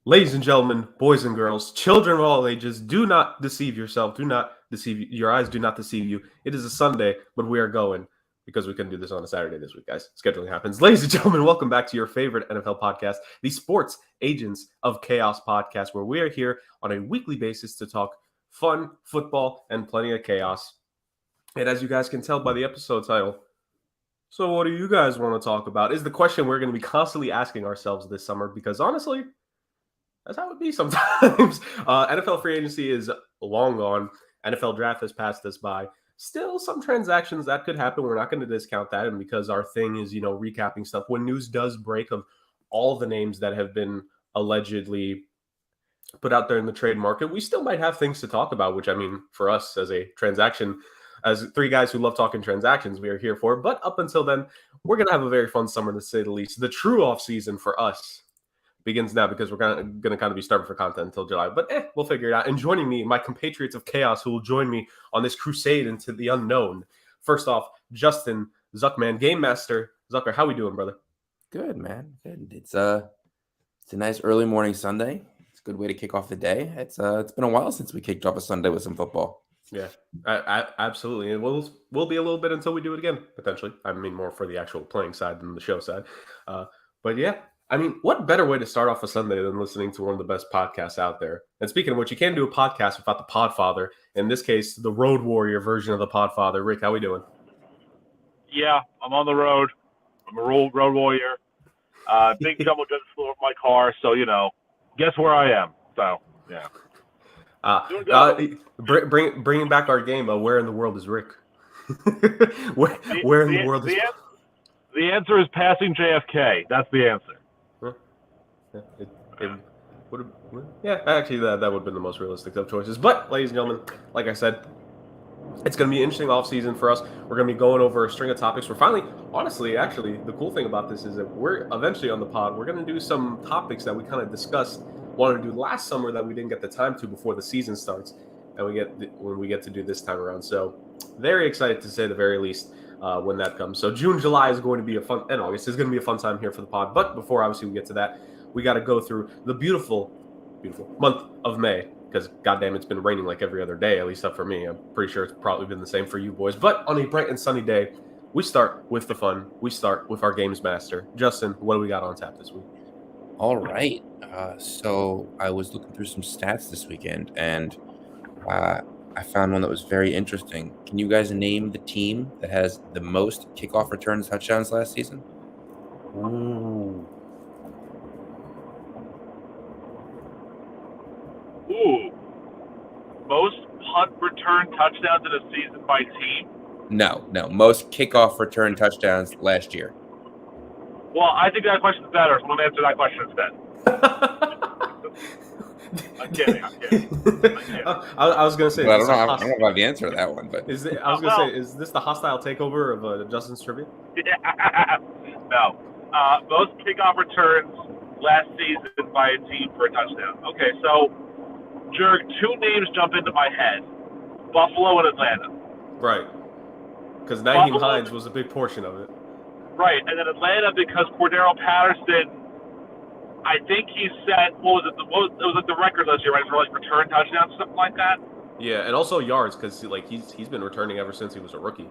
Ladies and gentlemen, boys and girls, children of all ages, do not deceive yourself. Do not deceive your eyes. Do not deceive you. It is a Sunday, but we are going because we couldn't do this on a Saturday this week, guys. Scheduling happens. Ladies and gentlemen, welcome back to your favorite NFL podcast, the Sports Agents of Chaos podcast, where we are here on a weekly basis to talk fun, football, and plenty of chaos. And as you guys can tell by the episode title, so what do you guys want to talk about? Is the question we're going to be constantly asking ourselves this summer, because honestly, that's how it be sometimes. NFL free agency is long gone. NFL draft has passed us by. Still some transactions that could happen. We're not going to discount that. And because our thing is, recapping stuff, when news does break of all the names that have been allegedly put out there in the trade market, we still might have things to talk about, which, I mean, for us as a transaction, as three guys who love talking transactions, we are here for. But up until then, we're going to have a very fun summer, to say the least. The true off season for us begins now, because we're going to kind of be starving for content until July. But we'll figure it out. And joining me, my compatriots of chaos who will join me on this crusade into the unknown. First off, Justin Zuckman, Game Master. Zucker, how we doing, brother? Good, man. Good. It's a nice early morning Sunday. It's a good way to kick off the day. It's been a while since we kicked off a Sunday with some football. Yeah, absolutely. And we'll be a little bit until we do it again, potentially. I mean, more for the actual playing side than the show side. But yeah. I mean, what better way to start off a Sunday than listening to one of the best podcasts out there? And speaking of which, you can't do a podcast without the Podfather. In this case, the Road Warrior version of the Podfather. Rick, how we doing? Yeah, I'm on the road. I'm a road warrior. Big double just flew over my car, so, guess where I am. So, yeah. Bringing back our game, where in the world is Rick? where in the world is... The answer is passing JFK. That's the answer. Actually, that would have been the most realistic of choices. But, ladies and gentlemen, like I said, it's going to be an interesting offseason for us. We're going to be going over a string of topics. We're finally, honestly, actually, the cool thing about this is that we're eventually on the pod. We're going to do some topics that we kind of wanted to do last summer that we didn't get the time to before the season starts, and when we get to do this time around. So, very excited to say the very least. When that comes. So June, July is going to be and August is going to be a fun time here for the pod. But before obviously we get to that, we got to go through the beautiful, beautiful month of May, because goddamn, it's been raining like every other day, at least up for me. I'm pretty sure it's probably been the same for you boys. But on a bright and sunny day, we start with the fun. We start with our games master. Justin, what do we got on tap this week? All right. So I was looking through some stats this weekend, and I found one that was very interesting. Can you guys name the team that has the most kickoff return touchdowns last season? Ooh. Most punt return touchdowns in a season by team? No. Most kickoff return touchdowns last year. Well, I think that question's better, so I'm going to answer that question instead. I'm kidding. I was going to say... Well, I don't know if I have the answer to that one, but... is this the hostile takeover of Justin's trivia? Yeah. No. Most kickoff returns last season by a team for a touchdown. Okay, so, Jurg, two names jump into my head. Buffalo and Atlanta. Right. Because Nyheim Hines was a big portion of it. Right, and then Atlanta because Cordero Patterson... I think he set, it was the record last year, right, for like return touchdowns, something like that. Yeah, and also yards, because he's been returning ever since he was a rookie.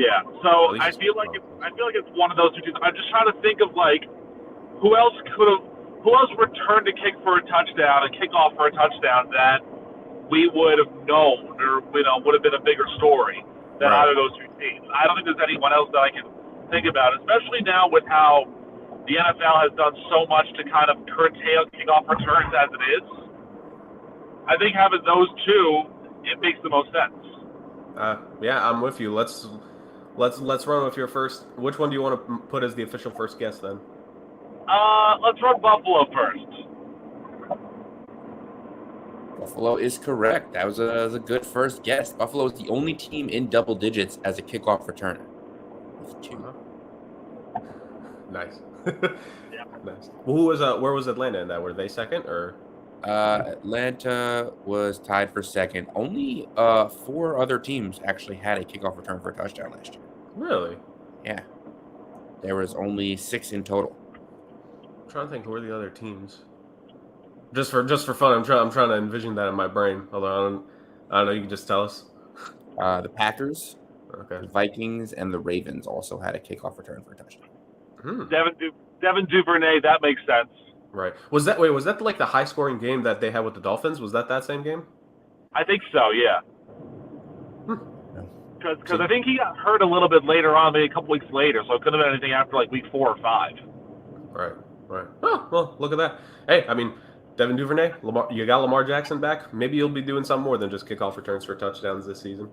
Yeah, so I feel like it's one of those two teams. I'm just trying to think of who else returned a kick for a touchdown, a kickoff for a touchdown that we would have known or would have been a bigger story than either of those two teams. I don't think there's anyone else that I can think about, especially now with how the NFL has done so much to kind of curtail kickoff returns as it is. I think having those two, it makes the most sense. Yeah, I'm with you. Let's run with your first. Which one do you want to put as the official first guess then? Let's run Buffalo first. Buffalo is correct. That was a good first guess. Buffalo is the only team in double digits as a kickoff returner. With two. Nice. Yeah. Nice. Well, where was Atlanta in that? Were they second or? Atlanta was tied for second. Only 4 other teams actually had a kickoff return for a touchdown last year. Really? Yeah. There was only 6 in total. I'm trying to think who are the other teams. Just for fun, I'm trying to envision that in my brain. Although I don't know. You can just tell us. The Packers, Okay. the Vikings, and the Ravens also had a kickoff return for a touchdown. Devin Duvernay, that makes sense. Right. Was that like the high scoring game that they had with the Dolphins? Was that same game? I think so, yeah. Because I think he got hurt a little bit later on, maybe a couple weeks later, so it could have been anything after like week 4 or 5. Right. Oh, well, look at that. Hey, I mean, Devin Duvernay, you got Lamar Jackson back. Maybe you'll be doing something more than just kickoff returns for touchdowns this season.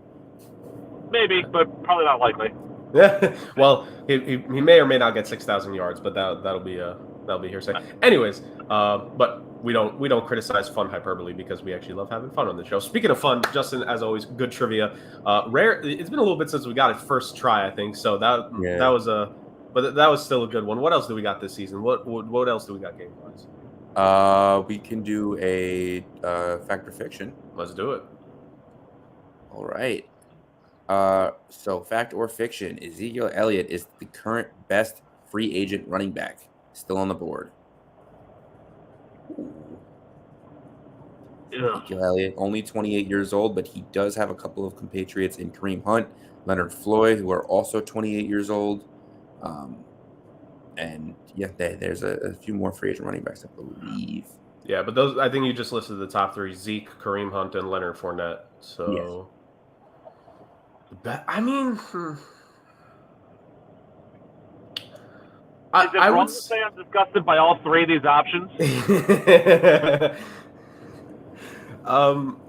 Maybe, but probably not likely. Yeah. Well, he may or may not get 6,000 yards, but that'll be hearsay. Anyways, but we don't criticize fun hyperbole because we actually love having fun on the show. Speaking of fun, Justin, as always, good trivia. Rare. It's been a little bit since we got it first try, I think. So that was but that was still a good one. What else do we got this season? What else do we got game wise? We can do a fact or fiction. Let's do it. All right. So fact or fiction, Ezekiel Elliott is the current best free agent running back. Still on the board. Ezekiel Elliott, only 28 years old, but he does have a couple of compatriots in Kareem Hunt, Leonard Floyd, who are also 28 years old. And yeah, there's a few more free agent running backs, I believe. Yeah, but those, I think you just listed the top 3: Zeke, Kareem Hunt, and Leonard Fournette. So, I mean, I would say I'm disgusted by all 3 of these options.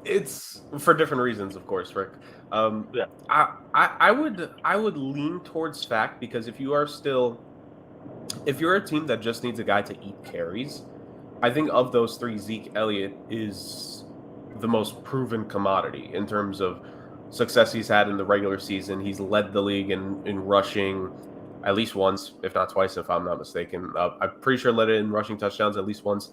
It's for different reasons, of course, Rick. Yeah. I would lean towards fact because if you're a team that just needs a guy to eat carries, I think of those 3, Zeke Elliott is the most proven commodity in terms of success he's had in the regular season. He's led the league in rushing at least once, if not twice, if I'm not mistaken. I'm pretty sure led it in rushing touchdowns at least once.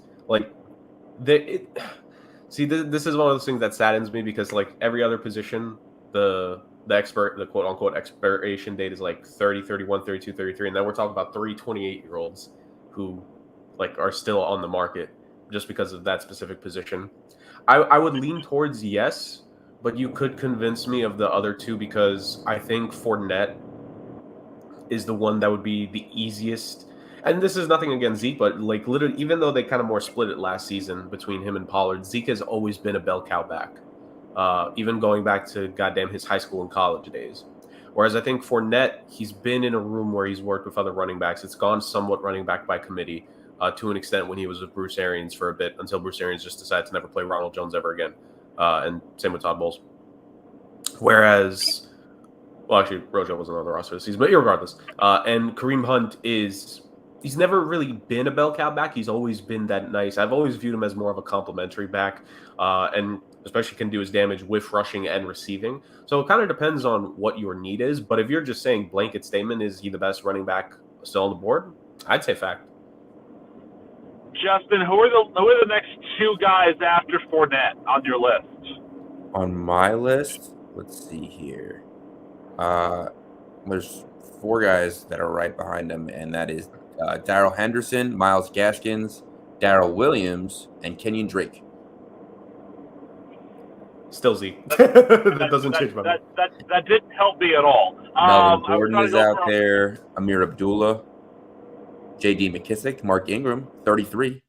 See, this is one of those things that saddens me because, like, every other position, the quote-unquote expiration date is like 30, 31, 32, 33, and then we're talking about 3 28-year-olds who, like, are still on the market just because of that specific position. I would lean towards yes, but you could convince me of the other 2 because I think Fournette is the one that would be the easiest. And this is nothing against Zeke, but like literally, even though they kind of more split it last season between him and Pollard, Zeke has always been a bell cow back, even going back to goddamn his high school and college days. Whereas I think Fournette, he's been in a room where he's worked with other running backs. It's gone somewhat running back by committee to an extent when he was with Bruce Arians for a bit until Bruce Arians just decided to never play Ronald Jones ever again. And same with Todd Bowles. Whereas, well, actually, Rojo wasn't on the roster this season, but irregardless. And Kareem Hunt he's never really been a bell cow back. He's always been that nice. I've always viewed him as more of a complimentary back, and especially can do his damage with rushing and receiving. So it kind of depends on what your need is. But if you're just saying blanket statement, is he the best running back still on the board? I'd say fact. Justin, who are the next 2 guys after Fournette on your list? On my list, let's see here. There's 4 guys that are right behind him, and that is Darrell Henderson, Myles Gaskins, Darrell Williams, and Kenyon Drake. Still Zeke. That doesn't change my mind. That didn't help me at all. Melvin Gordon is out there. Amir Abdullah, J.D. McKissick, Mark Ingram, 33.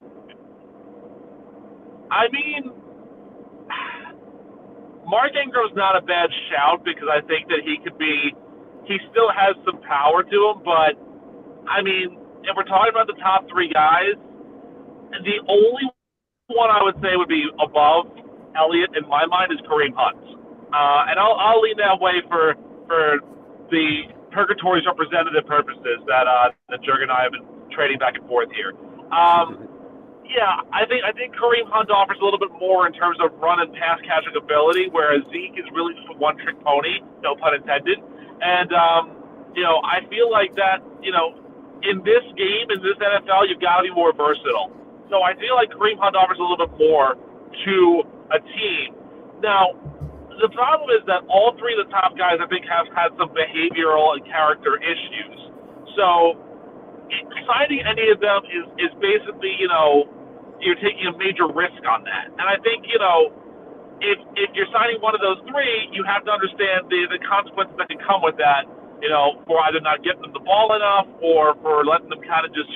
I mean, Mark Ingram's not a bad shout because I think that he still has some power to him, but I mean, if we're talking about the top 3 guys, the only one I would say would be above Elliott in my mind is Kareem Hunt, and I'll lean that way for the Purgatory's representative purposes that Jurgen and I have been trading back and forth here. Yeah, I think Kareem Hunt offers a little bit more in terms of run and pass catching ability, whereas Zeke is really just a one-trick pony, no pun intended. And I feel like that, in this game, in this NFL, you've got to be more versatile. So I feel like Kareem Hunt offers a little bit more to a team. Now, the problem is that all 3 of the top guys, I think, have had some behavioral and character issues. So signing any of them is basically, you're taking a major risk on that. And I think, if you're signing one of those three, you have to understand the consequences that can come with that, for either not getting them the ball enough or for letting them kind of just,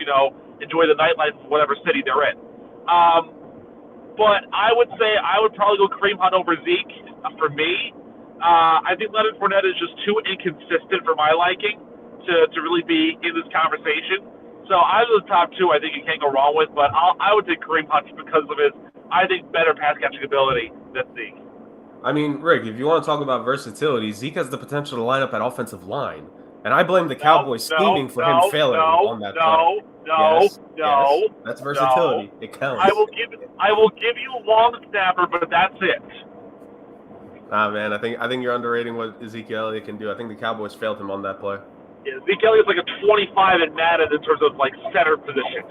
enjoy the nightlife of whatever city they're in. But I would say I would probably go Kareem Hunt over Zeke for me. I think Leonard Fournette is just too inconsistent for my liking to really be in this conversation. So out of the top two, I think you can't go wrong with. But I would take Kareem Hunt because of his, I think, better pass catching ability than Zeke. I mean, Rick, if you want to talk about versatility, Zeke has the potential to line up at offensive line. And I blame the Cowboys scheming for him failing on that play. Yes. That's versatility. It counts. I will give you a long snapper, but that's it. Man, I think you're underrating what Ezekiel Elliott can do. I think the Cowboys failed him on that play. Yeah, Ezekiel Elliott's like a 25 in Madden in terms of like center positions,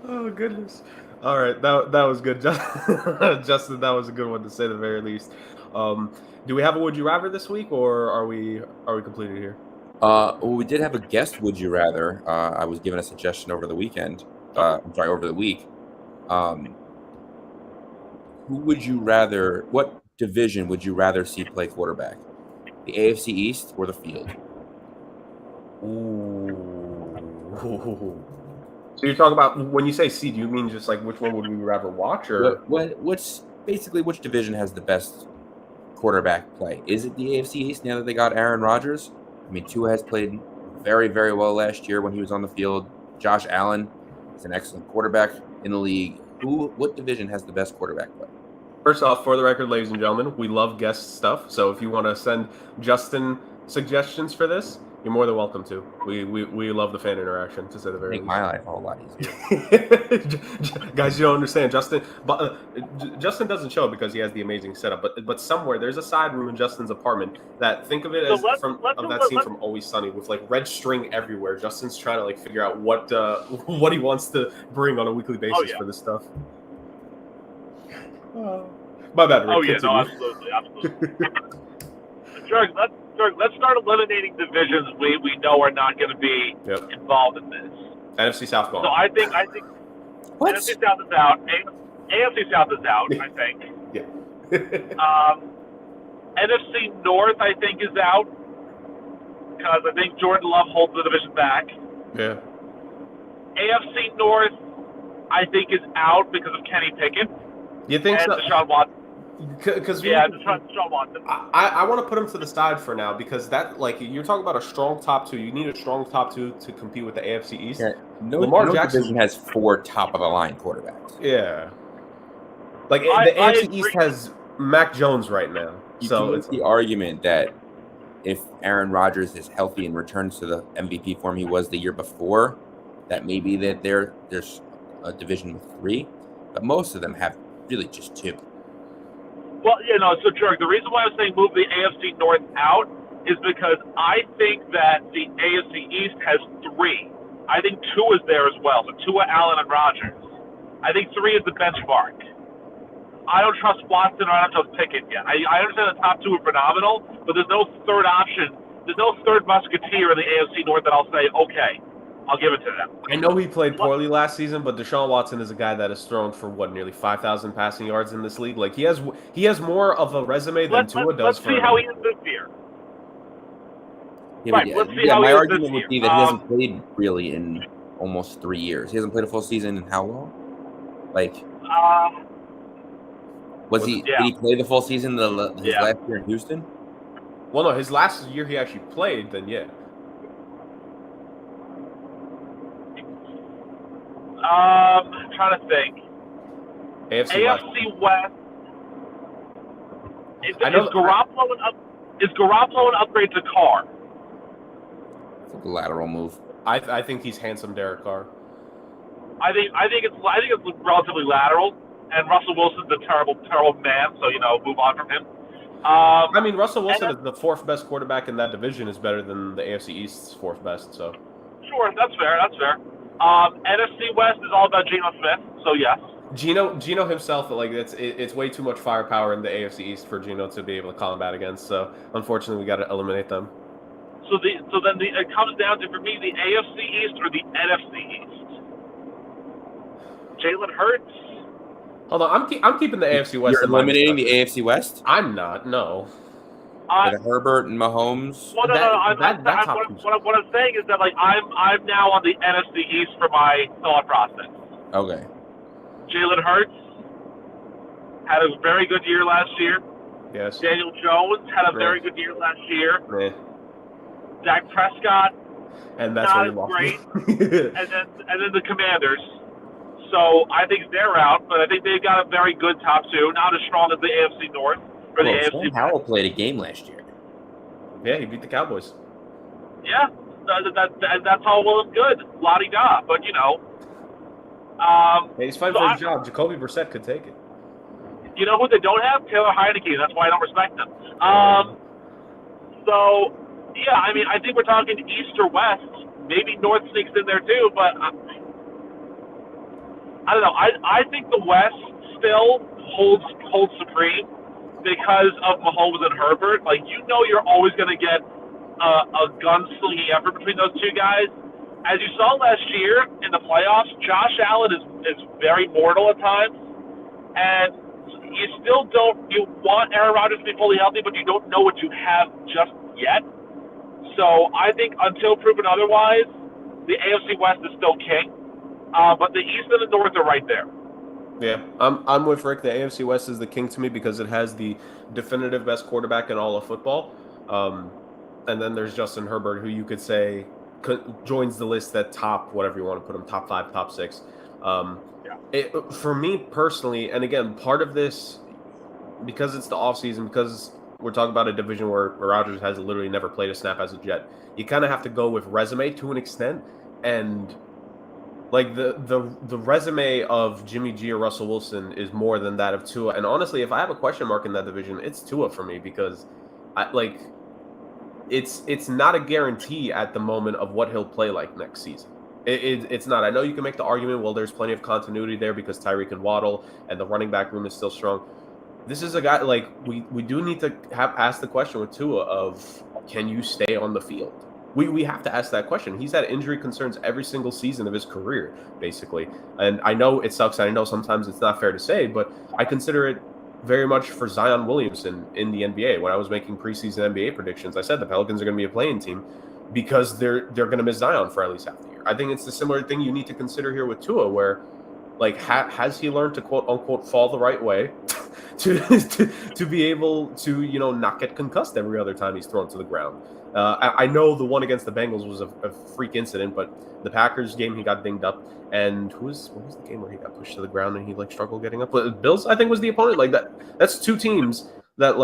Oh goodness. All right, that was good, Justin. That was a good one to say, at the very least. Do we have a Would You Rather this week, or are we completed here? Well, we did have a guest Would You Rather. I was given a suggestion over the weekend. Over the week. Who would you rather? What division would you rather see play quarterback? The AFC East or the field? Ooh. So you're talking about, when you say seed, you mean just like which one would we rather watch, or which division has the best quarterback play? Is it the AFC East now that they got Aaron Rodgers? I mean, Tua has played very, very well last year when he was on the field. Josh Allen is an excellent quarterback in the league. What division has the best quarterback play? First off, for the record, ladies and gentlemen, we love guest stuff. So if you want to send Justin suggestions for this, you're more than welcome to. We love the fan interaction, to say the very least. Make my life a whole lot easier. Guys, you don't understand. Justin doesn't show it because he has the amazing setup. But somewhere there's a side room in Justin's apartment that, think of it as that scene from Always Sunny with like red string everywhere. Justin's trying to like figure out what he wants to bring on a weekly basis for this stuff. My bad, Rick. Yeah, no, absolutely. Let's start eliminating divisions we know are not going to be involved in this. NFC South gone. So I think What? NFC South is out. AFC South is out, I think. Yeah. NFC North, I think, is out because I think Jordan Love holds the division back. Yeah. AFC North, I think, is out because of Kenny Pickett. You think and so? Deshaun Watson. Deshaun Watson. I want to put him to the side for now because that, like, you're talking about a strong top two. You need a strong top two to compete with the AFC East. Yeah. Lamar Jackson division has 4 top of the line quarterbacks. Yeah. Like the AFC East has Mac Jones right now. So it's the argument that if Aaron Rodgers is healthy and returns to the MVP form he was the year before, that maybe that there's a division with 3, but most of them have really just 2. Well, so Jorg, the reason why I was saying move the AFC North out is because I think that the AFC East has 3. I think 2 is there as well. So Tua, Allen, and Rodgers. I think 3 is the benchmark. I don't trust Watson or I don't trust Pickett yet. I understand the top 2 are phenomenal, but there's no third option. There's no third musketeer in the AFC North that I'll say, okay, I'll give it to them. I know he played poorly last season, but Deshaun Watson is a guy that has thrown for nearly 5,000 passing yards in this league. Like he has more of a resume than Tua does. Let's see how he is this year. Yeah, let's see how he is this year. My argument would be that he hasn't played really in almost 3 years. He hasn't played a full season in how long? Like, did he play the full season his last year in Houston? Well, no, his last year he actually played. Then I'm trying to think. AFC West. Is Garoppolo an upgrade to Carr? It's a lateral move. I think he's handsome Derek Carr. I think it's relatively lateral, and Russell Wilson's a terrible man. So move on from him. I mean, Russell Wilson is the 4th best quarterback in that division. Is better than the AFC East's 4th best. So sure, that's fair. NFC West is all about Geno Smith. So yes. Geno himself, like it's way too much firepower in the AFC East for Geno to be able to combat against. So unfortunately, we got to eliminate them. So then it comes down to, for me, the AFC East or the NFC East. Jalen Hurts. Hold on, I'm keeping the AFC West. You're eliminating the AFC West? I'm not. No. Like Herbert and Mahomes. Well, no. What I'm saying is that like I'm now on the NFC East for my thought process. Okay. Jalen Hurts had a very good year last year. Yes. Daniel Jones had a very good year last year. Dak Prescott, and that's not as great. and then the Commanders. So I think they're out, but I think they've got a very good top two, not as strong as the AFC North or the AFC. Sam Howell played a game last year. Yeah, he beat the Cowboys. Yeah, that's all well and good, la-di-da. But hey, he's fighting for his job. Jacoby Brissett could take it. You know who they don't have? Taylor Heineke. That's why I don't respect them. So, yeah, I mean, I think we're talking East or West. Maybe North sneaks in there too, but I don't know. I think the West still holds supreme because of Mahomes and Herbert. Like, you're always going to get a gunslinging effort between those two guys. As you saw last year in the playoffs, Josh Allen is very mortal at times, and you still you want Aaron Rodgers to be fully healthy, but you don't know what you have just yet. So I think until proven otherwise, the AFC West is still king. But the East and the North are right there. Yeah, I'm with Rick. The AFC West is the king to me because it has the definitive best quarterback in all of football. And then there's Justin Herbert, who you could say joins the list at top, whatever you want to put him, top 5, top 6. For me personally, and again, part of this, because it's the offseason, because we're talking about a division where Rodgers has literally never played a snap as a Jet, you kind of have to go with resume to an extent. And like the resume of Jimmy G or Russell Wilson is more than that of Tua. And honestly, if I have a question mark in that division, it's Tua for me, because it's not a guarantee at the moment of what he'll play like next season. It's not. I know you can make the argument, well, there's plenty of continuity there because Tyreek and Waddle and the running back room is still strong. This is a guy, like, we do need to ask the question with Tua of, can you stay on the field? We have to ask that question. He's had injury concerns every single season of his career, basically. And I know it sucks. I know sometimes it's not fair to say, but I consider it very much for Zion Williamson in the NBA. When I was making preseason NBA predictions, I said the Pelicans are going to be a playing team because they're going to miss Zion for at least half the year. I think it's the similar thing you need to consider here with Tua, where, like, has he learned to quote unquote fall the right way to be able to, not get concussed every other time he's thrown to the ground. I know the one against the Bengals was a freak incident, but the Packers game he got dinged up, and what was the game where he got pushed to the ground and he struggled getting up? But Bills, I think, was the opponent. Like that's two teams that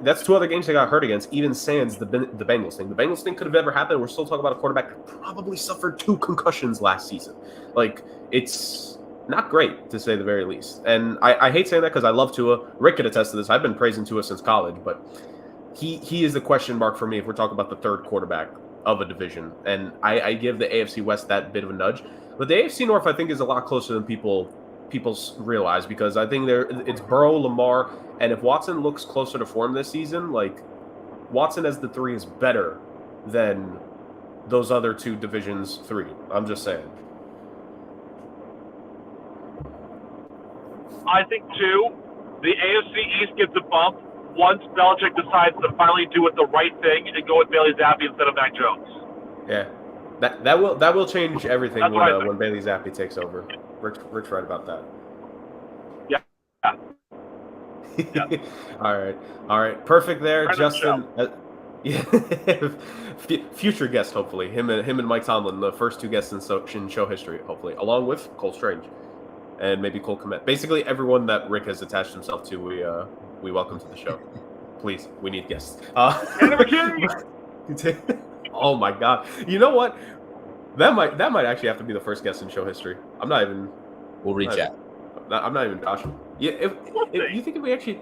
that's two other games they got hurt against. Even sans the Bengals thing. The Bengals thing could have never happened. We're still talking about a quarterback that probably suffered 2 concussions last season. Like, it's not great, to say the very least. And I hate saying that because I love Tua. Rick could attest to this. I've been praising Tua since college, but he is the question mark for me if we're talking about the third quarterback of a division. And I give the AFC West that bit of a nudge. But the AFC North, I think, is a lot closer than people realize, because I think it's Burrow, Lamar, and if Watson looks closer to form this season, like, Watson as the 3 is better than those other 2 divisions 3. I'm just saying. I think, too, the AFC East gets a bump once Belichick decides to finally do it the right thing and go with Bailey Zappi instead of Mac Jones. Yeah, that will change everything when Bailey Zappi takes over. Rick's right about that. Yeah. All right, perfect there, Justin. Future guest, hopefully. Him and Mike Tomlin, the first 2 guests in show history, hopefully, along with Cole Strange and maybe Cole Kmet. Basically, everyone that Rick has attached himself to, we welcome to the show. Please, we need guests. Oh my God! You know what? That might actually have to be the first guest in show history. I'm not even. We'll reach out. I'm not even joshing. Yeah, if you think if we actually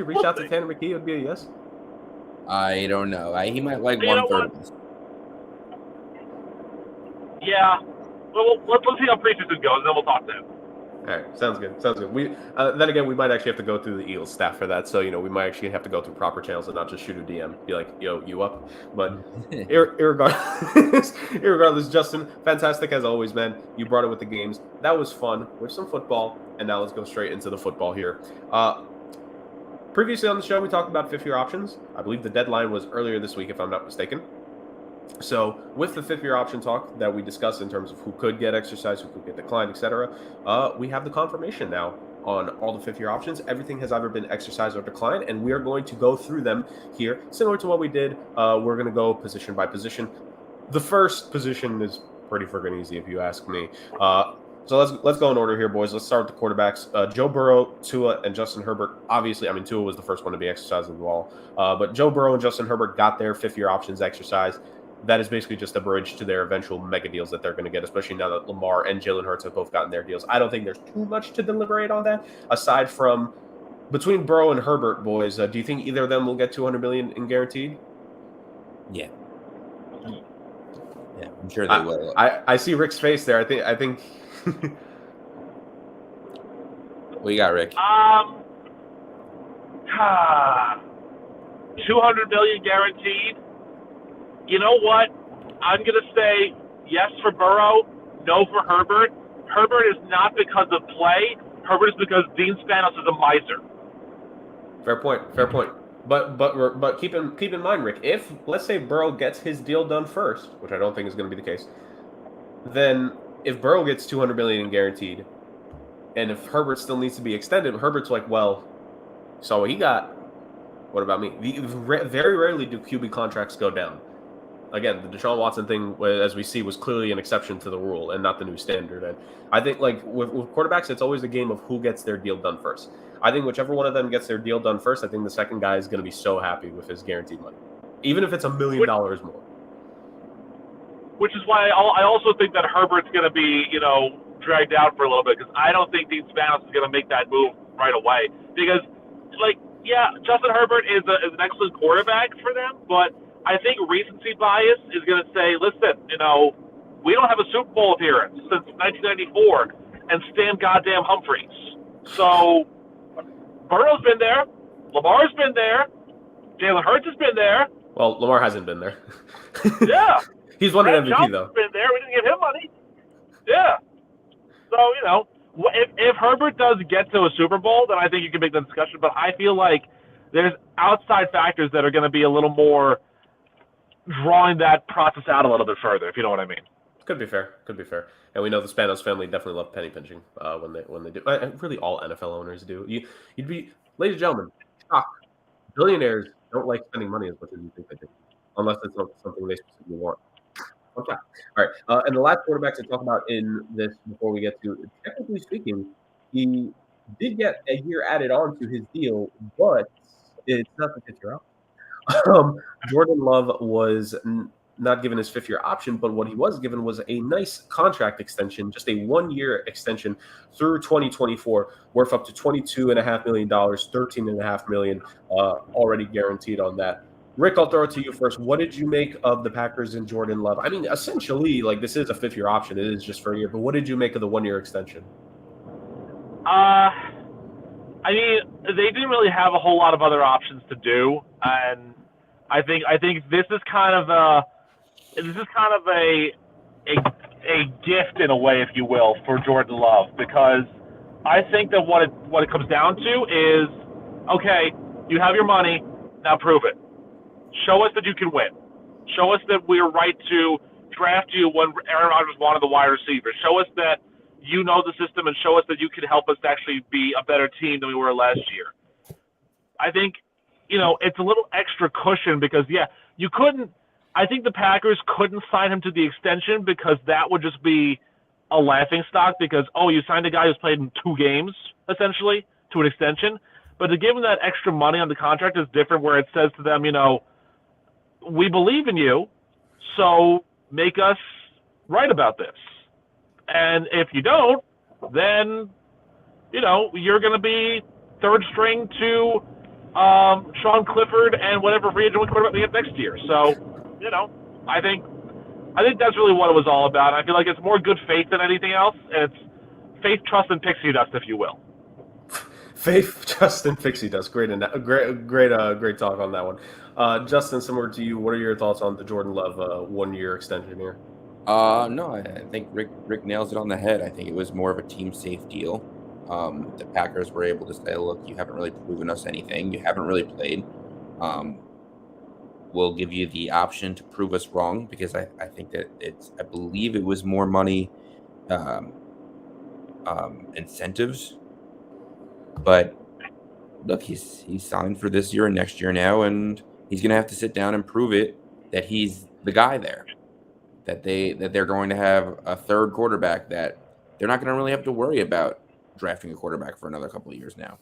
reached out to Tanner McKee, it would be a yes. I don't know. He might like 1/3 of us. Yeah. Well, let's see how preseason goes, and then we'll talk to him. All right, sounds good. Sounds good. We then again, we might actually have to go through the Eagles staff for that. So we might actually have to go through proper channels and not just shoot a DM, be like, "Yo, you up?" But irregardless, irregardless, Justin, fantastic as always, man. You brought it with the games. That was fun with some football, and now let's go straight into the football here. Previously on the show, we talked about fifth-year options. I believe the deadline was earlier this week, if I'm not mistaken. So with the fifth-year option talk that we discussed in terms of who could get exercise, who could get declined, etc., we have the confirmation now on all the fifth-year options. Everything has either been exercised or declined, and we are going to go through them here, similar to what we did. We're going to go position by position. The first position is pretty freaking easy, if you ask me. So let's go in order here, boys. Let's start with the quarterbacks. Joe Burrow, Tua, and Justin Herbert. Obviously, Tua was the first one to be exercised as well. But Joe Burrow and Justin Herbert got their fifth-year options exercised. That is basically just a bridge to their eventual mega deals that they're going to get, especially now that Lamar and Jalen Hurts have both gotten their deals. I don't think there's too much to deliberate on that. Aside from between Burrow and Herbert, boys, do you think either of them will get $200 million in guaranteed? Yeah, I'm sure they will. I see Rick's face there. I think. What you got, Rick? 200 million guaranteed. You know what? I'm going to say yes for Burrow, no for Herbert. Herbert is not because of play. Herbert is because Dean Spanos is a miser. Fair point. But keep in mind, Rick, if let's say Burrow gets his deal done first, which I don't think is going to be the case, then if Burrow gets $200 million guaranteed, and if Herbert still needs to be extended, Herbert's like, well, saw what he got. What about me? Very rarely do QB contracts go down. Again, the Deshaun Watson thing, as we see, was clearly an exception to the rule and not the new standard. And I think, like with quarterbacks, it's always a game of who gets their deal done first. I think whichever one of them gets their deal done first, I think the second guy is going to be so happy with his guaranteed money, even if it's $1 million more. Which is why I also think that Herbert's going to be, dragged out for a little bit, because I don't think Dean Spanos is going to make that move right away. Because, Justin Herbert is an excellent quarterback for them, but I think recency bias is going to say, listen, we don't have a Super Bowl appearance since 1994 and Stan goddamn Humphries. So Burrow's been there. Lamar's been there. Jalen Hurts has been there. Well, Lamar hasn't been there. Yeah. He's won an MVP, Johnson's though. Been there. We didn't give him money. Yeah. So, if Herbert does get to a Super Bowl, then I think you can make the discussion. But I feel like there's outside factors that are going to be a little more drawing that process out a little bit further, if you know what I mean. Could be fair. And we know the Spanos family definitely love penny pinching when they do. Really, all NFL owners do. You'd be, ladies and gentlemen, shocked. Billionaires don't like spending money as much as you think they do, unless it's something they specifically want. Okay. All right. And the last quarterback to talk about in this before we get to, technically speaking, he did get a year added on to his deal, but it's not the fifth year out. Jordan Love was not given his fifth-year option, but what he was given was a nice contract extension, just a one-year extension through 2024, worth up to $22.5 million, $13.5 million already guaranteed on that. Rick, I'll throw it to you first. What did you make of the Packers and Jordan Love? I mean, essentially, this is a fifth-year option. It is just for a year, but what did you make of the one-year extension? I mean, they didn't really have a whole lot of other options to do, and I think this is kind of a gift in a way, if you will, for Jordan Love, because I think that what it comes down to is, okay, you have your money, now prove it. Show us that you can win. Show us that we're right to draft you when Aaron Rodgers wanted the wide receiver. Show us that you know the system, and show us that you can help us actually be a better team than we were last year. I think, it's a little extra cushion because, you couldn't – I think the Packers couldn't sign him to the extension because that would just be a laughingstock because, you signed a guy who's played in 2 games, essentially, to an extension. But to give him that extra money on the contract is different where it says to them, we believe in you, so make us right about this. And if you don't, then, you're going to be third string to Sean Clifford and whatever free agent quarterback we get next year. So, I think that's really what it was all about. I feel like it's more good faith than anything else. And it's faith, trust, and pixie dust, if you will. Faith, trust, and pixie dust. Great talk on that one. Justin, similar to you, what are your thoughts on the Jordan Love 1 year extension here? No, I think Rick nails it on the head. I think it was more of a team safe deal. The Packers were able to say, look, you haven't really proven us anything. You haven't really played. We'll give you the option to prove us wrong, because I think that I believe it was more money, incentives. But look, he's signed for this year and next year now, and he's going to have to sit down and prove it that he's the guy there. That they're going to have a third quarterback, that they're not going to really have to worry about drafting a quarterback for another couple of years now.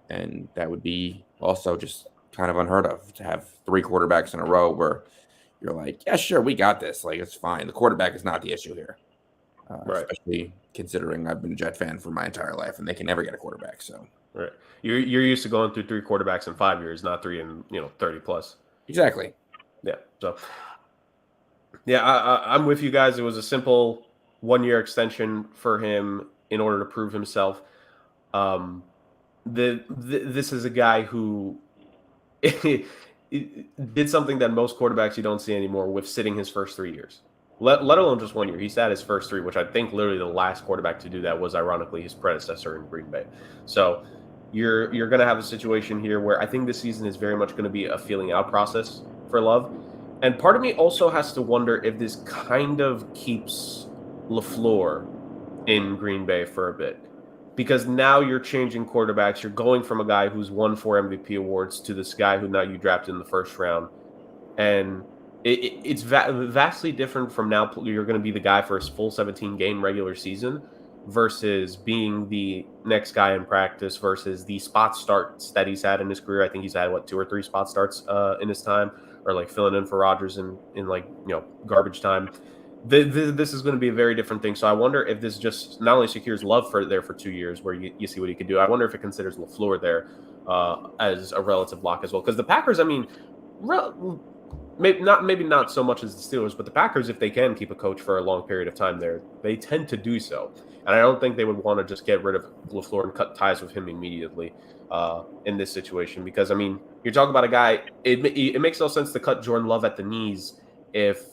And that would be also just kind of unheard of, to have 3 quarterbacks in a row where you're like, yeah, sure, we got this. Like, it's fine. The quarterback is not the issue here. Right. Especially considering I've been a Jet fan for my entire life, and they can never get a quarterback. So right, you're used to going through 3 quarterbacks in 5 years, not 3 in 30 plus. Exactly. Yeah. So yeah, I'm with you guys. It was a simple 1 year extension for him in order to prove himself. This is a guy who did something that most quarterbacks you don't see anymore, with sitting his first 3 years. Let alone just 1 year. He sat his first 3, which I think literally the last quarterback to do that was, ironically, his predecessor in Green Bay. So you're going to have a situation here where I think this season is very much going to be a feeling out process for Love. And part of me also has to wonder if this kind of keeps LaFleur in Green Bay for a bit. Because now you're changing quarterbacks. You're going from a guy who's won 4 MVP awards to this guy who now you drafted in the first round. And it's vastly different from now. You're going to be the guy for a full 17-game regular season versus being the next guy in practice versus the spot starts that he's had in his career. I think he's had, 2 or 3 spot starts in his time, or like filling in for Rodgers in garbage time. This is going to be a very different thing. So I wonder if this just not only secures Love for 2 years where you see what he could do. I wonder if it considers LaFleur there as a relative lock as well. Because the Packers, I mean, maybe not so much as the Steelers, but the Packers, if they can keep a coach for a long period of time there, they tend to do so. And I don't think they would want to just get rid of LaFleur and cut ties with him immediately in this situation. Because, I mean, you're talking about a guy, it makes no sense to cut Jordan Love at the knees if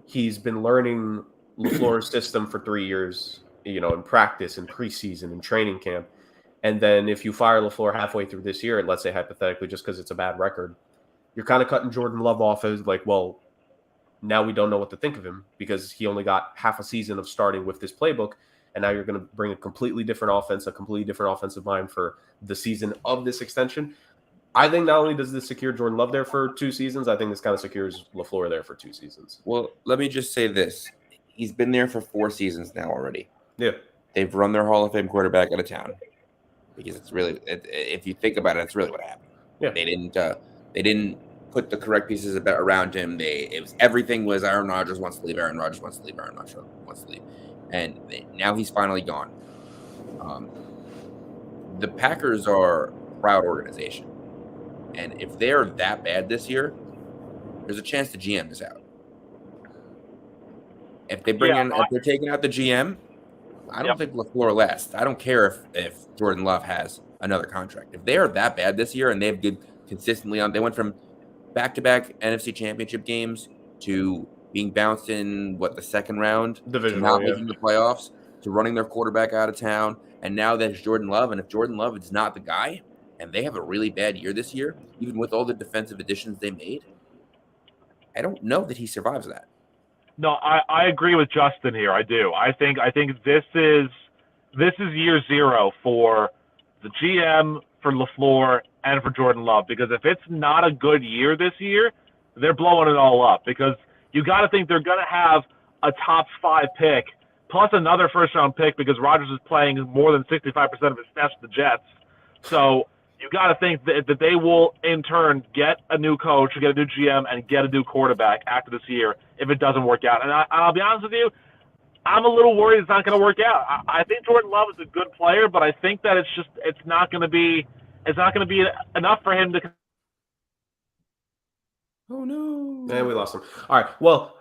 he's been learning LaFleur's system for 3 years, in practice, in preseason, in training camp. And then if you fire LaFleur halfway through this year, and let's say hypothetically just because it's a bad record, you're kind of cutting Jordan Love off as like, well, now we don't know what to think of him because he only got half a season of starting with this playbook. And now you're going to bring a completely different offense, a completely different offensive mind for the season of this extension. I think not only does this secure Jordan Love there for 2 seasons, I think this kind of secures LaFleur there for 2 seasons. Well, let me just say this. He's been there for 4 seasons now already. Yeah. They've run their Hall of Fame quarterback out of town. Because it's really, if you think about it, it's really what happened. Yeah. They didn't put the correct pieces around him. Everything was Aaron Rodgers wants to leave, Aaron Rodgers wants to leave, Aaron Rodgers wants to leave. And now he's finally gone. The Packers are a proud organization. And if they're that bad this year, there's a chance the GM is out. If they if they're taking out the GM, I don't think LaFleur lasts. I don't care if Jordan Love has another contract. If they are that bad this year and they've been consistently on, they went from back-to-back NFC Championship games to being bounced in the second round, division, to not making the playoffs, to running their quarterback out of town, and now there's Jordan Love. And if Jordan Love is not the guy, and they have a really bad year this year, even with all the defensive additions they made, I don't know that he survives that. No, I agree with Justin here. I do. I think this is year 0 for the GM, for LaFleur, and for Jordan Love. Because if it's not a good year this year, they're blowing it all up. Because you got to think they're going to have a top 5 pick plus another first-round pick because Rodgers is playing more than 65% of his snaps with the Jets. So you got to think that they will, in turn, get a new coach, get a new GM, and get a new quarterback after this year if it doesn't work out. And I'll be honest with you, I'm a little worried it's not going to work out. I think Jordan Love is a good player, but I think that it's not going to be enough for him to. Oh no! And we lost him. All right. Well,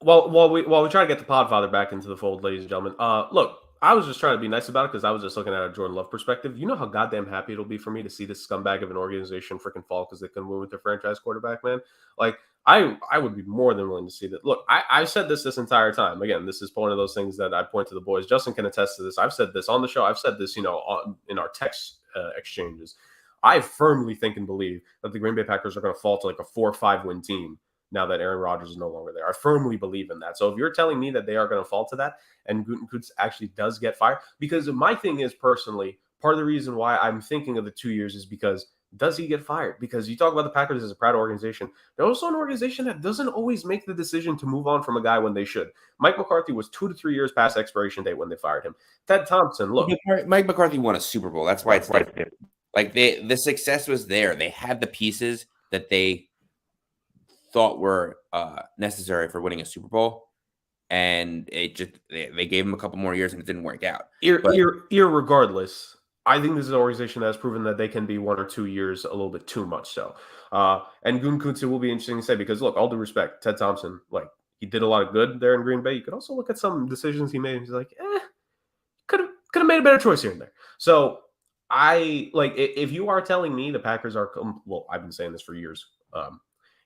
while we try to get the Podfather back into the fold, ladies and gentlemen. Look, I was just trying to be nice about it because I was just looking at a Jordan Love perspective. You know how goddamn happy it'll be for me to see this scumbag of an organization freaking fall because they couldn't win with their franchise quarterback, man. Like I would be more than willing to see that. Look, I've said this entire time. Again, this is one of those things that I point to the boys. Justin can attest to this. I've said this on the show. I've said this, in our text exchanges. I firmly think and believe that the Green Bay Packers are going to fall to like a 4 or 5 win team now that Aaron Rodgers is no longer there. I firmly believe in that. So if you're telling me that they are going to fall to that and Gutekunst actually does get fired, because my thing is personally, part of the reason why I'm thinking of the 2 years is because does he get fired? Because you talk about the Packers as a proud organization. They're also an organization that doesn't always make the decision to move on from a guy when they should. Mike McCarthy was 2 to 3 years past expiration date when they fired him. Ted Thompson, look. Mike McCarthy won a Super Bowl. That's why it's different. Like the success was there. They had the pieces that they thought were necessary for winning a Super Bowl, and it just they gave him a couple more years and it didn't work out. Irregardless, I think this is an organization that has proven that they can be 1 or 2 years a little bit too much so. And Gutekunst will be interesting to say because look, all due respect, Ted Thompson, like he did a lot of good there in Green Bay. You could also look at some decisions he made. He's like, could have made a better choice here and there. So I like if you are telling me the Packers are well, I've been saying this for years.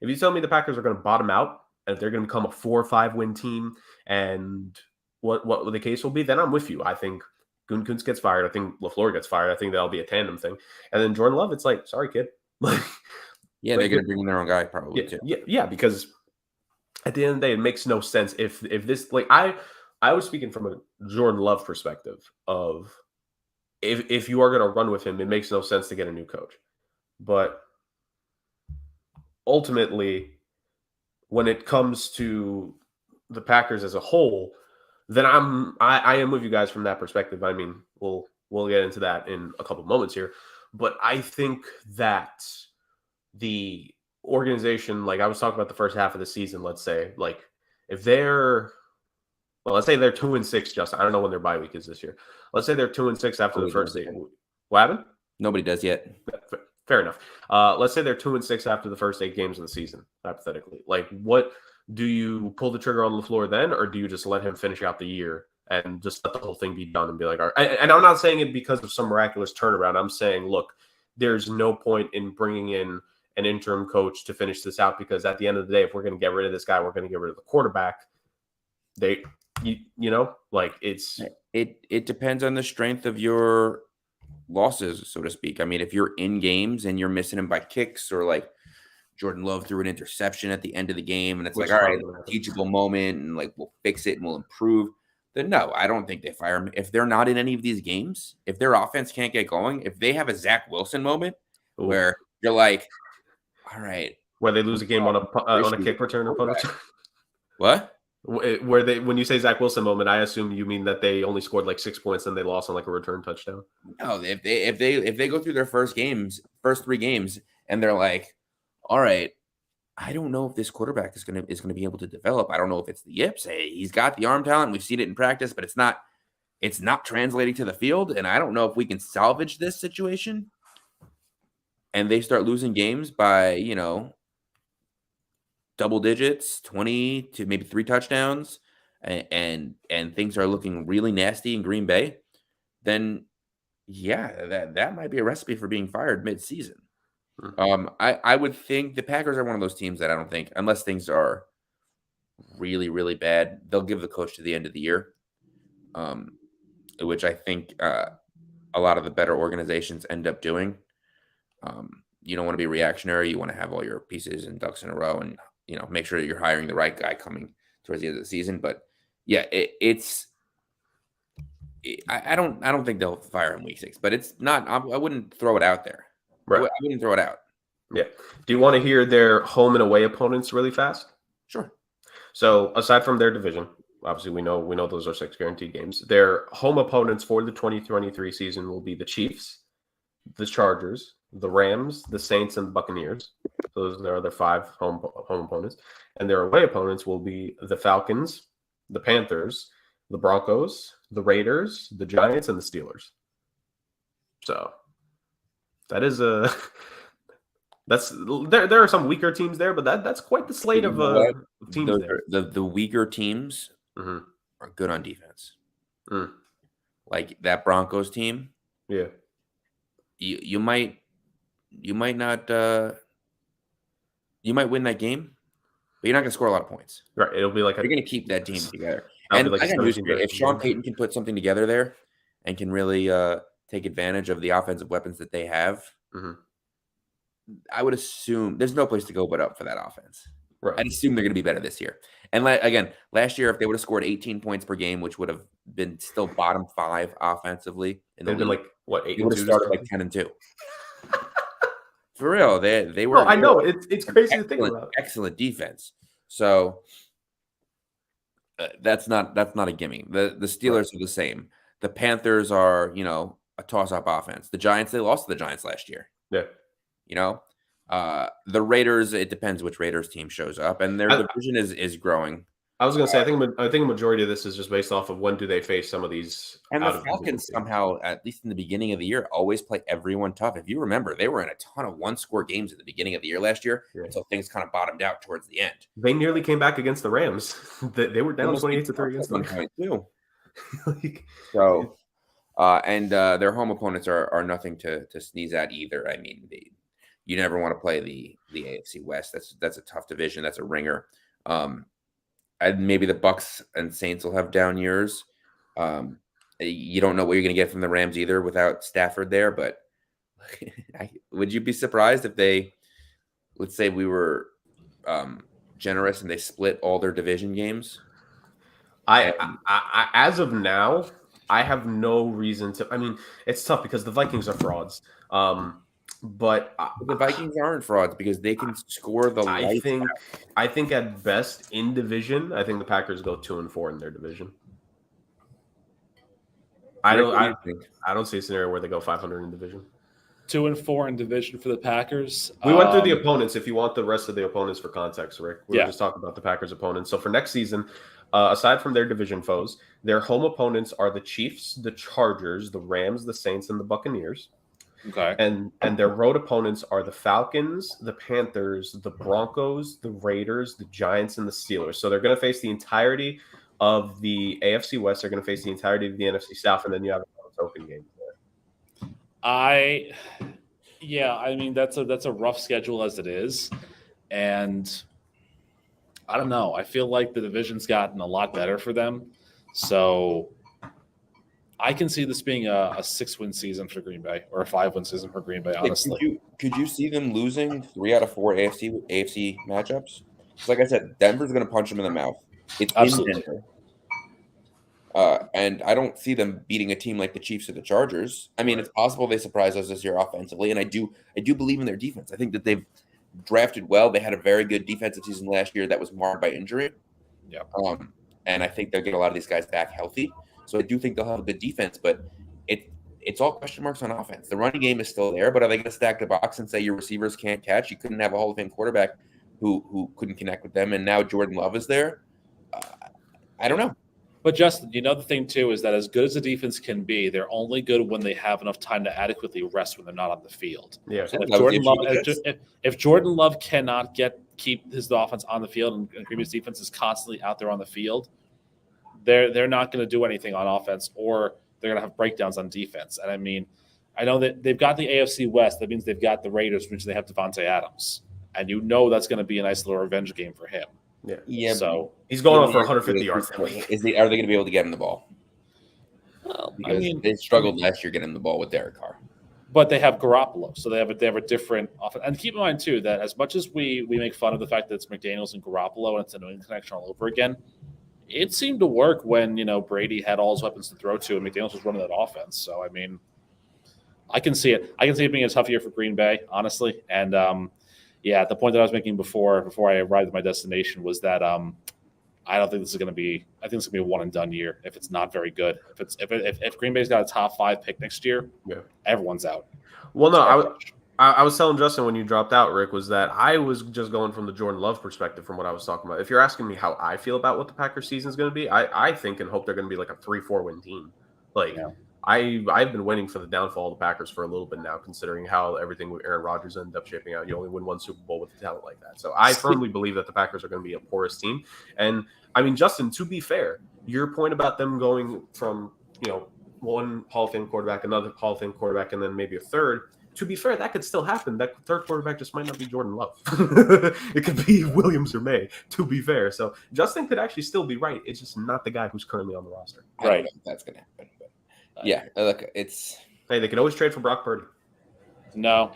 If you tell me the Packers are going to bottom out and if they're going to become a 4 or 5 win team and what the case will be, then I'm with you. I think Gutekunst gets fired. I think LaFleur gets fired. I think that'll be a tandem thing. And then Jordan Love, it's like, sorry, kid. Like, yeah, they're going to bring in their own guy probably too. Yeah, because at the end of the day, it makes no sense if this like I was speaking from a Jordan Love perspective of if you are going to run with him, it makes no sense to get a new coach. But ultimately, when it comes to the Packers as a whole, then I am with you guys from that perspective. I mean, we'll get into that in a couple of moments here, but I think that the organization, like I was talking about the first half of the season, let's say, like if let's say they're 2-6, Justin. I don't know when their bye week is this year. Let's say they're 2-6 after the first 8. What happened? Nobody does yet. Fair enough. Let's say they're 2-6 after the first 8 games of the season, hypothetically. Like, what do you pull the trigger on LaFleur then, or do you just let him finish out the year and just let the whole thing be done and be like, all right? And I'm not saying it because of some miraculous turnaround. I'm saying, look, there's no point in bringing in an interim coach to finish this out because at the end of the day, if we're going to get rid of this guy, we're going to get rid of the quarterback. Like it depends on the strength of your losses, so to speak. I mean, if you're in games and you're missing them by kicks or like Jordan Love threw an interception at the end of the game and it's like, all right, teachable moment and like we'll fix it and we'll improve, then no, I don't think they fire him. If they're not in any of these games, if their offense can't get going, if they have a Zach Wilson moment where you're like, all right, where they lose a game on a kick return opponent. What? When you say Zach Wilson moment, I assume you mean that they only scored like 6 points and they lost on like a return touchdown. No, if they go through their first 3 games, and they're like, all right, I don't know if this quarterback is gonna be able to develop. I don't know if it's the yips. Hey, he's got the arm talent. We've seen it in practice, but it's not translating to the field. And I don't know if we can salvage this situation. And they start losing games by, double digits, 20 to maybe 3 touchdowns, and things are looking really nasty in Green Bay, then yeah, that might be a recipe for being fired mid-season. I would think the Packers are one of those teams that I don't think, unless things are really, really bad, they'll give the coach to the end of the year, which I think a lot of the better organizations end up doing. You don't want to be reactionary. You want to have all your pieces and ducks in a row and make sure that you're hiring the right guy coming towards the end of the season. But yeah, I don't think they'll fire him week 6, but it's not. I wouldn't throw it out there. Right. I wouldn't throw it out. Yeah. Do you want to hear their home and away opponents really fast? Sure. So aside from their division, obviously we know those are 6 guaranteed games. Their home opponents for the 2023 season will be the Chiefs, the Chargers, the Rams, the Saints, and the Buccaneers. Those are their other 5 home opponents. And their away opponents will be the Falcons, the Panthers, the Broncos, the Raiders, the Giants, and the Steelers. So that is There are some weaker teams there, but that's quite the slate You of know what? teams The weaker teams there. are good on defense. Mm. Like that Broncos team, Yeah. you might not you might win that game, but you're not going to score a lot of points. Right. It'll be like You're going to keep that team together. That'll And be like I got news for you. 17-13 If Sean game. Payton can put something together there and can really take advantage of the offensive weapons that they have, I would assume there's no place to go but up for that offense. Right. I'd assume they're going to be better this year. And again, last year, if they would have scored 18 points per game, which would have been still bottom 5 offensively in the They've been like what 8 they and would have 2 started like 10-2. For real, they were. No, I know it's crazy to think about. Excellent defense. So that's not a gimme. The Steelers are the same. The Panthers are a toss-up offense. The Giants, they lost to the Giants last year. Yeah. The Raiders, it depends which Raiders team shows up, and their division is growing. I was going to say, I think a majority of this is just based off of when do they face some of these. And the Falcons somehow, at least in the beginning of the year, always play everyone tough. If you remember, they were in a ton of one-score games at the beginning of the year last year until things kind of bottomed out towards the end. They nearly came back against the Rams. They were down 28-3 against them. Too. So, and their home opponents are nothing to sneeze at either. I mean, you never want to play the AFC West. That's a tough division. That's a ringer. And maybe the Bucks and Saints will have down years. You don't know what you're going to get from the Rams either without Stafford there. But would you be surprised if they, let's say we were generous and they split all their division games? I as of now, I have no reason to. I mean, it's tough because the Vikings are frauds. But the Vikings aren't frauds because they can score the lights out. I think at best in division, I think the Packers go 2-4 in their division. I don't see a scenario where they go 500 in division. 2-4 in division for the Packers. We went through the opponents. If you want the rest of the opponents for context, Rick, we were just talking about the Packers' opponents. So for next season, aside from their division foes, their home opponents are the Chiefs, the Chargers, the Rams, the Saints, and the Buccaneers. Okay. And their road opponents are the Falcons, the Panthers, the Broncos, the Raiders, the Giants, and the Steelers. So they're going to face the entirety of the AFC West. They're going to face the entirety of the NFC South, and then you have a token game there. I mean that's a rough schedule as it is, and I don't know. I feel like the division's gotten a lot better for them, so I can see this being a 6-win season for Green Bay or a 5-win season for Green Bay. Honestly, could you see them losing 3 out of 4 AFC matchups? Like I said, Denver's going to punch them in the mouth. It's absolutely in Denver. And I don't see them beating a team like the Chiefs or the Chargers. I mean, it's possible they surprise us this year offensively, and I do believe in their defense. I think that they've drafted well. They had a very good defensive season last year that was marred by injury. Yeah. And I think they'll get a lot of these guys back healthy. So I do think they'll have a good defense, but it's all question marks on offense. The running game is still there, but are they going to stack the box and say your receivers can't catch? You couldn't have a Hall of Fame quarterback who couldn't connect with them, and now Jordan Love is there. I don't know. But Justin, the thing too is that as good as the defense can be, they're only good when they have enough time to adequately rest when they're not on the field. Yeah. And if Jordan Love cannot keep his offense on the field, and Green Bay's defense is constantly out there on the field, they're not going to do anything on offense, or they're going to have breakdowns on defense. And I mean, I know that they've got the AFC West. That means they've got the Raiders, which they have Devontae Adams, and that's going to be a nice little revenge game for him. Yeah. So he's going on for 150 yards. Are they going to be able to get him the ball? Well, because they struggled last year getting the ball with Derek Carr. But they have Garoppolo, so they have a different offense. And keep in mind too that as much as we make fun of the fact that it's McDaniels and Garoppolo and it's a New England connection all over again, it seemed to work when Brady had all his weapons to throw to, and McDaniels was running that offense. So I mean, I can see it. I can see it being a tough year for Green Bay, honestly. And the point that I was making before I arrived at my destination was that I don't think this is going to be. I think it's going to be a one and done year if it's not very good. If Green Bay's got a top 5 pick next year, everyone's out. Well, no, I was telling Justin when you dropped out, Rick, was that I was just going from the Jordan Love perspective from what I was talking about. If you're asking me how I feel about what the Packers season is going to be, I think and hope they're going to be like a 3-4 win team. I've been waiting for the downfall of the Packers for a little bit now, considering how everything with Aaron Rodgers ended up shaping out. You only win one Super Bowl with a talent like that. So I firmly believe that the Packers are going to be a porous team. And I mean, Justin, to be fair, your point about them going from, one Hall of Fame quarterback, another Hall of Fame quarterback, and then maybe a third. To be fair, that could still happen. That third quarterback just might not be Jordan Love. It could be Williams or May, to be fair. So Justin could actually still be right. It's just not the guy who's currently on the roster. I don't know if that's going to happen. But yeah, look, it's... Hey, they could always trade for Brock Purdy. No.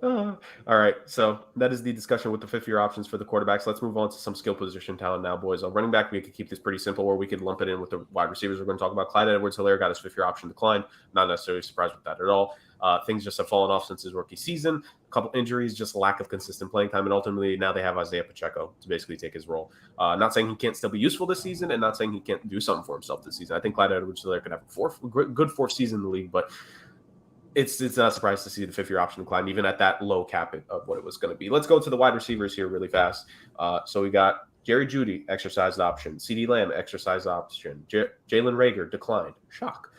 All right, so that is the discussion with the fifth-year options for the quarterbacks. Let's move on to some skill position talent now, boys. On running back, we could keep this pretty simple, or we could lump it in with the wide receivers we're going to talk about. Clyde Edwards-Helaire got his fifth-year option declined. Not necessarily surprised with that at all. Things just have fallen off since his rookie season. A couple injuries, just lack of consistent playing time, and ultimately now they have Isaiah Pacheco to basically take his role. Not saying he can't still be useful this season, and not saying he can't do something for himself this season. I think Clyde Edwards-Helaire could have a good fourth season in the league, but it's not a surprise to see the fifth-year option decline, even at that low cap of what it was going to be. Let's go to the wide receivers here really fast. So we got Jerry Jeudy, exercised option. CeeDee Lamb, exercised option. Jalen Reagor, declined. Shock.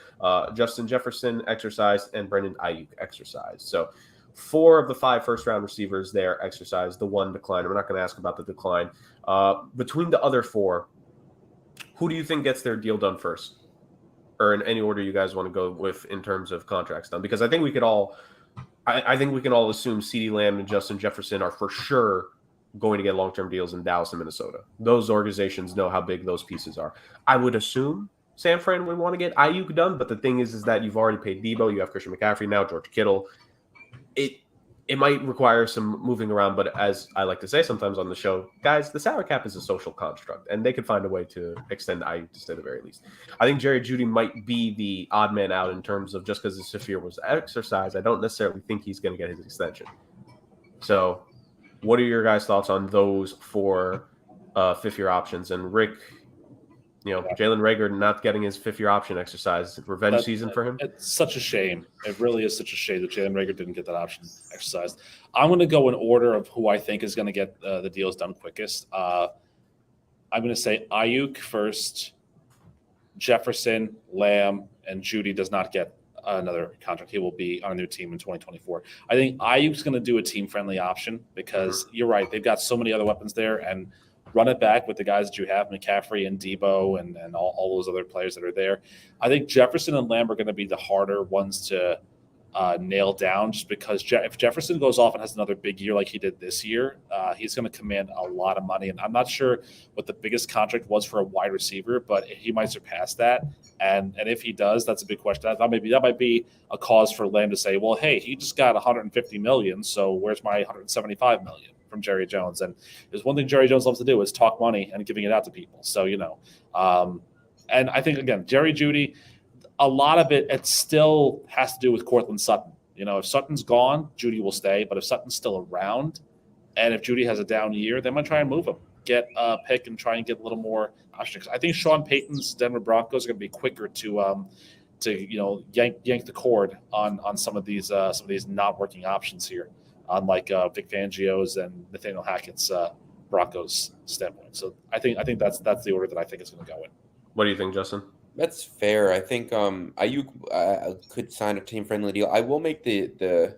Justin Jefferson, exercised. And Brandon Ayuk, exercised. So 4 of the 5 first-round receivers there exercised. The 1 declined. We're not going to ask about the decline. Between the other 4, who do you think gets their deal done first? Or in any order you guys want to go with in terms of contracts done? Because I think we could all I think we can all assume CeeDee Lamb and Justin Jefferson are for sure going to get long-term deals in Dallas and Minnesota. Those organizations know how big those pieces are. I would assume San Fran would want to get Ayuk done, but the thing is that you've already paid Debo, you have Christian McCaffrey now, George Kittle. It might require some moving around, but as I like to say sometimes on the show, guys, the salary cap is a social construct, and they could find a way to extend Ayuk to the very least. I think Jerry Jeudy might be the odd man out in terms of just because his fifth year was exercised. I don't necessarily think he's going to get his extension. So what are your guys' thoughts on those 4 fifth-year options? And Rick, Jalen Reagor not getting his fifth-year option exercise, revenge season for him? It's such a shame. It really is such a shame that Jalen Reagor didn't get that option exercised. I'm going to go in order of who I think is going to get the deals done quickest. I'm going to say Ayuk first, Jefferson, Lamb, and Jeudy does not get another contract. He will be on a new team in 2024. I think Ayuk's going to do a team-friendly option because you're right. They've got so many other weapons there, and run it back with the guys that you have, McCaffrey and Debo and all those other players that are there. I think Jefferson and Lamb are going to be the harder ones to nail down just because if Jefferson goes off and has another big year like he did this year, he's going to command a lot of money. And I'm not sure what the biggest contract was for a wide receiver, but he might surpass that. And if he does, that's a big question. That might be a cause for Lamb to say, well, hey, he just got $150 million, so where's my $175 million? From Jerry Jones. And there's one thing Jerry Jones loves to do is talk money and giving it out to people. So, and I think, again, Jerry Jeudy, a lot of it still has to do with Courtland Sutton. If Sutton's gone, Jeudy will stay. But if Sutton's still around and if Jeudy has a down year, they might try and move him, get a pick and try and get a little more options. I think Sean Payton's Denver Broncos are going to be quicker to yank the cord on some of these not working options here. Unlike Vic Fangio's and Nathaniel Hackett's Broncos standpoint. So I think that's the order that I think is going to go in. What do you think, Justin? That's fair. I think Ayuk could sign a team-friendly deal. I will make the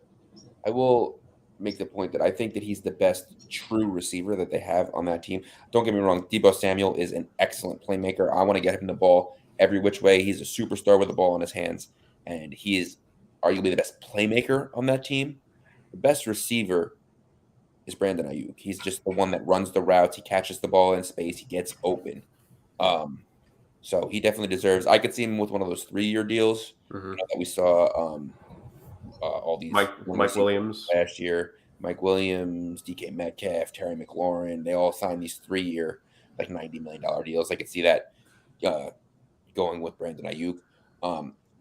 point that I think that he's the best true receiver that they have on that team. Don't get me wrong, Deebo Samuel is an excellent playmaker. I want to get him the ball every which way. He's a superstar with the ball in his hands, and he is arguably the best playmaker on that team. The best receiver is Brandon Ayuk. He's just the one that runs the routes. He catches the ball in space. He gets open. So he definitely deserves. I could see him with one of those 3-year deals that we saw. All these Mike Williams last year, Mike Williams, DK Metcalf, Terry McLaurin. They all signed these 3-year, like $90 million deals. I could see that going with Brandon Ayuk.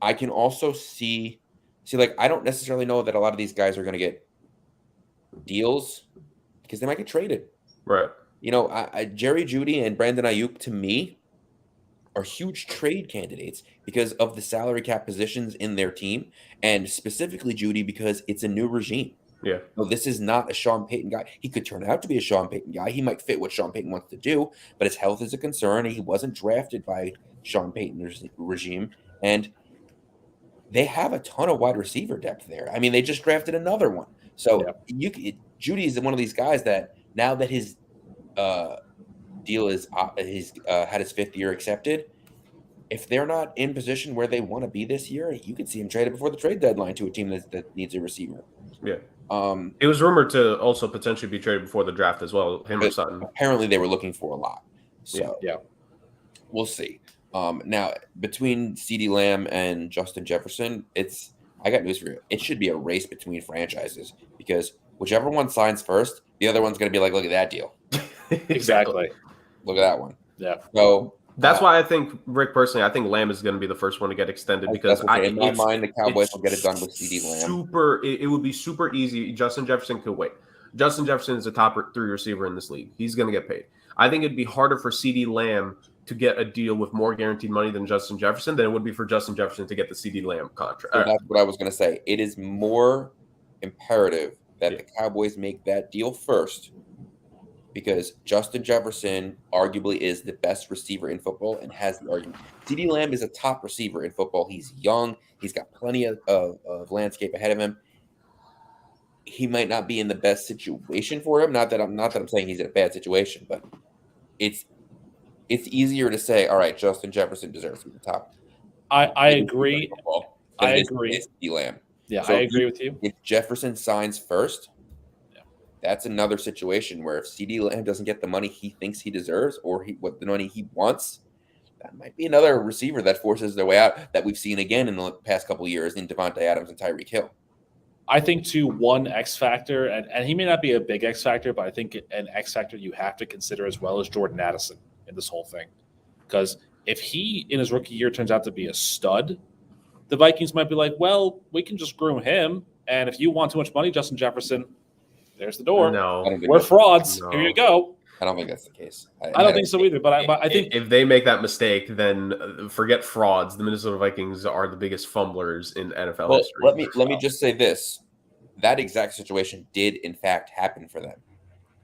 I can also see, I don't necessarily know that a lot of these guys are going to get deals because they might get traded. Right. Jerry Jeudy and Brandon Ayuk, to me, are huge trade candidates because of the salary cap positions in their team, and specifically Jeudy because it's a new regime. Yeah. No, this is not a Sean Payton guy. He could turn out to be a Sean Payton guy. He might fit what Sean Payton wants to do, but his health is a concern. And he wasn't drafted by Sean Payton's regime. And they have a ton of wide receiver depth there. I mean, they just drafted another one. So Judy is one of these guys that now that his deal is he's had his 5th year accepted, if they're not in position where they want to be this year, you could see him traded before the trade deadline to a team that needs a receiver. Yeah. It was rumored to also potentially be traded before the draft as well. Him or Sutton. Apparently, they were looking for a lot. So we'll see. Now between CeeDee Lamb and Justin Jefferson, I got news for you. It should be a race between franchises because whichever one signs first, the other one's going to be like, look at that deal. Exactly. Look at that one. Yeah. So that's why I think, Rick, personally, I think Lamb is going to be the first one to get extended because in my mind, the Cowboys will get it done with CeeDee Lamb. It would be super easy. Justin Jefferson could wait. Justin Jefferson is a top 3 receiver in this league. He's going to get paid. I think it'd be harder for CeeDee Lamb to get a deal with more guaranteed money than Justin Jefferson than it would be for Justin Jefferson to get the CeeDee Lamb contract. So that's what I was going to say. It is more imperative that the Cowboys make that deal first because Justin Jefferson arguably is the best receiver in football and has the argument. CeeDee Lamb is a top receiver in football. He's young. He's got plenty of landscape ahead of him. He might not be in the best situation for him. Not that I'm saying he's in a bad situation, but it's easier to say, all right, Justin Jefferson deserves to be the top. I agree. I agree. CeeDee Lamb. Yeah, so I agree with you. If Jefferson signs first, that's another situation where if CeeDee Lamb doesn't get the money he thinks he deserves or what the money he wants, that might be another receiver that forces their way out that we've seen again in the past couple of years in Devontae Adams and Tyreek Hill. I think, too, one X factor, and he may not be a big X factor, but I think an X factor you have to consider as well is Jordan Addison in this whole thing. Because if he, in his rookie year, turns out to be a stud, the Vikings might be like, well, we can just groom him. And if you want too much money, Justin Jefferson, there's the door. No. We're frauds. No. Here you go. I don't think that's the case. I don't think so either, but I think if they make that mistake, then forget frauds. The Minnesota Vikings are the biggest fumblers in NFL history. Let me just say this. That exact situation did, in fact, happen for them.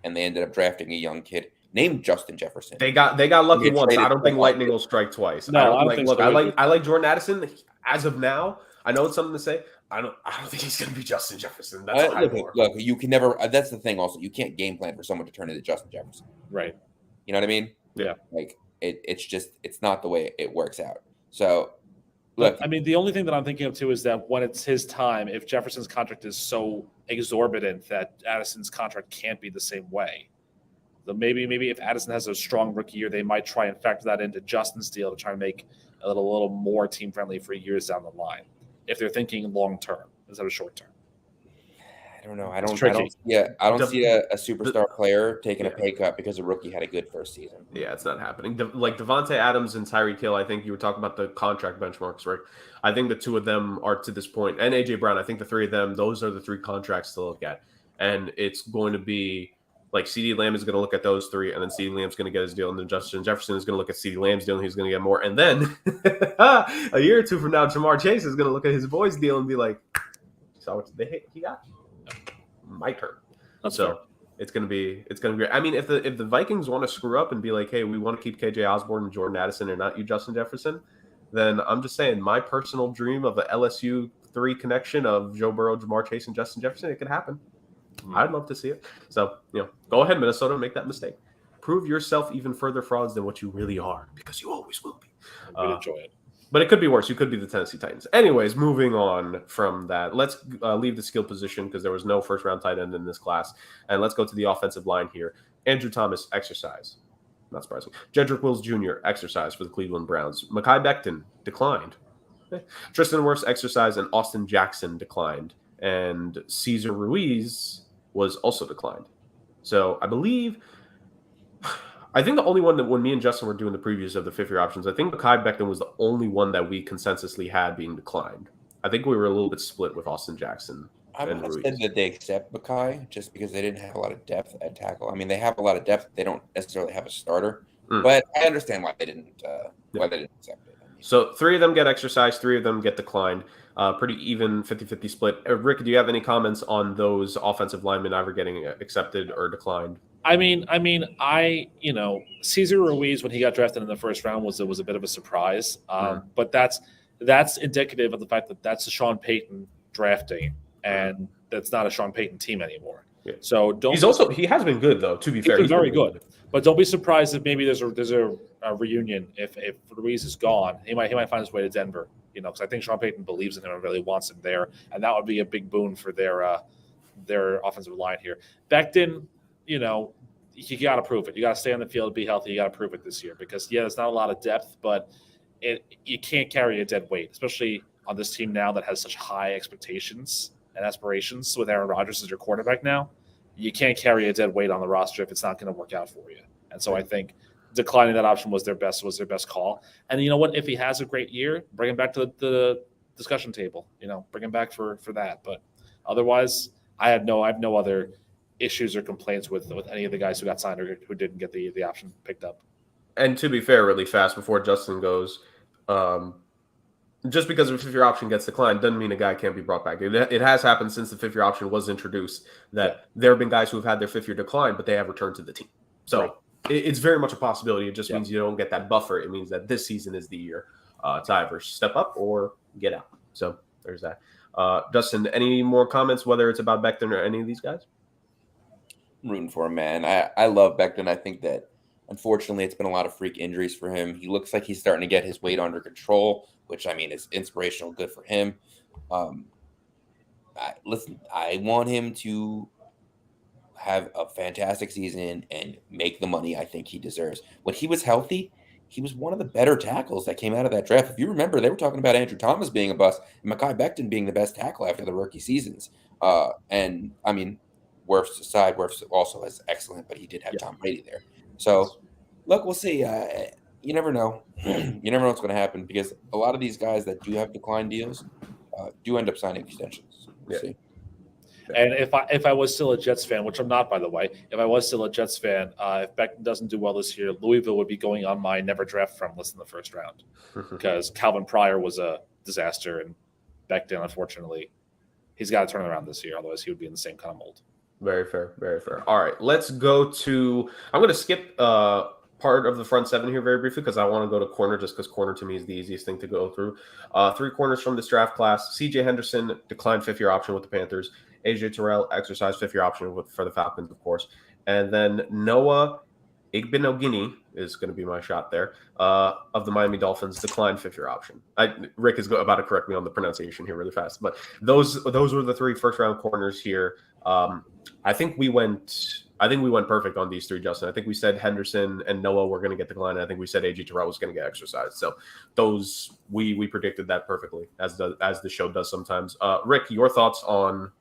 And they ended up drafting a young kid named Justin Jefferson. They got lucky once. I don't think lightning will strike twice. No, I don't think so. I like Jordan Addison. As of now, I know it's something to say. I don't think he's going to be Justin Jefferson. That's look, you can never. That's the thing. Also, you can't game plan for someone to turn into Justin Jefferson. Right. You know what I mean? Yeah. Like it's not the way it works out. So, look. I mean, the only thing that I'm thinking of too is that when it's his time, if Jefferson's contract is so exorbitant that Addison's contract can't be the same way. So maybe if Addison has a strong rookie year, they might try and factor that into Justin's deal to try and make a little more team friendly for years down the line. If they're thinking long term instead of short term. I don't know. I don't see a superstar player taking a pay cut because a rookie had a good first season. Yeah, it's not happening. Like Devontae Adams and Tyreek Hill, I think you were talking about the contract benchmarks, right? I think the two of them are to this point, and AJ Brown. I think the three of them, those are the 3 contracts to look at, and it's going to be. Like CeeDee Lamb is going to look at those 3, and then CeeDee Lamb's going to get his deal, and then Justin Jefferson is going to look at CeeDee Lamb's deal, and he's going to get more. And then a year or 2 from now, Jamar Chase is going to look at his boys' deal and be like, "So what he got? My turn." That's so fair. it's going to be great. I mean, if the Vikings want to screw up and be like, "Hey, we want to keep KJ Osborne and Jordan Addison, and not you, Justin Jefferson," then I'm just saying my personal dream of the LSU 3 connection of Joe Burrow, Jamar Chase, and Justin Jefferson, it could happen. I'd love to see it. So, go ahead, Minnesota, make that mistake. Prove yourself even further frauds than what you really are, because you always will be. I'd enjoy it. But it could be worse. You could be the Tennessee Titans. Anyways, moving on from that, let's leave the skill position because there was no first-round tight end in this class. And let's go to the offensive line here. Andrew Thomas, exercise. Not surprising. Jedrick Wills Jr., exercise for the Cleveland Browns. Mekhi Becton, declined. Tristan Wirfs, exercise, and Austin Jackson declined. And Cesar Ruiz was also declined. So I think the only one that when me and Justin were doing the previews of the 5th-year options, I think Mekhi Becton was the only one that we consensusly had being declined. I think we were a little bit split with Austin Jackson. I would have said that they accept Mekhi just because they didn't have a lot of depth at tackle. I mean, they have a lot of depth. They don't necessarily have a starter. But I understand why they didn't accept it. So 3 of them get exercised, 3 of them get declined. Pretty even 50-50 split. Rick, do you have any comments on those offensive linemen either getting accepted or declined? Cesar Ruiz, when he got drafted in the first round, was a bit of a surprise. But that's indicative of the fact that that's a Sean Payton drafting, and that's not a Sean Payton team anymore. Yeah. So he has been good though. To be fair, he's been very good. But don't be surprised if maybe there's a reunion if Ruiz is gone. He might find his way to Denver. Because I think Sean Payton believes in him and really wants him there, and that would be a big boon for their offensive line here. Becton, you got to prove it. You got to stay on the field, be healthy. You got to prove it this year because there's not a lot of depth, but you can't carry a dead weight, especially on this team now that has such high expectations and aspirations with Aaron Rodgers as your quarterback now. You can't carry a dead weight on the roster if it's not going to work out for you. And so I think declining that option was their best call. And you know what? If he has a great year, bring him back to the discussion table. Bring him back for that. But otherwise, I have no other issues or complaints with any of the guys who got signed or who didn't get the option picked up. And to be fair, really fast before Justin goes, just because a fifth-year option gets declined doesn't mean a guy can't be brought back. It has happened since the fifth-year option was introduced that there have been guys who have had their fifth-year decline, but they have returned to the team. So it's very much a possibility. It just means you don't get that buffer. It means that this season is the year to either step up or get out. So there's that. Justin, any more comments, whether it's about Becton or any of these guys? I'm rooting for him, man. I love Becton. I think that, unfortunately, it's been a lot of freak injuries for him. He looks like he's starting to get his weight under control, which, is inspirational, good for him. I want him to have a fantastic season and make the money I think he deserves. When he was healthy, he was one of the better tackles that came out of that draft. If you remember, they were talking about Andrew Thomas being a bust and Mekhi Becton being the best tackle after the rookie seasons. Wirfs aside, Wirfs also is excellent, but he did have Tom Brady there. So, look, we'll see. You never know. You never know what's going to happen because a lot of these guys that do have decline deals do end up signing extensions. We'll see. And if I was still a Jets fan, which I'm not, by the way, if I was still a Jets fan, if Becton doesn't do well this year, Louisville would be going on my never draft from list in the first round because Calvin Pryor was a disaster, and Becton, unfortunately, he's got to turn around this year. Otherwise, he would be in the same kind of mold. Very fair, very fair. All right, let's go to – I'm going to skip part of the front seven here very briefly because I want to go to corner just because corner to me is the easiest thing to go through. 3 corners from this draft class. C.J. Henderson declined fifth-year option with the Panthers. A.J. Terrell exercised fifth-year option for the Falcons, of course. And then Noah Igbenogany is going to be my shot there of the Miami Dolphins declined fifth-year option. Rick is about to correct me on the pronunciation here really fast. But those were the 3 first-round corners here. I think we went perfect on these 3, Justin. I think we said Henderson and Noah were going to get declined. I think we said A.J. Terrell was going to get exercised. So those we predicted that perfectly, as the show does sometimes. Rick, your thoughts on?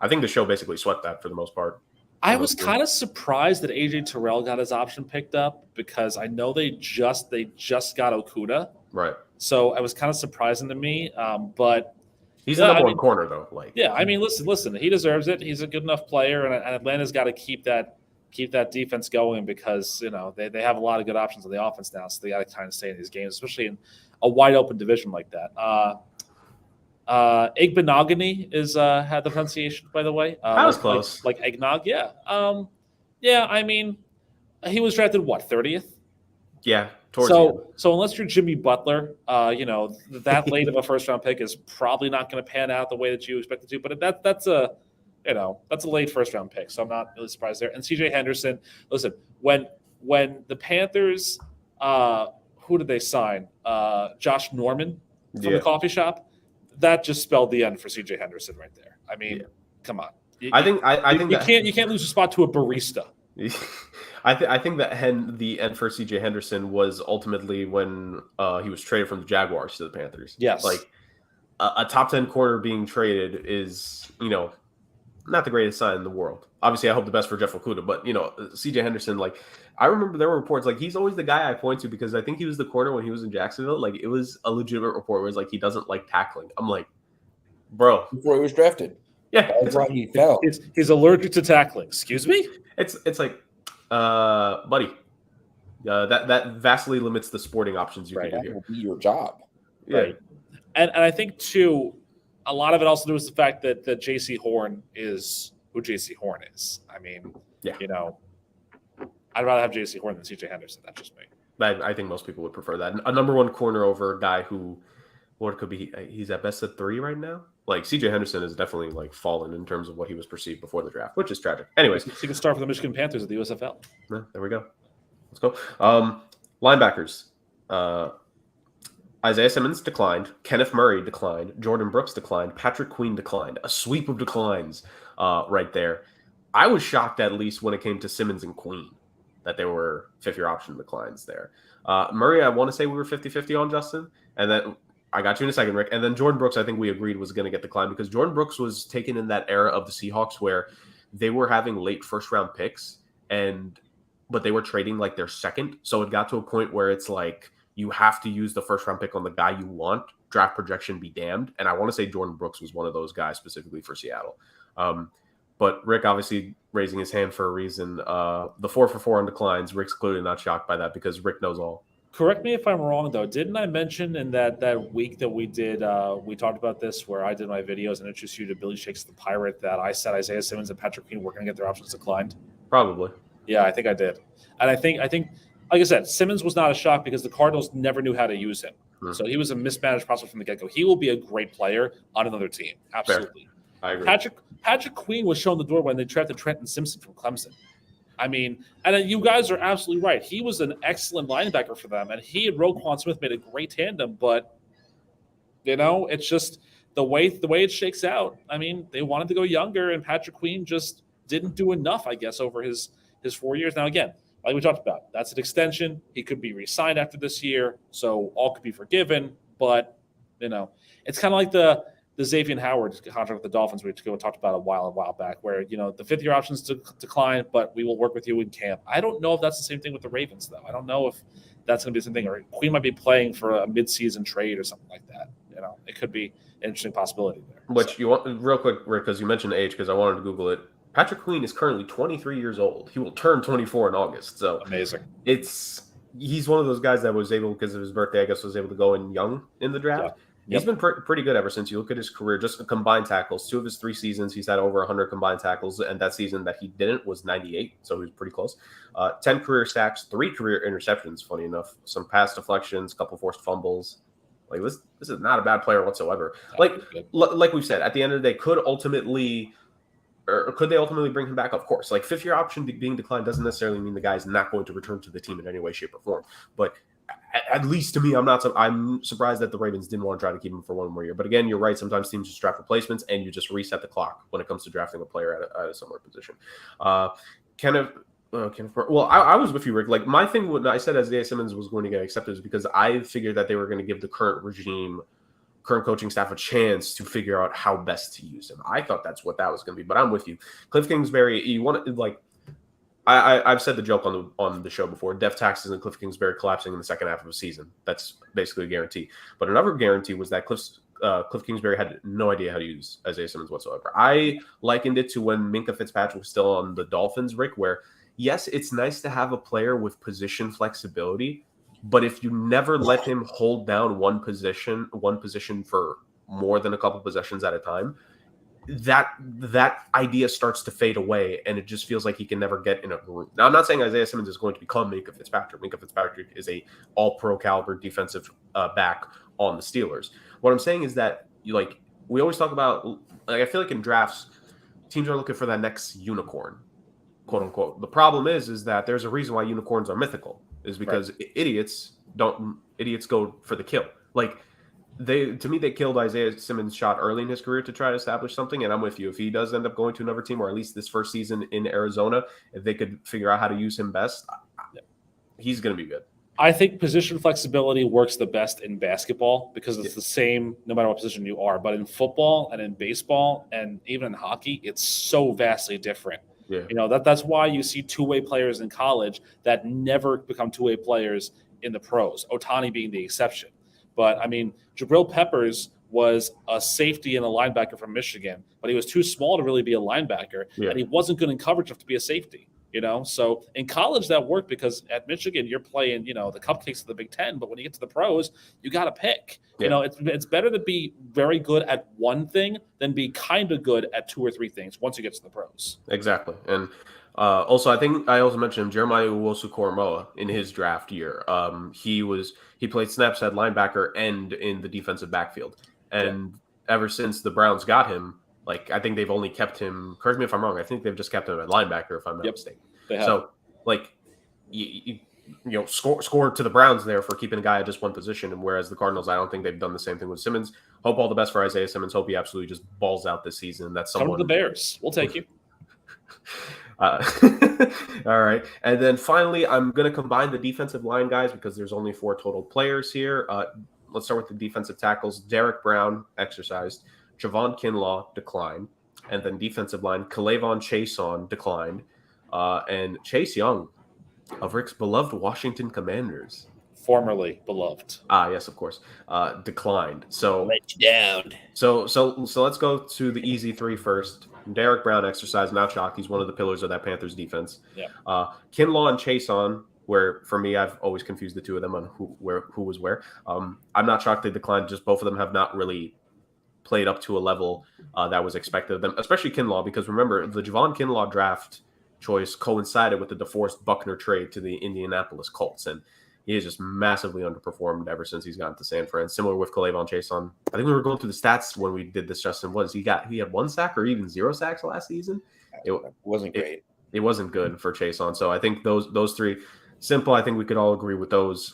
I think the show basically swept that for the most part. I was kind of surprised that A.J. Terrell got his option picked up because I know they just got Okudah. Right. So it was kind of surprising to me. But he's the number one corner, though. Listen, he deserves it. He's a good enough player, and Atlanta's got to keep that defense going because they have a lot of good options on the offense now, so they got to kind of stay in these games, especially in a wide open division like that. Igbenogany is had the pronunciation, by the way. That was close. Like eggnog, yeah. He was drafted 30th. Yeah. So unless you're Jimmy Butler, that late of a first round pick is probably not going to pan out the way that you expect it to. But that's a late first round pick, so I'm not really surprised there. And C.J. Henderson, listen, when the Panthers, who did they sign? Josh Norman from the coffee shop. That just spelled the end for C.J. Henderson right there. I mean, come on. I think you can't lose your spot to a barista. I think that the end for C.J. Henderson was ultimately when he was traded from the Jaguars to the Panthers. Yes, like a top 10 corner being traded is not the greatest sign in the world. Obviously, I hope the best for Jeff Okudah, but C.J. Henderson, like I remember there were reports like he's always the guy I point to because I think he was the corner when he was in Jacksonville. Like it was a legitimate report where it's like he doesn't like tackling. I'm like, bro, before he was drafted, yeah, that's why he fell. He's allergic to tackling. Excuse me. It's like, buddy, That vastly limits the sporting options you Right. can That do here. will be your job. Yeah. Right. And I think too, a lot of it also does the fact that J.C. Horn is who J.C. Horn is. I mean, Yeah. I'd rather have J.C. Horn than C.J. Henderson. That's just me. I think most people would prefer that. A number one corner over a guy who, what could be, he's at best at 3 right now. Like CJ Henderson is definitely like fallen in terms of what he was perceived before the draft, which is tragic. Anyways, he can start for the Michigan Panthers at the USFL. Yeah, there we go. Let's go. Linebackers. Isaiah Simmons declined. Kenneth Murray declined. Jordan Brooks declined. Patrick Queen declined. A sweep of declines right there. I was shocked, at least when it came to Simmons and Queen, that there were fifth-year option declines there. Murray, I want to say we were 50-50 on, Justin. And then I got you in a second, Rick. And then Jordan Brooks, I think we agreed was going to get declined because Jordan Brooks was taken in that era of the Seahawks where they were having late first-round picks, but they were trading like their second. So it got to a point where it's like you have to use the first-round pick on the guy you want. Draft projection be damned. And I want to say Jordan Brooks was one of those guys specifically for Seattle. But Rick obviously raising his hand for a reason. The 4 for 4 on declines. Rick's clearly not shocked by that because Rick knows all. Correct me if I'm wrong, though. Didn't I mention in that week that we did, we talked about this, where I did my videos and introduced you to Billy Shakes the Pirate, that I said Isaiah Simmons and Patrick Queen were going to get their options declined? Probably. Yeah, I think I did. And I think, like I said, Simmons was not a shock because the Cardinals never knew how to use him. So he was a mismanaged prospect from the get-go. He will be a great player on another team. Absolutely. Fair. I agree. Patrick Queen was shown the door when they drafted Trenton Simpson from Clemson. I mean, and you guys are absolutely right. He was an excellent linebacker for them, and he and Roquan Smith made a great tandem. But it's just the way it shakes out. I mean, they wanted to go younger, and Patrick Queen just didn't do enough, I guess, over his 4 years. Now, again, like we talked about, that's an extension. He could be re-signed after this year, so all could be forgiven. But it's kind of like the Xavier Howard contract with the Dolphins we talked about a while back, where the fifth-year options decline, but we will work with you in camp. I don't know if that's the same thing with the Ravens, though. I don't know if that's going to be the same thing, or Queen might be playing for a mid-season trade or something like that. It could be an interesting possibility there. Which you want real quick, Rick, because you mentioned age, because I wanted to Google it. Patrick Queen is currently 23 years old. He will turn 24 in August. So amazing. He's one of those guys that was able, because of his birthday, I guess, was able to go in young in the draft. Yeah. He's been pretty good ever since. You look at his career, just combined tackles. 2 of his 3 seasons, he's had over 100 combined tackles, and that season that he didn't was 98, so he was pretty close. 10 career sacks, 3 career interceptions, funny enough. Some pass deflections, a couple forced fumbles. Like this is not a bad player whatsoever. Like we've said, at the end of the day, could they ultimately bring him back? Of course. Like, fifth-year option being declined doesn't necessarily mean the guy's not going to return to the team in any way, shape, or form. But at least to me, I'm surprised that the Ravens didn't want to try to keep him for one more year. But again, you're right. Sometimes teams just draft replacements, and you just reset the clock when it comes to drafting a player at a similar position. I was with you, Rick. Like, my thing when I said Isaiah Simmons was going to get accepted is because I figured that they were going to give the current coaching staff a chance to figure out how best to use him. I thought that's what that was going to be. But I'm with you, Cliff Kingsbury. You want to like. I've said the joke on the show before. Death taxes and Cliff Kingsbury collapsing in the second half of a season. That's basically a guarantee. But another guarantee was that Cliff Kingsbury had no idea how to use Isaiah Simmons whatsoever. I likened it to when Minkah Fitzpatrick was still on the Dolphins, Rick, where, yes, it's nice to have a player with position flexibility, but if you never let him hold down one position for more than a couple possessions at a time, that idea starts to fade away, and it just feels like he can never get in a groove. Now, I'm not saying Isaiah Simmons is going to become Minkah Fitzpatrick. Minkah Fitzpatrick is a all-pro caliber defensive back on the Steelers. What I'm saying is that we always talk about, I feel like in drafts, teams are looking for that next unicorn, quote unquote. The problem is that there's a reason why unicorns are mythical, is because idiots go for the kill. Like, they killed Isaiah Simmons' shot early in his career to try to establish something, and I'm with you. If he does end up going to another team, or at least this first season in Arizona, if they could figure out how to use him best, he's going to be good. I think position flexibility works the best in basketball because it's the same no matter what position you are. But in football and in baseball and even in hockey, it's so vastly different. Yeah. That's why you see two-way players in college that never become two-way players in the pros, Ohtani being the exception. But, I mean, Jabril Peppers was a safety and a linebacker from Michigan, but he was too small to really be a linebacker, and he wasn't good in coverage enough to be a safety. So in college that worked because at Michigan you're playing, the cupcakes of the Big Ten, but when you get to the pros, you got to pick. Yeah. It's better to be very good at one thing than be kind of good at 2 or 3 things once you get to the pros. Exactly. And also, I think I also mentioned Jeremiah Owusu-Koramoah in his draft year. He played snaps at linebacker and in the defensive backfield. And ever since the Browns got him, I think they've only kept him. Correct me if I'm wrong. I think they've just kept him at linebacker, if I'm not mistaken. So, score to the Browns there for keeping a guy at just one position. And whereas the Cardinals, I don't think they've done the same thing with Simmons. Hope all the best for Isaiah Simmons. Hope he absolutely just balls out this season. That's someone. Come to the Bears. We'll take you. All right. And then finally, I'm going to combine the defensive line guys because there's only 4 total players here. Let's start with the defensive tackles. Derek Brown exercised. Javon Kinlaw declined. And then defensive line, K'Lavon Chaisson declined. And Chase Young of Rick's beloved Washington Commanders. Formerly beloved. Yes, of course. Declined. So let you down. So let's go to the easy 3 first. Derek Brown exercised, not shocked. He's one of the pillars of that Panthers defense. Yeah. Kinlaw and Chaisson, where for me, I've always confused the two of them on who was where. I'm not shocked they declined. Just both of them have not really played up to a level that was expected of them, especially Kinlaw, because remember, the Javon Kinlaw draft choice coincided with the DeForest Buckner trade to the Indianapolis Colts, and he has just massively underperformed ever since he's gotten to San Fran. Similar with K'Lavon Chaisson. I think we were going through the stats when we did this, Justin. He had 1 sack or even 0 sacks last season? It wasn't great. It wasn't good for Chaisson. So I think those 3, simple. I think we could all agree with those,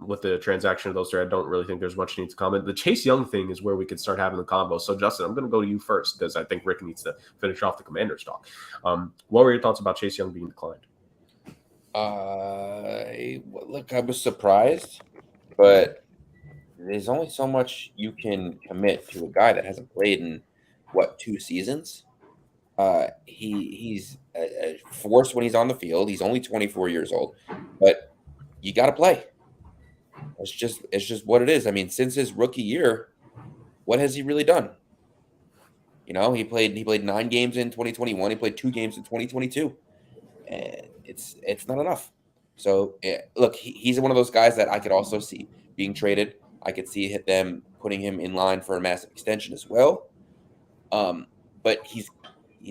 with the transaction of those 3. I don't really think there's much need to comment. The Chase Young thing is where we could start having the combo. So, Justin, I'm going to go to you first because I think Rick needs to finish off the Commanders talk. What were your thoughts about Chase Young being declined? Look, I was surprised, but there's only so much you can commit to a guy that hasn't played in 2 seasons. He's a force when he's on the field. He's only 24 years old, but you got to play. It's just what it is. I mean, since his rookie year, what has he really done? He played 9 games in 2021. He played 2 games in 2022. And it's not enough. So look, he's one of those guys that I could also see being traded. I could see them putting him in line for a massive extension as well. But he's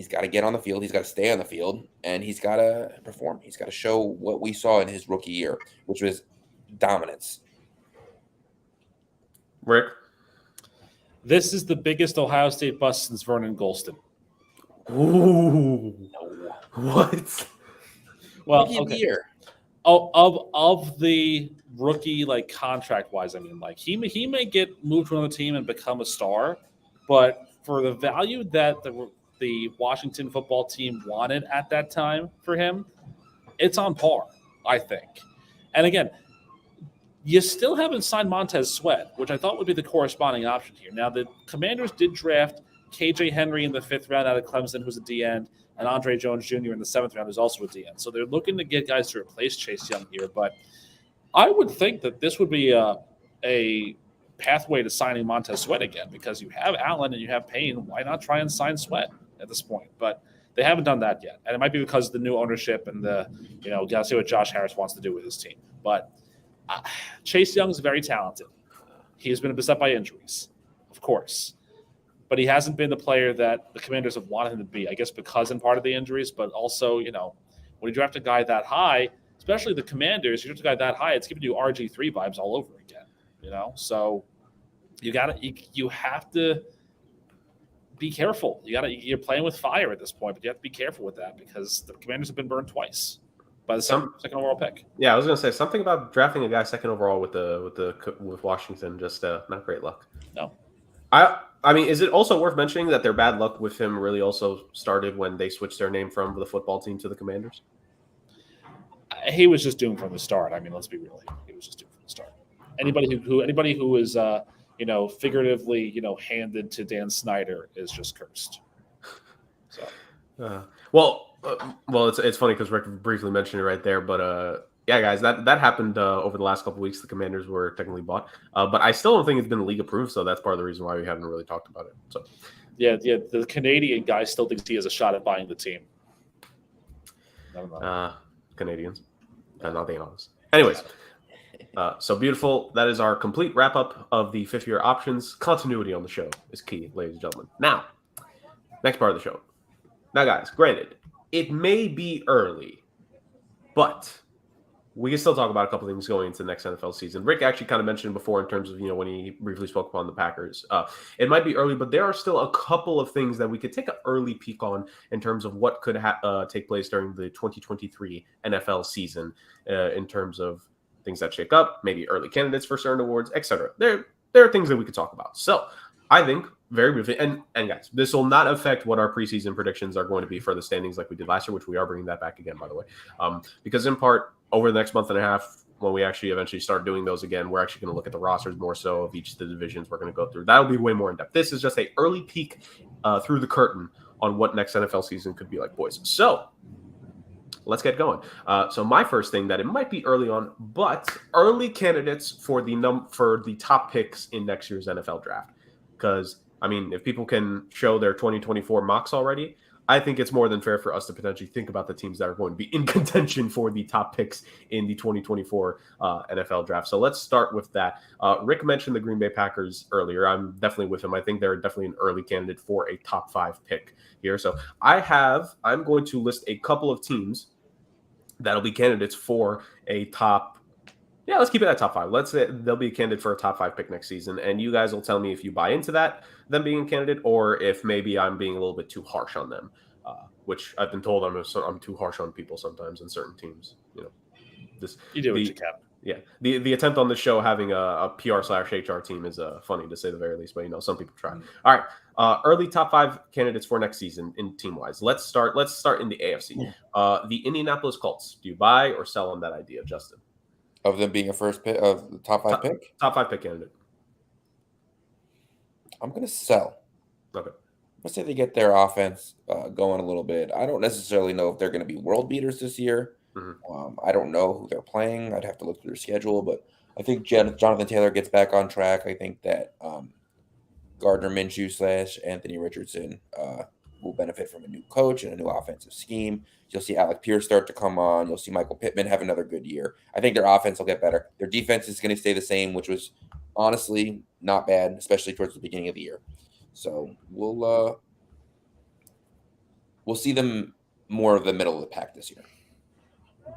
got to get on the field. He's got to stay on the field, and he's got to perform. He's got to show what we saw in his rookie year, which was dominance. Rick? This is the biggest Ohio State bust since Vernon Golston. Ooh. What? Well, okay. Of the rookie, contract wise, I mean, he may get moved to another team and become a star, but for the value that the Washington football team wanted at that time for him, it's on par, I think. And again, you still haven't signed Montez Sweat, which I thought would be the corresponding option here. Now, the Commanders did draft KJ Henry in the 5th round out of Clemson, who's a D-end, and Andre Jones Jr. in the 7th round is also a D-end. So they're looking to get guys to replace Chase Young here. But I would think that this would be a pathway to signing Montez Sweat again, because you have Allen and you have Payne. Why not try and sign Sweat at this point? But they haven't done that yet. And it might be because of the new ownership and got to see what Josh Harris wants to do with his team. But Chase Young's very talented. He has been beset by injuries, of course. But he hasn't been the player that the Commanders have wanted him to be, I guess because in part of the injuries, but also, when you draft a guy that high, especially the Commanders, you draft a guy that high, it's giving you RG3 vibes all over again, So you have to be careful. You're playing with fire at this point, but you have to be careful with that because the Commanders have been burned twice by the second overall pick. Yeah, I was going to say something about drafting a guy 2nd overall with Washington, just not great luck. No. I mean, is it also worth mentioning that their bad luck with him really also started when they switched their name from the football team to the Commanders? He was just doomed from the start. I mean, let's be real. He was just doomed from the start. Anybody who is figuratively handed to Dan Snyder is just cursed. So, it's funny because Rick briefly mentioned it right there, but yeah, guys, that happened over the last couple of weeks. The Commanders were technically bought, but I still don't think it's been league approved, so that's part of the reason why we haven't really talked about it. So, yeah, the Canadian guy still thinks he has a shot at buying the team. Never mind. Canadians. Not being honest. Anyways, so beautiful. That is our complete wrap up of the fifth year options. Continuity on the show is key, ladies and gentlemen. Now, next part of the show. Now, guys, granted, it may be early, but we can still talk about a couple things going into the next NFL season. Rick actually kind of mentioned before in terms of, when he briefly spoke upon the Packers. It might be early, but there are still a couple of things that we could take an early peek on in terms of what could take place during the 2023 NFL season in terms of things that shake up, maybe early candidates for certain awards, etc. There are things that we could talk about. So I think very briefly, and guys, this will not affect what our preseason predictions are going to be for the standings like we did last year, which we are bringing that back again, by the way, because in part, over the next month and a half, when we actually eventually start doing those again, we're actually going to look at the rosters more so of each of the divisions we're going to go through. That'll be way more in depth. This is just an early peek through the curtain on what next NFL season could be like, boys. So let's get going. So my first thing that it might be early on, but early candidates for the top picks in next year's NFL draft. Because, if people can show their 2024 mocks already, I think it's more than fair for us to potentially think about the teams that are going to be in contention for the top picks in the 2024 NFL draft. So let's start with that. Rick mentioned the Green Bay Packers earlier. I'm definitely with him. I think they're definitely an early candidate for a top 5 pick here. So I'm going to list a couple of teams that'll be candidates for a top. Yeah, let's keep it at top 5. Let's say they'll be a candidate for a top 5 pick next season. And you guys will tell me if you buy into that, them being a candidate, or if maybe I'm being a little bit too harsh on them, which I've been told I'm too harsh on people sometimes in certain teams. You do what you can. Yeah, the attempt on the show having a PR/HR team is funny to say the very least, but some people try. All right, early top 5 candidates for next season in team wise. Let's start in the AFC. The Indianapolis Colts. Do you buy or sell on that idea, Justin? Of them being a first pick of the top 5 pick? Top 5 pick candidate. I'm going to sell. Okay. Let's say they get their offense going a little bit. I don't necessarily know if they're going to be world beaters this year. Mm-hmm. I don't know who they're playing. I'd have to look through their schedule, but I think Jonathan Taylor gets back on track. I think that Gardner Minshew / Anthony Richardson will benefit from a new coach and a new offensive scheme. You'll see Alec Pierce start to come on. You'll see Michael Pittman have another good year. I think their offense will get better. Their defense is going to stay the same, which was honestly not bad, especially towards the beginning of the year. So we'll see them more of the middle of the pack this year.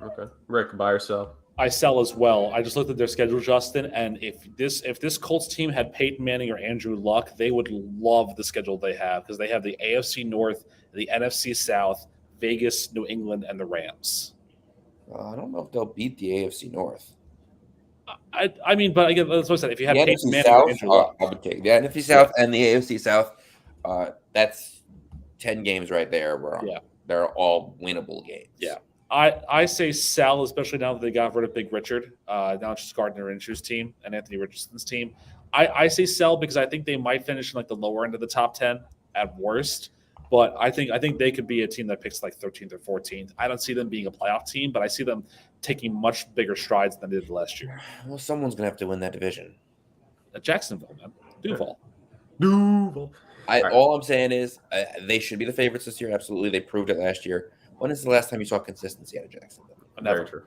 Okay. Rick, buy or sell? I sell as well. I just looked at their schedule, Justin, and if this Colts team had Peyton Manning or Andrew Luck, they would love the schedule they have because they have the AFC North, the NFC South, Vegas, New England, and the Rams. I don't know if they'll beat the AFC North. I mean, but again, that's what I said. If you had the Peyton NFC Manning South, or Andrew Luck, I would take the NFC South and the AFC South. That's 10 games right there where they're all winnable games. Yeah. I say sell, especially now that they got rid of Big Richard. Now it's just Gardner Minshew's team and Anthony Richardson's team. I say sell because I think they might finish in like the lower end of the top 10 at worst. But I think they could be a team that picks like 13th or 14th. I don't see them being a playoff team, but I see them taking much bigger strides than they did last year. Well, someone's going to have to win that division. Jacksonville, man. Duval. All I'm saying is they should be the favorites this year. Absolutely. They proved it last year. When is the last time you saw consistency out of Jacksonville? Never. Very true.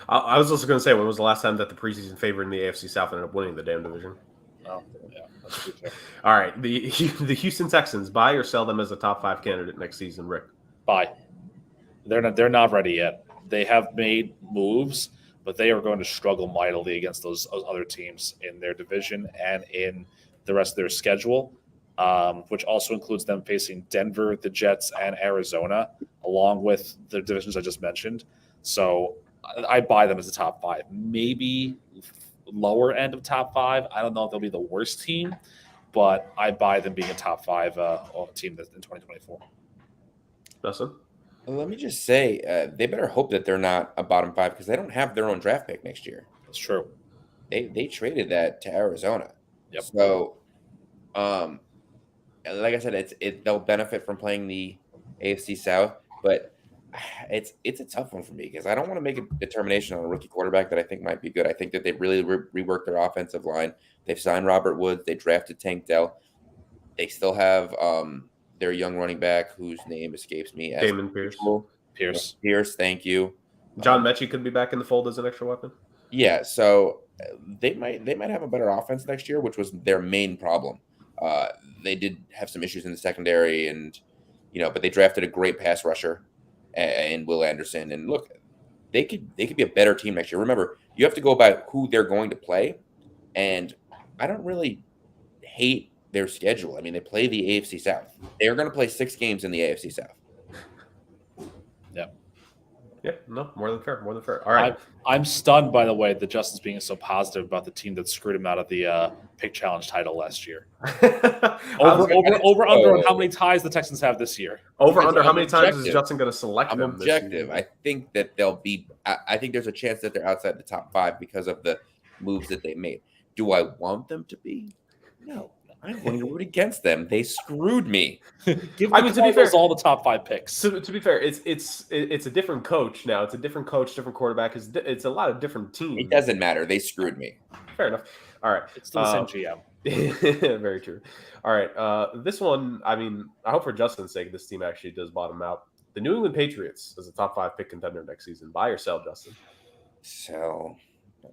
I was also going to say, when was the last time that the preseason favorite in the AFC South ended up winning the damn division? Oh, yeah. That's true. All right. The Houston Texans, buy or sell them as a top 5 candidate next season, Rick? Buy. They're not ready yet. They have made moves, but they are going to struggle mightily against those other teams in their division and in the rest of their schedule, which also includes them facing Denver, the Jets, and Arizona, along with the divisions I just mentioned. So I buy them as a top 5, maybe lower end of top 5. I don't know if they'll be the worst team, but I buy them being a top 5 team in 2024. Dustin? Let me just say, they better hope that they're not a bottom 5 because they don't have their own draft pick next year. That's true. They traded that to Arizona. Yep. So, like I said, they'll benefit from playing the AFC South, but it's a tough one for me because I don't want to make a determination on a rookie quarterback that I think might be good. I think that they've really reworked their offensive line. They've signed Robert Woods. They drafted Tank Dell. They still have their young running back whose name escapes me. Damon Pierce. Pierce. Pierce, thank you. John Mechie could be back in the fold as an extra weapon. Yeah, so they might have a better offense next year, which was their main problem. They did have some issues in the secondary, and but they drafted a great pass rusher in Will Anderson. And look, they could be a better team next year. Remember, you have to go about who they're going to play, and I don't really hate their schedule. I mean, they play the AFC South. They're going to play 6 games in the AFC South. Yeah, no, more than fair. All right. I'm stunned, by the way, that Justin's being so positive about the team that screwed him out of the pick challenge title last year. Over under on how many ties the Texans have this year. Over under how many times is Justin going to select them? I'm objective. I think that they'll be. I think there's a chance that they're outside the top 5 because of the moves that they made. Do I want them to be? No. I'm going to root against them. They screwed me. Give to be fair, all the top 5 picks. To be fair, it's a different coach now. It's a different coach, different quarterback. It's a lot of different teams. It doesn't matter. They screwed me. Fair enough. All right. It's still the same GM. Very true. All right. This one, I mean, I hope for Justin's sake, this team actually does bottom out. The New England Patriots as a top 5 pick contender next season. Buy or sell, Justin? So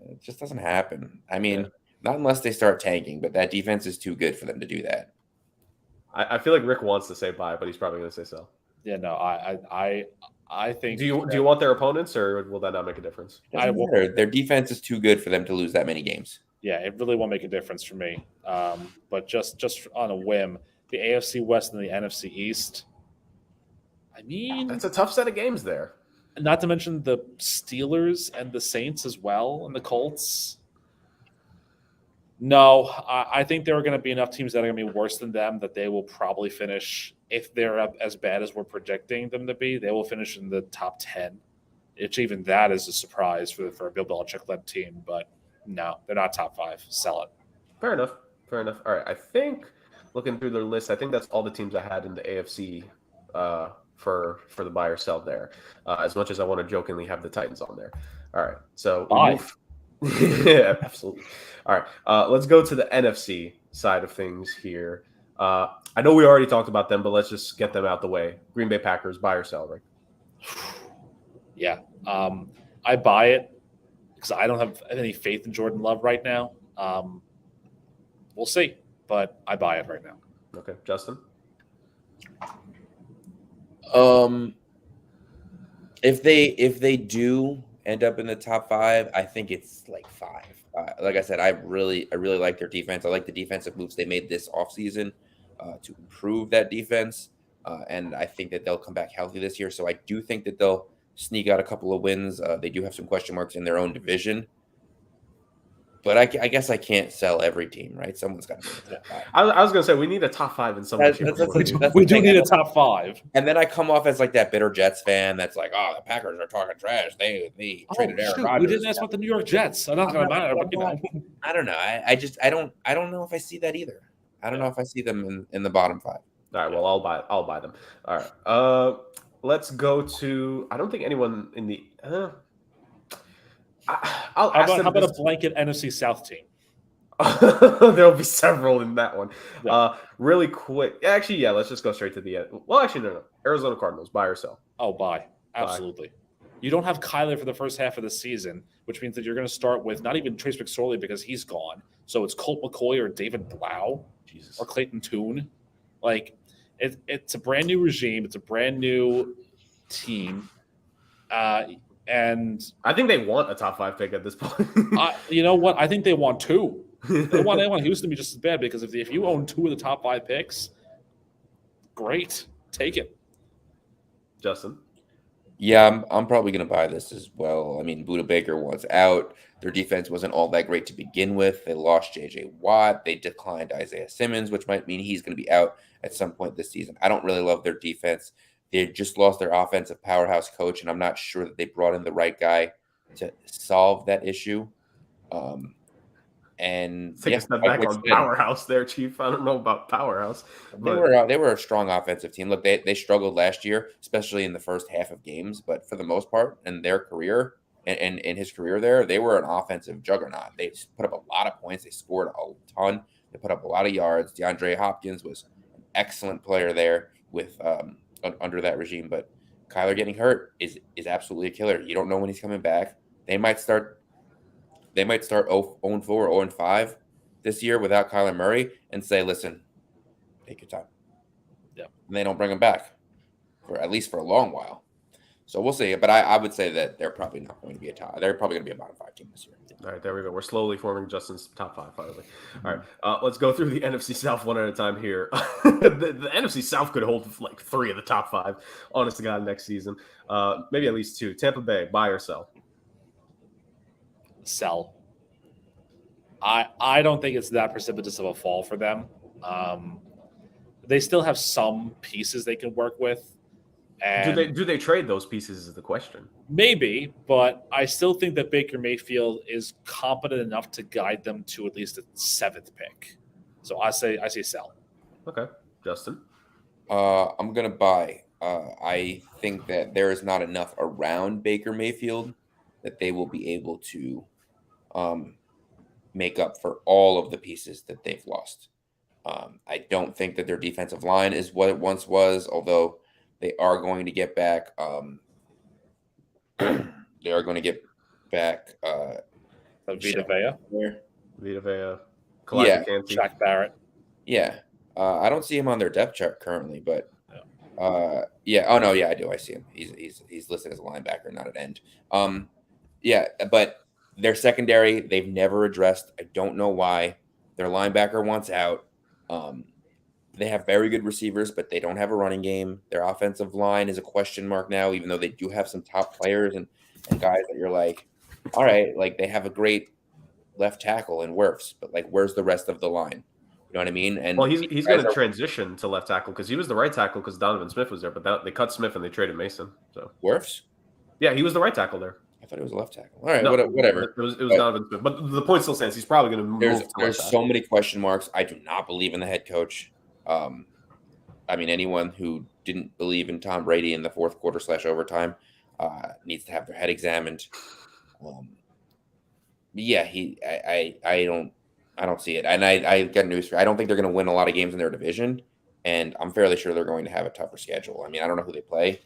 it just doesn't happen. I mean, not unless they start tanking, but that defense is too good for them to do that. I feel like Rick wants to say buy, but he's probably going to say sell. Yeah, no, I think. Do you want their opponents, or will that not make a difference? Their defense is too good for them to lose that many games. Yeah, it really won't make a difference for me. But just on a whim, the AFC West and the NFC East. I mean, that's a tough set of games there. Not to mention the Steelers and the Saints as well, and the Colts. No, I think there are going to be enough teams that are going to be worse than them that they will probably finish, if they're as bad as we're predicting them to be, they will finish in the top 10. It's even that is a surprise for a Bill Belichick-led team, but no, they're not top 5. Sell it. Fair enough. All right, I think looking through their list, I think that's all the teams I had in the AFC for the buy or sell there. As much as I want to jokingly have the Titans on there. All right, so yeah, absolutely. All right, let's go to the NFC side of things here. I know we already talked about them, but let's just get them out the way. Green Bay Packers, buy or sell, right? Yeah, I buy it because I don't have any faith in Jordan Love right now. We'll see, but I buy it right now. Okay, Justin? If they do end up in the top 5, I think it's like 5. Like I said, I really like their defense. I like the defensive moves they made this offseason to improve that defense. And I think that they'll come back healthy this year. So I do think that they'll sneak out a couple of wins. They do have some question marks in their own division. But I guess I can't sell every team, right? Someone's got to be in the top 5. I was going to say, we need a top 5 in some way. We do need a top 5. And then I come off as like that bitter Jets fan that's like, oh, the Packers are talking trash. They traded Aaron Rodgers. We didn't ask about the New York Jets. I'm not going to matter. I don't know. I don't know if I see that either. I don't know if I see them in the bottom 5. All right, well, I'll buy them. All right. Let's go to, I don't think anyone in the How about a blanket NFC South team? There'll be several in that one. Yeah. Really quick. Actually, yeah, let's just go straight to the end. Well, actually, no. Arizona Cardinals, buy or sell? Oh, buy. Absolutely. Buy. You don't have Kyler for the first half of the season, which means that you're going to start with not even Trace McSorley because he's gone. So it's Colt McCoy or David Blau or Clayton Tune. Like, it's a brand new regime. It's a brand new team. And I think they want a top 5 pick at this point. You know what? I think they want 2. They want Houston to be just as bad because if you own 2 of the top 5 picks, great, take it. Justin? Yeah, I'm probably going to buy this as well. I mean, Budda Baker was out. Their defense wasn't all that great to begin with. They lost J.J. Watt. They declined Isaiah Simmons, which might mean he's going to be out at some point this season. I don't really love their defense. They just lost their offensive powerhouse coach, and I'm not sure that they brought in the right guy to solve that issue. And take a step back on powerhouse there, Chief. I don't know about powerhouse. But they were a strong offensive team. Look, they struggled last year, especially in the first half of games. But for the most part, in their career and in his career there, they were an offensive juggernaut. They put up a lot of points. They scored a ton. They put up a lot of yards. DeAndre Hopkins was an excellent player there with under that regime. But Kyler getting hurt is absolutely a killer. You don't know when he's coming back. They might start 0-4 or 0-5 this year without Kyler Murray and say, listen, take your time. Yeah. And they don't bring him back for at least for a long while. So we'll see. But I would say that they're probably not going to be they're probably going to be a bottom 5 team this year. All right, there we go. We're slowly forming Justin's top 5 finally. All right, let's go through the NFC South one at a time here. the NFC South could hold like 3 of the top 5, honest to God, next season. Maybe at least 2. Tampa Bay, buy or sell? Sell. I don't think it's that precipitous of a fall for them. They still have some pieces they can work with. And do they trade those pieces is the question. Maybe, but I still think that Baker Mayfield is competent enough to guide them to at least a 7th pick. So I say sell. Okay. Justin? I'm going to buy. I think that there is not enough around Baker Mayfield that they will be able to make up for all of the pieces that they've lost. I don't think that their defensive line is what it once was, although they are going to get back. They are going to get back. Vita Vea. Vita Vea. Yeah. Shaq Barrett. Yeah. I don't see him on their depth chart currently, but yeah. Oh no, yeah, I do. I see him. He's listed as a linebacker, not an end. Yeah, but their secondary, they've never addressed. I don't know why. Their linebacker wants out. They have very good receivers, but they don't have a running game. Their offensive line is a question mark now, even though they do have some top players and guys that you're like, all right, like they have a great left tackle in Wirfs, but like, where's the rest of the line? You know what I mean? And well, he's going to transition to left tackle because he was the right tackle because Donovan Smith was there, but they cut Smith and they traded Mason. So Wirfs? Yeah, he was the right tackle there. I thought it was a left tackle. All right, no, whatever. It was Donovan Smith, but the point still stands. He's probably going to move. There's so many question marks. I do not believe in the head coach. I mean, anyone who didn't believe in Tom Brady in the fourth quarter / overtime needs to have their head examined. Yeah, I don't see it, and I got news for you. I don't think they're going to win a lot of games in their division, and I'm fairly sure they're going to have a tougher schedule. I mean, I don't know who they play,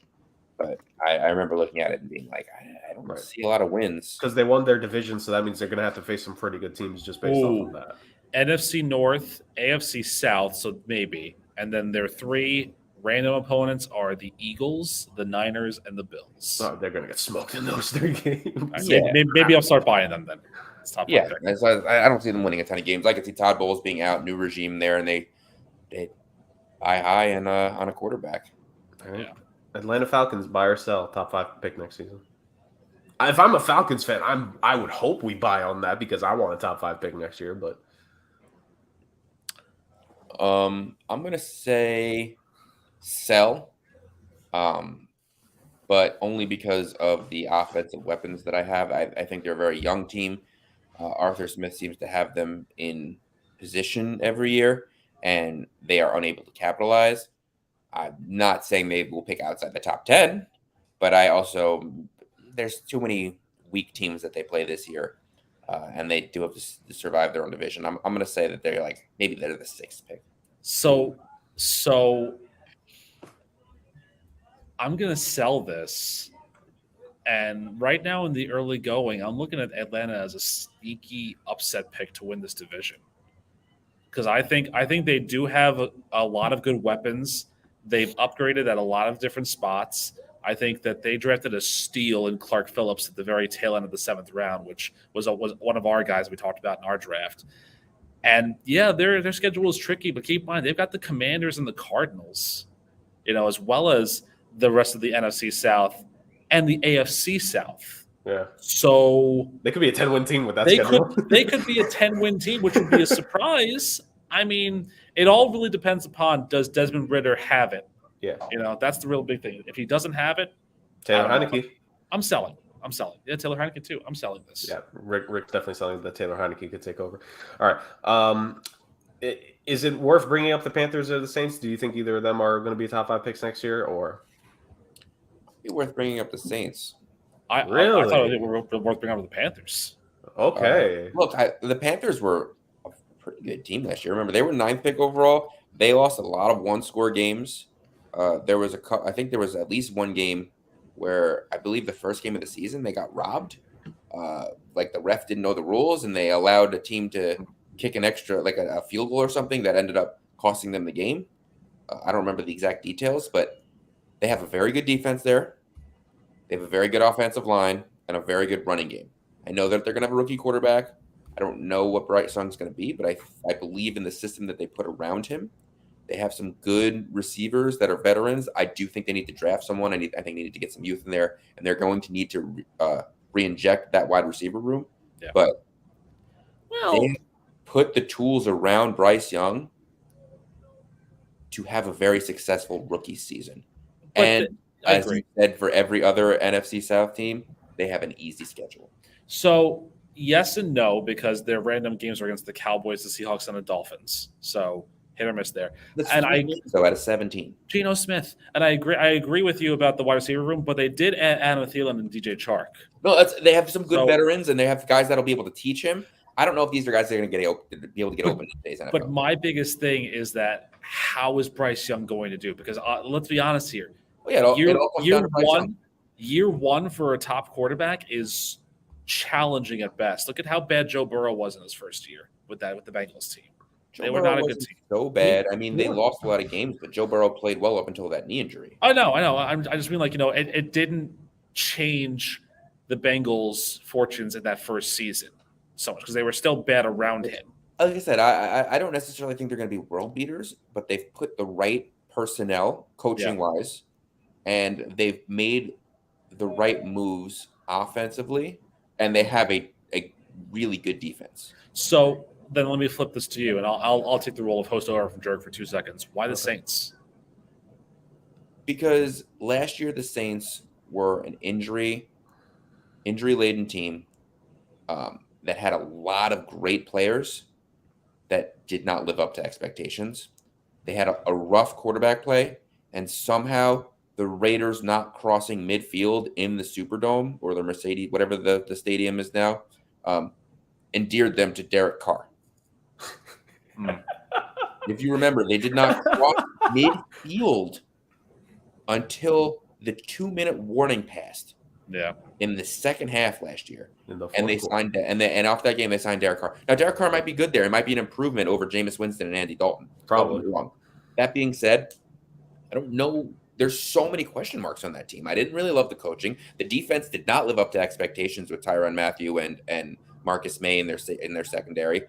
but I remember looking at it and being like, I don't see a lot of wins because they won their division, so that means they're going to have to face some pretty good teams just based off of that. NFC North, AFC South, so maybe. And then their 3 random opponents are the Eagles, the Niners, and the Bills. Oh, they're going to get smoked in those 3 games. Yeah. Maybe I'll start buying them then. Yeah, I don't see them winning a ton of games. I could see Todd Bowles being out, new regime there, and they buy high on a quarterback. All right. Yeah. Atlanta Falcons, buy or sell, top 5 pick next season. If I'm a Falcons fan, I would hope we buy on that because I want a top 5 pick next year, but I'm gonna say sell, but only because of the offensive weapons that I have. I think they're a very young team. Arthur Smith seems to have them in position every year, and they are unable to capitalize. I'm not saying they will pick outside the top 10, but there's too many weak teams that they play this year. And they do have to survive their own division. I'm going to say that they're maybe they're the 6th pick. So I'm going to sell this. And right now in the early going, I'm looking at Atlanta as a sneaky upset pick to win this division. Because I think they do have a lot of good weapons. They've upgraded at a lot of different spots. I think that they drafted a steal in Clark Phillips at the very tail end of the 7th round, which was one of our guys we talked about in our draft. And yeah, their schedule is tricky, but keep in mind they've got the Commanders and the Cardinals, as well as the rest of the NFC South and the AFC South. Yeah. So they could be a 10-win team with that schedule. They could be a 10-win team, which would be a surprise. I mean, it all really depends upon, does Desmond Ridder have it? Yeah. That's the real big thing. If he doesn't have it, Taylor Heineke. I'm selling. Yeah, Taylor Heineke too. I'm selling this. Yeah, Rick's definitely selling that Taylor Heineke could take over. All right. Is it worth bringing up the Panthers or the Saints? Do you think either of them are going to be top 5 picks next year, or? It'd be worth bringing up the Saints. Really? I thought it was worth bringing up the Panthers. Okay. Look, the Panthers were a pretty good team last year. Remember, they were 9th pick overall. They lost a lot of one-score games I think there was at least one game where I believe the first game of the season they got robbed. Like the ref didn't know the rules and they allowed a team to kick an extra, like a field goal or something that ended up costing them the game. I don't remember the exact details, but they have a very good defense there. They have a very good offensive line and a very good running game. I know that they're going to have a rookie quarterback. I don't know what Bryce Young's going to be, but I believe in the system that they put around him. They have some good receivers that are veterans. I do think they need to draft someone. I think they need to get some youth in there, and they're going to need to re-inject that wide receiver room. Yeah. But they put the tools around Bryce Young to have a very successful rookie season. And as you said, for every other NFC South team, they have an easy schedule. So yes and no, because their random games are against the Cowboys, the Seahawks, and the Dolphins. So hit or miss there. So out of 17. Geno Smith. And I agree with you about the wide receiver room, but they did add Adam Thielen and DJ Chark. No, they have some good veterans, and they have guys that'll be able to teach him. I don't know if these are guys that are going to be able to get open in today's NFL. But my biggest thing is that how is Bryce Young going to do? Because let's be honest here. Well, year one for a top quarterback is challenging at best. Look at how bad Joe Burrow was in his first year with the Bengals team. They were not a good team. So bad. I mean, they lost a lot of games, but Joe Burrow played well up until that knee injury. I know. I just mean it didn't change the Bengals' fortunes in that first season so much because they were still bad around him. Like I said, I don't necessarily think they're going to be world beaters, but they've put the right personnel, coaching-wise, and they've made the right moves offensively, and they have a really good defense. So then let me flip this to you, and I'll take the role of host over from Jerk for 2 seconds. Why the Saints? Because last year the Saints were an injury-laden team that had a lot of great players that did not live up to expectations. They had a rough quarterback play, and somehow the Raiders not crossing midfield in the Superdome or the Mercedes, whatever the stadium is now, endeared them to Derek Carr. If you remember, they did not cross midfield until the 2-minute warning passed. Yeah. In the second half last year, and they signed and off that game they signed Derek Carr. Now Derek Carr might be good there; it might be an improvement over Jameis Winston and Andy Dalton. Probably wrong. That being said, I don't know. There's so many question marks on that team. I didn't really love the coaching. The defense did not live up to expectations with Tyrann Mathieu and Marcus May in their secondary.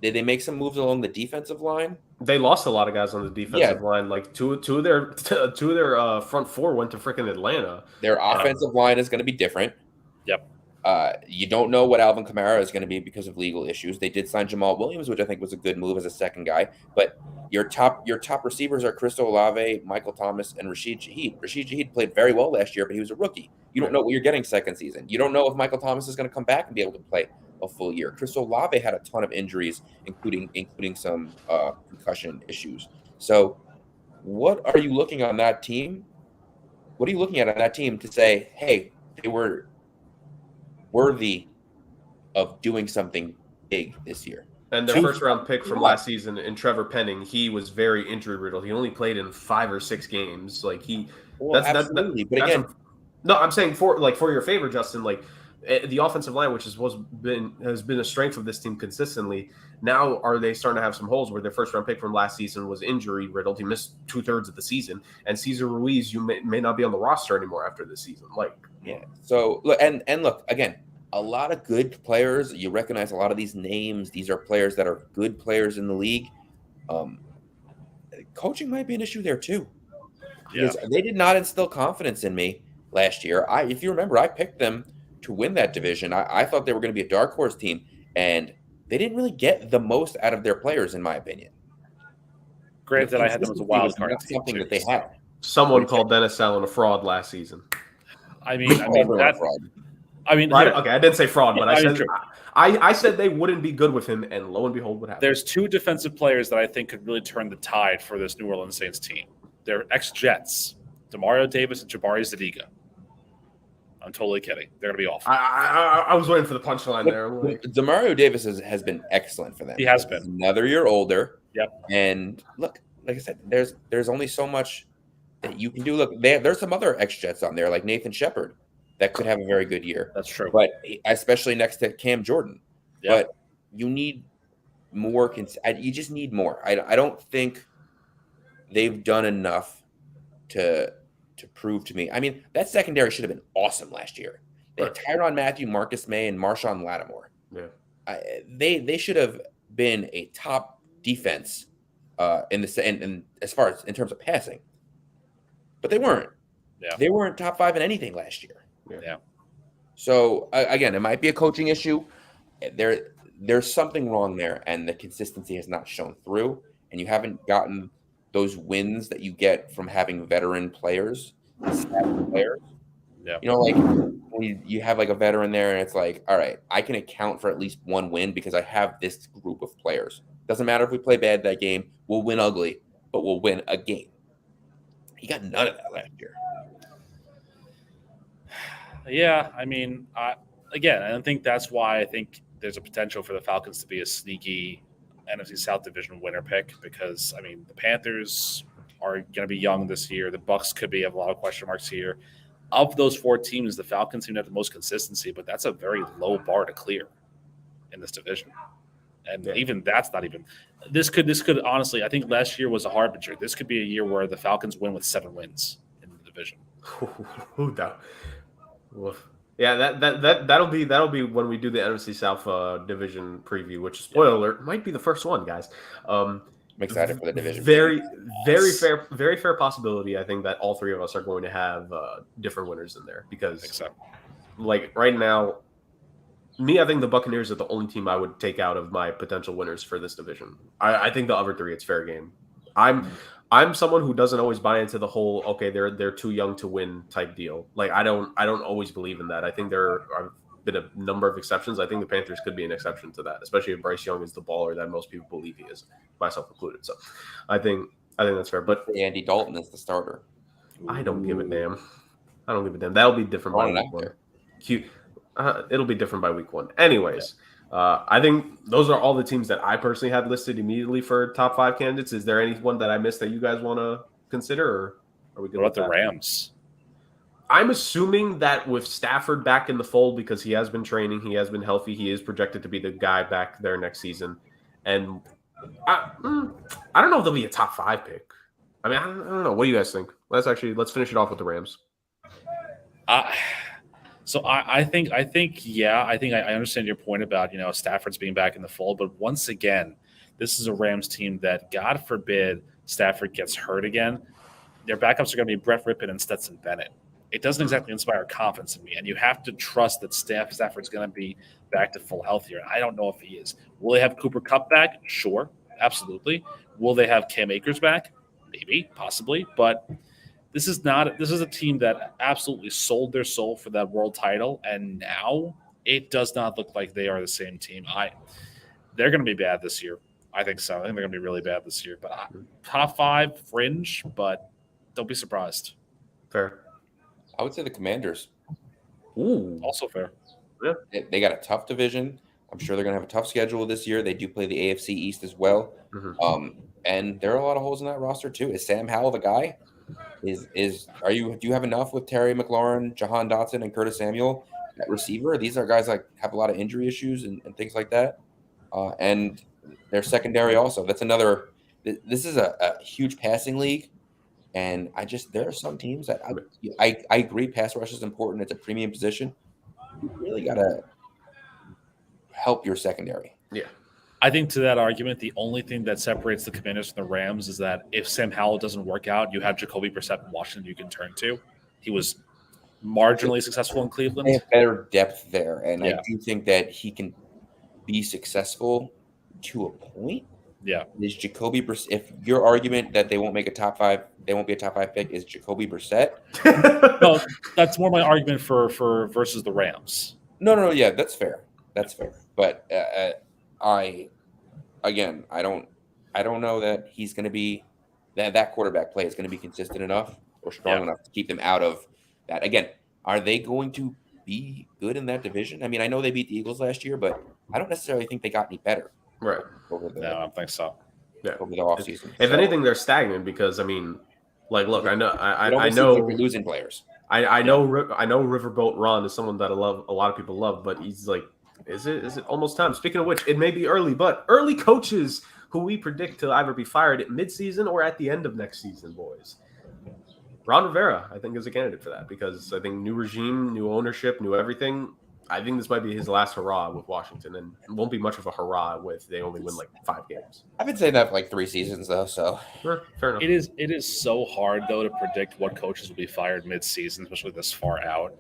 Did they make some moves along the defensive line? They lost a lot of guys on the defensive line. Like two of their front four went to freaking Atlanta. Their offensive line is going to be different. Yep. You don't know what Alvin Kamara is going to be because of legal issues. They did sign Jamal Williams, which I think was a good move as a second guy. But your top receivers are Chris Olave, Michael Thomas, and Rashid Shaheed. Rashid Shaheed played very well last year, but he was a rookie. You don't know what you're getting second season. You don't know if Michael Thomas is going to come back and be able to play a full year. Chris Olave had a ton of injuries, including some concussion issues. So what are you looking on that team? What are you looking at on that team to say, hey, they were worthy of doing something big this year? And their first-round pick from last season, in Trevor Penning, he was very injury-riddled. He only played in 5 or 6 games. Like absolutely. But again, no, I'm saying for your favor, Justin. Like the offensive line, which has been a strength of this team consistently. Now, are they starting to have some holes where their first-round pick from last season was injury-riddled? He missed 2/3 of the season, and Cesar Ruiz, you may not be on the roster anymore after this season. Like, yeah. So look, and look again. A lot of good players. You recognize a lot of these names. These are players that are good players in the league. Coaching might be an issue there too. Because they did not instill confidence in me last year. If you remember, I picked them to win that division. I thought they were going to be a dark horse team, and they didn't really get the most out of their players, in my opinion. Granted, I had them as a wild card team. Something that they had. Someone called Dennis Allen a fraud last season. I mean that's fraud. Right, okay, I didn't say fraud, but I said they wouldn't be good with him, and lo and behold, what happened? There's 2 defensive players that I think could really turn the tide for this New Orleans Saints team. They're ex-Jets, Demario Davis and Jabari Zadiga. I'm totally kidding. They're going to be awful. I was waiting for the punchline there. Demario Davis has been excellent for them. He has been. He's another year older. Yep. And look, like I said, there's only so much that you can do. Look, there's some other ex-Jets on there, like Nathan Shepard, that could have a very good year. That's true. But especially next to Cam Jordan. Yeah. But you need more. You just need more. I don't think they've done enough to prove to me. I mean, that secondary should have been awesome last year. They had Tyrann Mathieu, Marcus May, and Marshawn Lattimore. Yeah. They should have been a top defense in as far as in terms of passing, but they weren't. Yeah. They weren't top 5 in anything last year. Yeah. So again, it might be a coaching issue. There's something wrong there, and the consistency has not shown through. And you haven't gotten those wins that you get from having veteran players, established players. Yeah. You know, like when you have like a veteran there, and it's like, all right, I can account for at least one win because I have this group of players. Doesn't matter if we play bad that game, we'll win ugly, but we'll win a game. He got none of that last year. Yeah, I mean, I don't think that's why I think there's a potential for the Falcons to be a sneaky NFC South Division winner pick because, I mean, the Panthers are going to be young this year. The Bucs could have a lot of question marks here. Of those 4 teams, the Falcons seem to have the most consistency, but that's a very low bar to clear in this division. And even that's not even – this could honestly – I think last year was a harbinger. This could be a year where the Falcons win with 7 wins in the division. Yeah, that'll be when we do the NFC South division preview, which spoiler alert might be the first one, guys. I'm excited for the division. Very fair possibility. I think that all 3 of us are going to have different winners in there because, like right now, I think the Buccaneers are the only team I would take out of my potential winners for this division. I think the other 3, it's fair game. I'm someone who doesn't always buy into the whole they're too young to win type deal. Like I don't always believe in that. I think there have been a number of exceptions. I think the Panthers could be an exception to that, especially if Bryce Young is the baller that most people believe he is, myself included. So I think that's fair. But Andy Dalton is the starter. I don't give a damn. That'll be different by week 1. It'll be different by week 1. Anyways. I think those are all the teams that I personally had listed immediately for top 5 candidates. Is there anyone that I missed that you guys want to consider, or are we good? What about the Rams? I'm assuming that with Stafford back in the fold because he has been training, he has been healthy, he is projected to be the guy back there next season. And I don't know if they'll be a top 5 pick. I mean, I don't know. What do you guys think? Let's finish it off with the Rams. So I think I understand your point about, Stafford's being back in the fold. But once again, this is a Rams team that, God forbid, Stafford gets hurt again. Their backups are going to be Brett Rippon and Stetson Bennett. It doesn't exactly inspire confidence in me. And you have to trust that Stafford's going to be back to full health here. I don't know if he is. Will they have Cooper Kupp back? Sure, absolutely. Will they have Cam Akers back? Maybe, possibly. But this is a team that absolutely sold their soul for that world title, and now it does not look like they are the same team. They're going to be bad this year. I think so. I think they're going to be really bad this year. But top 5 fringe, but don't be surprised. Fair. I would say the Commanders. Ooh, also fair. Yeah, they got a tough division. I'm sure they're going to have a tough schedule this year. They do play the AFC East as well. Mm-hmm. And there are a lot of holes in that roster too. Is Sam Howell the guy? Do you have enough with Terry McLaurin, Jahan Dotson, and Curtis Samuel at receiver? These are guys that have a lot of injury issues and things like that. And their secondary also. That's another. This is a huge passing league, and there are some teams that I agree. Pass rush is important. It's a premium position. You really gotta help your secondary. Yeah. I think to that argument, the only thing that separates the Commanders from the Rams is that if Sam Howell doesn't work out, you have Jacoby Brissett in Washington you can turn to. He was marginally successful in Cleveland. They have better depth there, and Yeah. I do think that he can be successful to a point. Yeah. Is Jacoby Brissett? If your argument that they won't make a top 5, they won't be a top 5 pick, is Jacoby Brissett? No, that's more my argument for versus the Rams. No, yeah, that's fair. But I don't know that he's going to be that quarterback play is going to be consistent enough or strong enough to keep them out of that. Again, are they going to be good in that division? I mean, I know they beat the Eagles last year, but I don't necessarily think they got any better. Right. No, I don't think so. over the offseason. If anything, they're stagnant because look, I know, I seems know like we're losing players. I know Riverboat Ron is someone that a lot of people love, but he's like, is it almost time? Speaking of which, it may be early, but early coaches who we predict to either be fired at midseason or at the end of next season, boys. Ron Rivera, I think, is a candidate for that because I think new regime, new ownership, new everything. I think this might be his last hurrah with Washington, and it won't be much of a hurrah with they only win like 5 games. I've been saying that for like 3 seasons though, so Sure, fair enough. It is so hard though to predict what coaches will be fired mid-season, especially this far out.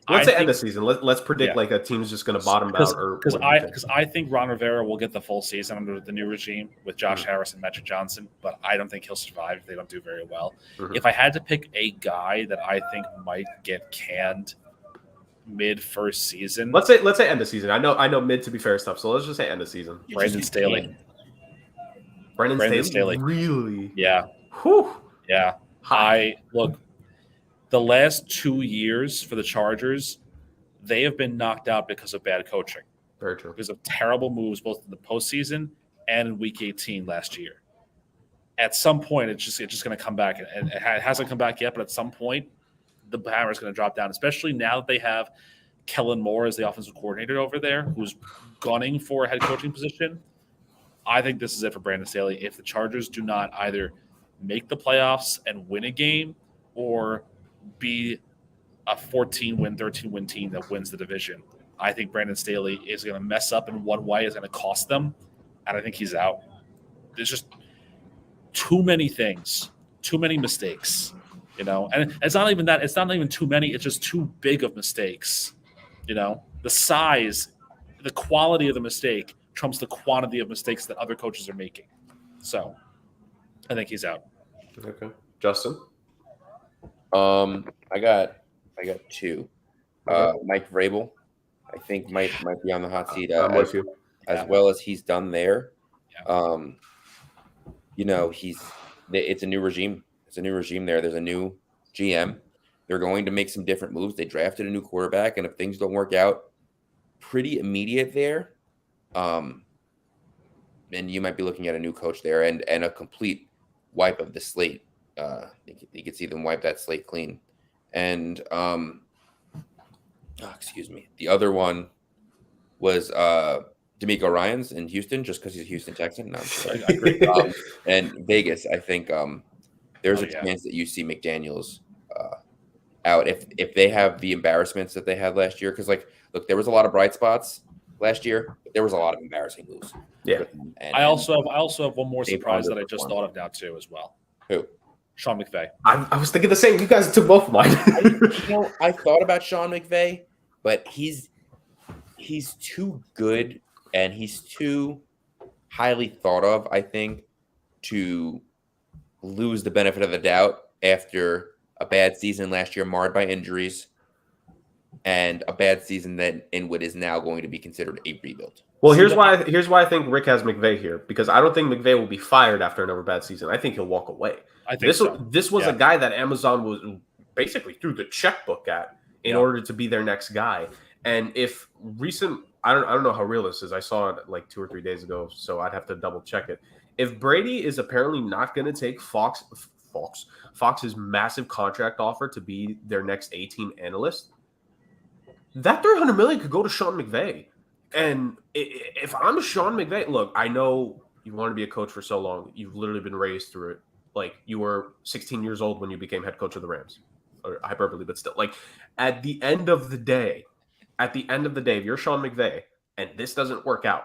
Let's say end of season. Let's predict like a team's just going to bottom out, or because I think Ron Rivera will get the full season under the new regime with Josh Harris and Magic Johnson, but I don't think he'll survive if they don't do very well. If I had to pick a guy that I think might get canned mid first season, let's say end of season. I know mid to be fair stuff, so let's just say end of season. Brandon Staley. Brandon Staley, really? Yeah. Whew. Yeah. Look. The last 2 years for the Chargers, they have been knocked out because of bad coaching. Very true. Because of terrible moves both in the postseason and in Week 18 last year. At some point, it's just going to come back, and it hasn't come back yet. But at some point, the hammer is going to drop down. Especially now that they have Kellen Moore as the offensive coordinator over there, who's gunning for a head coaching position. I think this is it for Brandon Staley. If the Chargers do not either make the playoffs and win a game, or be a 14-win, 13-win team that wins the division, I think Brandon Staley is going to mess up in one way, is going to cost them, and I think he's out. There's just too many things, too many mistakes, and it's not even that. It's not even too many. It's just too big of mistakes. The size, the quality of the mistake trumps the quantity of mistakes that other coaches are making. So I think he's out. Okay. Justin? I got 2. Mike Vrabel, I think might be on the hot seat as well as he's done there. Yeah. It's a new regime. It's a new regime there. There's a new GM. They're going to make some different moves. They drafted a new quarterback, and if things don't work out, pretty immediate there. And you might be looking at a new coach there and a complete wipe of the slate. You could see them wipe that slate clean. And excuse me. The other one was D'Amico Ryans in Houston, just because he's a Houston Texan. No, I'm sorry. I agree. And Vegas, I think there's a chance that you see McDaniels out if they have the embarrassments that they had last year. Because, look, there was a lot of bright spots last year, but there was a lot of embarrassing moves. Yeah. I also have one more surprise that I just thought of now too as well. Who? Sean McVay. I was thinking the same. You guys took both of mine. I thought about Sean McVay, but he's too good and he's too highly thought of, I think, to lose the benefit of the doubt after a bad season last year marred by injuries and a bad season that in what is now going to be considered a rebuild. Well, here's why I think Rick has McVay here, because I don't think McVay will be fired after another bad season. I think he'll walk away. I think this was a guy that Amazon was basically threw the checkbook at in order to be their next guy. And if I don't know how real this is. I saw it like 2 or 3 days ago, so I'd have to double check it. If Brady is apparently not going to take Fox's massive contract offer to be their next A-team analyst, that $300 million could go to Sean McVay. And if I'm Sean McVay, look, I know you want to be a coach for so long. You've literally been raised through it. Like, you were 16 years old when you became head coach of the Rams. Or hyperbole, but still. Like, at the end of the day, if you're Sean McVay and this doesn't work out,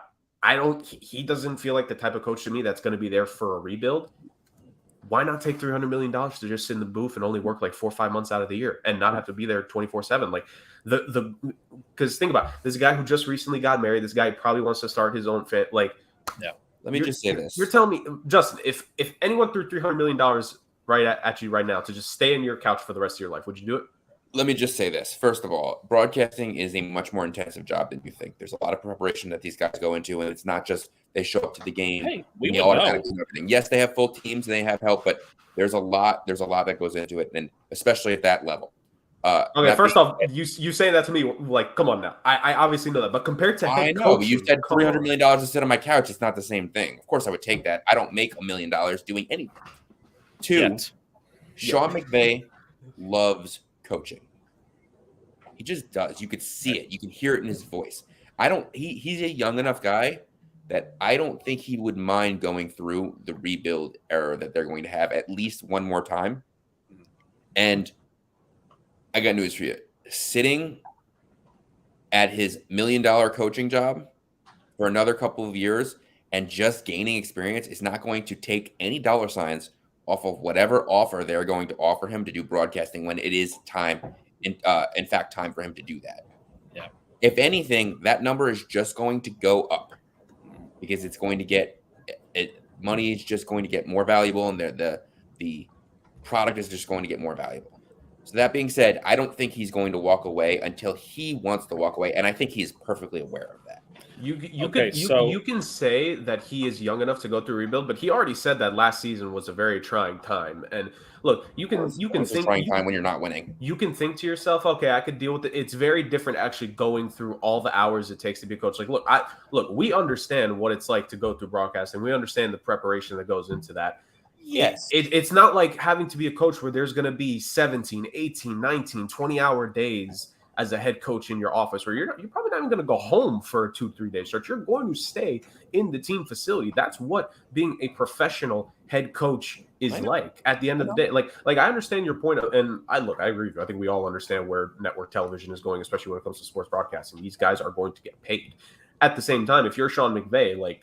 he doesn't feel like the type of coach to me that's going to be there for a rebuild. Why not take $300 million to just sit in the booth and only work like 4 or 5 months out of the year and not have to be there 24/7? Like, because think about it, this guy who just recently got married, this guy probably wants to start his own fit. Like, yeah. Let me just say this. You're telling me, Justin, if anyone threw $300 million right at you right now to just stay in your couch for the rest of your life, would you do it? Let me just say this. First of all, broadcasting is a much more intensive job than you think. There's a lot of preparation that these guys go into, and it's not just they show up to the game. Hey, we automatically do everything. Yes, they have full teams and they have help, but there's a lot that goes into it, and especially at that level. Okay, first off, you saying that to me, like, come on now. I obviously know that, but compared to head coaching, you said $300 million to sit on my couch. It's not the same thing. Of course, I would take that. I don't make $1 million doing anything. Two, Sean McVay loves coaching. He just does. You could see it. You can hear it in his voice. He's a young enough guy that I don't think he would mind going through the rebuild era that they're going to have at least one more time. And I got news for you. Sitting at his $1 million coaching job for another couple of years and just gaining experience is not going to take any dollar signs off of whatever offer they're going to offer him to do broadcasting when it is time, in fact, time for him to do that. Yeah. If anything, that number is just going to go up because it's going to get money is just going to get more valuable, and the product is just going to get more valuable. So that being said, I don't think he's going to walk away until he wants to walk away, and I think he's perfectly aware of that. You can say that he is young enough to go through rebuild, but he already said that last season was a very trying time. And look, you can think trying time when you're not winning. You can think to yourself, okay, I could deal with it. It's very different actually going through all the hours it takes to be a coach. Like, look, we understand what it's like to go through broadcasting. We understand the preparation that goes into that. Yes. It's not like having to be a coach where there's going to be 17, 18, 19, 20-hour days as a head coach in your office where you're probably not even going to go home for a 2-3 day stretch. You're going to stay in the team facility. That's what being a professional head coach is like at the end of the day. Like I understand your point and I agree with you. I think we all understand where network television is going, especially when it comes to sports broadcasting. These guys are going to get paid. At the same time, if you're Sean McVay, like,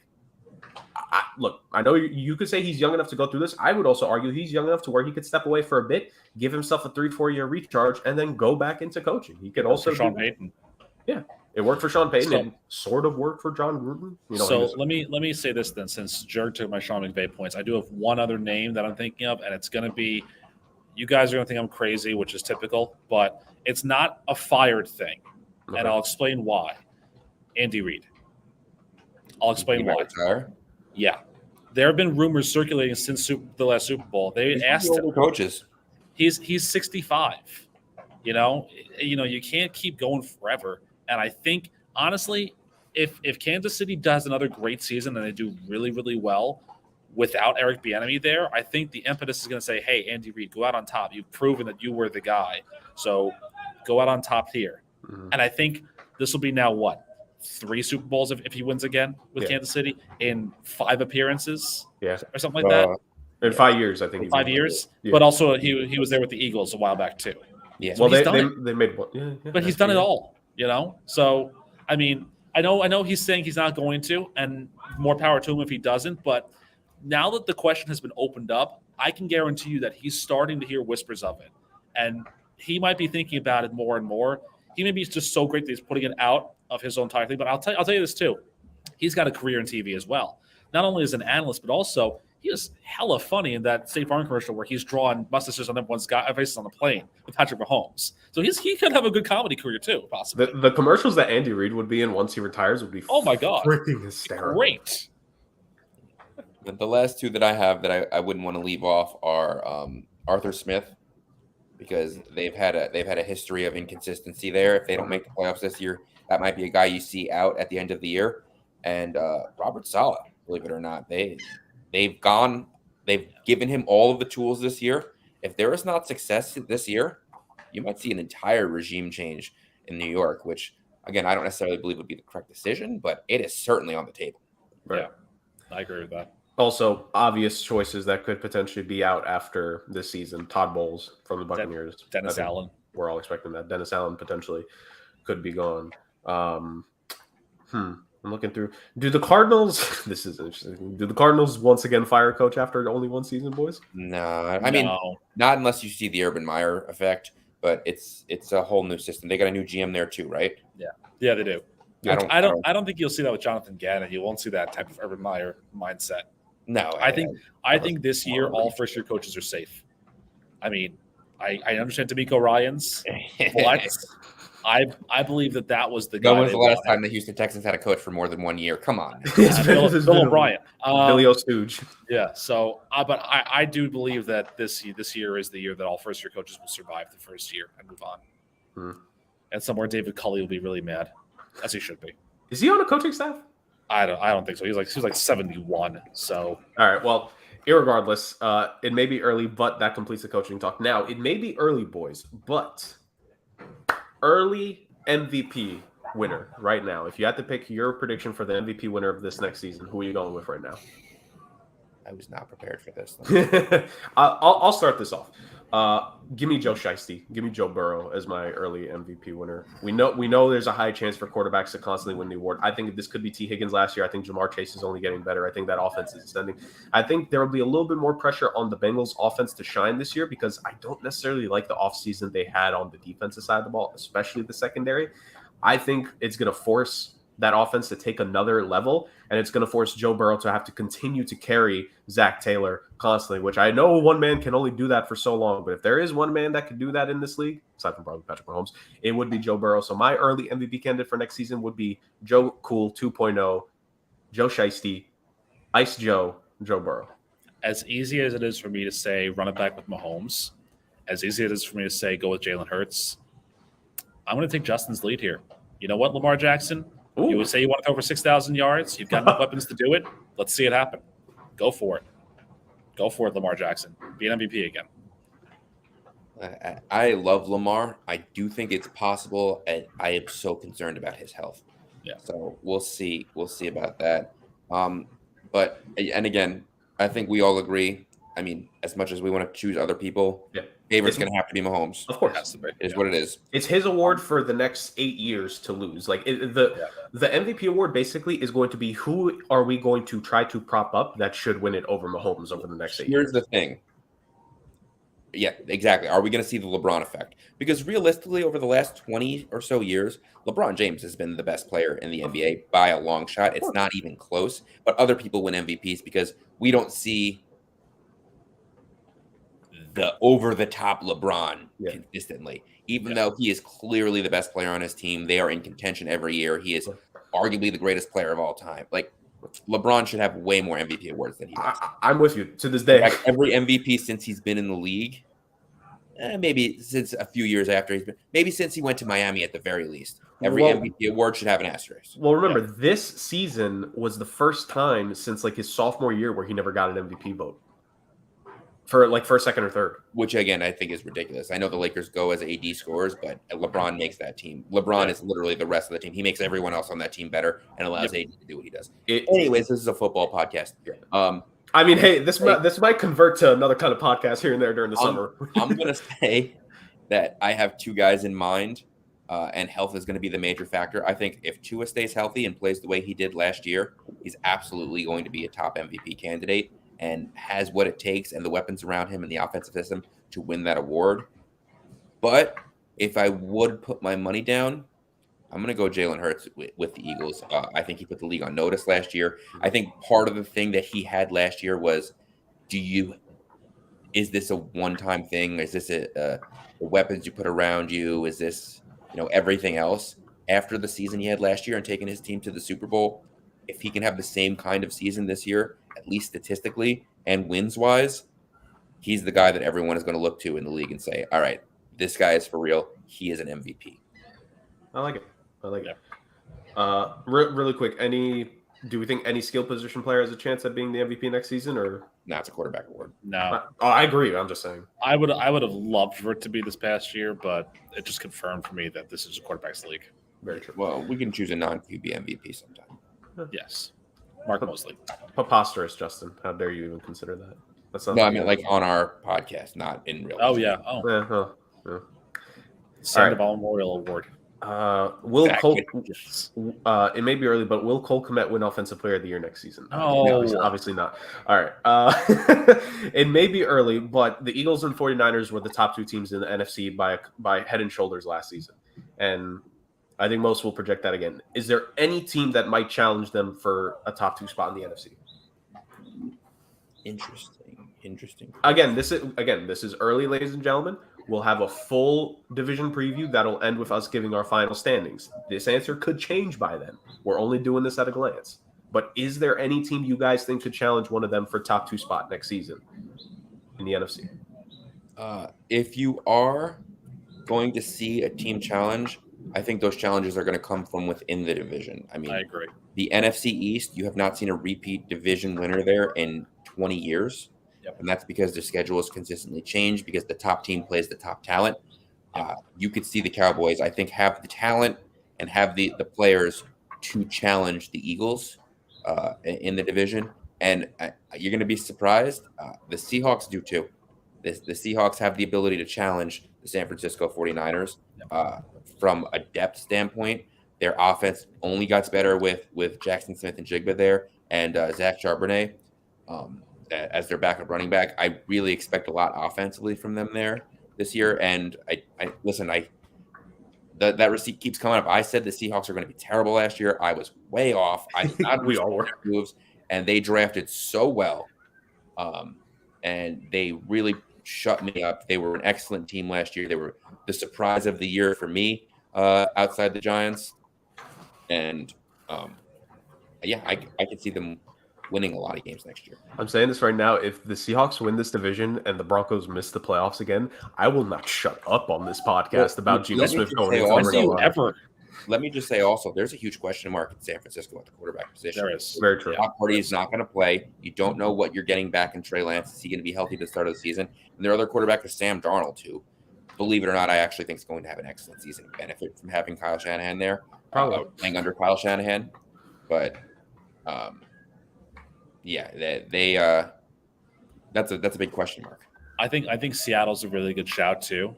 I know you could say he's young enough to go through this. I would also argue he's young enough to where he could step away for a bit, give himself a 3-4 year recharge, and then go back into coaching. He could also Sean Payton. Yeah, it worked for Sean Payton. And sort of worked for John Gruden. Let me say this then, since Jerk took my Sean McVay points, I do have one other name that I'm thinking of, and it's going to be. You guys are going to think I'm crazy, which is typical, but it's not a fired thing, and I'll explain why. Andy Reid. I'll explain why. Retire? Yeah, there have been rumors circulating since the last Super Bowl. They asked him. Coaches. He's 65. You can't keep going forever. And I think honestly, if Kansas City does another great season and they do really, really well without Eric Bieniemy there, I think the impetus is going to say, "Hey, Andy Reid, go out on top. You've proven that you were the guy. So go out on top here." Mm-hmm. And I think this will be now what? 3 Super Bowls if he wins again with Kansas City in 5 appearances, or something like that. In 5 years, I think. 5 years, but also he was there with the Eagles a while back too. Yeah, so they made one. But he's done it all, So I mean, I know he's saying he's not going to, and more power to him if he doesn't. But now that the question has been opened up, I can guarantee you that he's starting to hear whispers of it, and he might be thinking about it more and more. He may be just so great that he's putting it out of his own title. But I'll tell you this too. He's got a career in TV as well. Not only as an analyst, but also he is hella funny in that State Farm commercial where he's drawing mustaches on everyone's faces on the plane with Patrick Mahomes. So he could have a good comedy career too, possibly. The commercials that Andy Reid would be in once he retires would be my god, freaking hysterical. Great. The last 2 that I have that I wouldn't want to leave off are Arthur Smith, because they've had a history of inconsistency there. If they don't make the playoffs this year, that might be a guy you see out at the end of the year. And Robert Saleh, believe it or not, they've given him all of the tools this year. If there is not success this year, you might see an entire regime change in New York, which again, I don't necessarily believe would be the correct decision, but it is certainly on the table. Right. Yeah, I agree with that. Also, obvious choices that could potentially be out after this season. Todd Bowles from the Buccaneers. Dennis Allen. We're all expecting that. Dennis Allen potentially could be gone. I'm looking through. Do the Cardinals? This is interesting. Do the Cardinals once again fire a coach after only one season, boys? No, I mean, not unless you see the Urban Meyer effect. But it's a whole new system. They got a new GM there too, right? Yeah, they do. I don't think you'll see that with Jonathan Gannon. You won't see that type of Urban Meyer mindset. No, I think this year all first-year coaches are safe. I mean, I understand D'Amico Ryans, I believe that was the guy. When was they the last wanted. time the Houston Texans had a coach for more than 1 year? Come on. Bill O'Brien. Billy O'Stooge. Yeah. So, but I do believe that this year is the year that all first-year coaches will survive the first year and move on. And somewhere David Culley will be really mad, as he should be. Is he on a coaching staff? I don't think so. He was like 71. So all right. Well, irregardless, it may be early, but that completes the coaching talk. Now, it may be early, boys, but early MVP winner right now. If you had to pick your prediction for the MVP winner of this next season, who are you going with right now? I was not prepared for this. I'll start this off. Give me Joe Shiesty. Give me Joe Burrow as my early MVP winner. We know there's a high chance for quarterbacks to constantly win the award. I think this could be T. Higgins last year. I think Jamar Chase is only getting better. I think that offense is ascending. I think there will be a little bit more pressure on the Bengals offense to shine this year because I don't necessarily like the offseason they had on the defensive side of the ball, especially the secondary. I think it's going to force that offense to take another level, and it's going to force Joe Burrow to have to continue to carry Zach Taylor constantly, which I know one man can only do that for so long, but if there is one man that can do that in this league, aside from probably Patrick Mahomes, it would be Joe Burrow. So my early MVP candidate for next season would be Joe Cool 2.0, Joe Shiesty, Ice Joe Burrow. as easy as it is for me to say run it back with Mahomes, as easy as it is for me to say go with Jalen Hurts, I'm going to take Justin's lead here. You know what, Lamar Jackson? Ooh. You would say you want to go over 6,000 yards. You've got enough weapons to do it. Let's see it happen. Go for it. Go for it, Lamar Jackson. Be an MVP again. I love Lamar. I do think it's possible. And I am so concerned about his health. Yeah. So we'll see. We'll see about that. But again, I think we all agree. I mean, as much as we want to choose other people, favorite's going to have to be Mahomes. Of course, it has to be. Is what it is. It's his award for the next 8 years to lose. Like the MVP award basically is going to be who are we going to try to prop up that should win it over Mahomes over the next 8 years. Here's the thing. Yeah, exactly. Are we going to see the LeBron effect? Because realistically, over the last 20 or so years, LeBron James has been the best player in the NBA by a long shot. It's not even close. But other people win MVPs because we don't see the over-the-top LeBron consistently. Even though he is clearly the best player on his team, they are in contention every year. He is arguably the greatest player of all time. Like, LeBron should have way more MVP awards than he does. I'm with you to this day. Like every MVP since he's been in the league, maybe since a few years after he's been, maybe since he went to Miami at the very least, every MVP award should have an asterisk. Well, remember, this season was the first time since like his sophomore year where he never got an MVP vote for like first, second, or third. Which again, I think is ridiculous. I know the Lakers go as AD scores, but LeBron makes that team. LeBron is literally the rest of the team. He makes everyone else on that team better and allows AD to do what he does. Anyways, this is a football podcast. I mean, hey, this might convert to another kind of podcast here and there during the summer. I'm going to say that I have two guys in mind, and health is going to be the major factor. I think if Tua stays healthy and plays the way he did last year, he's absolutely going to be a top MVP candidate and has what it takes and the weapons around him and the offensive system to win that award. But if I would put my money down, I'm going to go Jalen Hurts with the Eagles. I think he put the league on notice last year. I think part of the thing that he had last year was, is this a one-time thing? Is this the weapons you put around you? Is this, everything else? After the season he had last year and taking his team to the Super Bowl, if he can have the same kind of season this year, at least statistically and wins-wise, he's the guy that everyone is going to look to in the league and say, all right, this guy is for real. He is an MVP. I like it. Really quick, do we think any skill position player has a chance at being the MVP next season, or no? It's a quarterback award. No. I agree. I'm just saying. I would have loved for it to be this past year, but it just confirmed for me that this is a quarterback's league. Very true. Well, we can choose a non-QB MVP sometime. Yes. Mark Mosley. Preposterous, Justin. How dare you even consider that? That's not. No, I mean like on our podcast, not in real life. Oh yeah. Oh. Yeah. Sandoval Memorial Award. Will Cole? It may be early, but will Cole Kmet win Offensive Player of the Year next season? No, obviously not. All right. It may be early, but the Eagles and 49ers were the top two teams in the NFC by head and shoulders last season, and I think most will project that again. Is there any team that might challenge them for a top two spot in the NFC? Interesting. Again, this is early, ladies and gentlemen. We'll have a full division preview that'll end with us giving our final standings. This answer could change by then. We're only doing this at a glance. But is there any team you guys think could challenge one of them for top 2 spot next season in the NFC? If you are going to see a team challenge, I think those challenges are going to come from within the division. I mean, I agree. The NFC East, you have not seen a repeat division winner there in 20 years. Yep. And that's because the schedule has consistently changed because the top team plays the top talent. You could see the Cowboys, I think, have the talent and have the players to challenge the Eagles in the division. And you're going to be surprised. The Seahawks do too. The Seahawks have the ability to challenge the San Francisco 49ers from a depth standpoint. Their offense only got better with Jackson Smith and Jigba there and Zach Charbonnet as their backup running back. I really expect a lot offensively from them there this year. And I listen, that receipt keeps coming up. I said the Seahawks are going to be terrible last year. I was way off. I did not We all were. moves, and they drafted so well. And they really shut me up. They were an excellent team last year. They were the surprise of the year for me outside the Giants. And I can see them winning a lot of games next year. I'm saying this right now. If the Seahawks win this division and the Broncos miss the playoffs again, I will not shut up on this podcast about Geno Smith going ever. Let me just say also, there's a huge question mark in San Francisco at the quarterback position. There is. Very true. Brock Purdy is not going to play. You don't know what you're getting back in Trey Lance. Is he going to be healthy to the start of the season? And their other quarterback is Sam Darnold, too. Believe it or not, I actually think is going to have an excellent season and benefit from having Kyle Shanahan there. Probably playing under Kyle Shanahan. But, that's a big question mark. I think Seattle's a really good shout, too.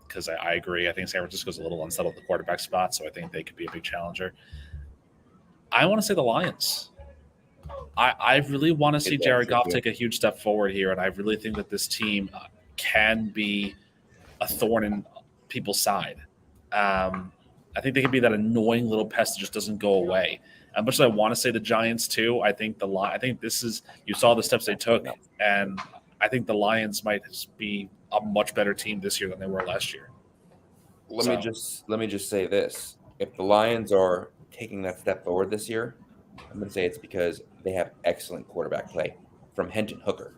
Because I agree. I think San Francisco's a little unsettled at the quarterback spot, so I think they could be a big challenger. I want to say the Lions. I really want to see Jared Goff take a huge step forward here, and I really think that this team can be a thorn in people's side. I think they could be that annoying little pest that just doesn't go away. As much as I want to say the Giants too, I think this is, you saw the steps they took, and I think the Lions might be a much better team this year than they were last year. Let me just say this: if the Lions are taking that step forward this year, I'm going to say it's because they have excellent quarterback play from Hendon Hooker.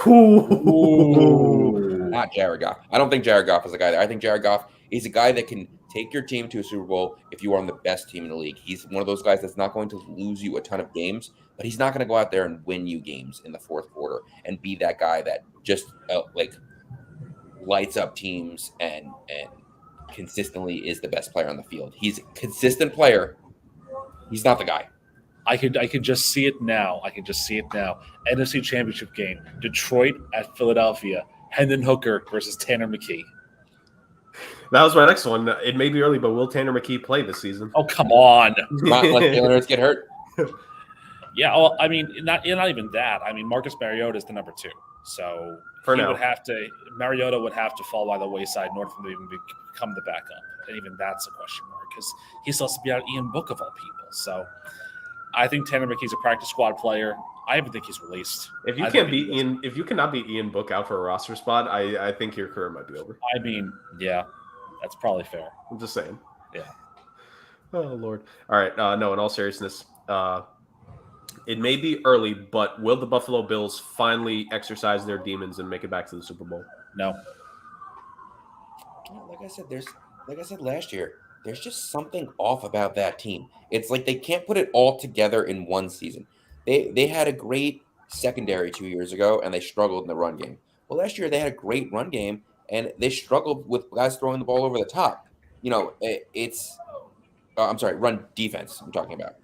Not Jared Goff. I don't think Jared Goff is a guy there. I think Jared Goff is a guy that can take your team to a Super Bowl if you are on the best team in the league. He's one of those guys that's not going to lose you a ton of games, but he's not going to go out there and win you games in the fourth quarter and be that guy that just lights up teams and consistently is the best player on the field. He's a consistent player. He's not the guy. I could just see it now. NFC Championship game. Detroit at Philadelphia. Hendon Hooker versus Tanner McKee. That was my next one. It may be early, but will Tanner McKee play this season? Oh, come on. Not let Jalen Hurts get hurt. Yeah, well, I mean, not even that. I mean, Marcus Mariota is the number 2. So Mariota would have to fall by the wayside in order for him to even become the backup. And even that's a question mark because he's supposed to be out Ian Book of all people. So I think Tanner McKee's a practice squad player. I even think he's released. If you cannot beat Ian Book out for a roster spot, I think your career might be over. I mean, yeah, that's probably fair. I'm just saying. Yeah. Oh Lord. All right. No, in all seriousness, it may be early, but will the Buffalo Bills finally exercise their demons and make it back to the Super Bowl? No. Like I said last year, there's just something off about that team. It's like they can't put it all together in one season. They had a great secondary 2 years ago, and they struggled in the run game. Well, last year they had a great run game, and they struggled with guys throwing the ball over the top. You know, run defense I'm talking about.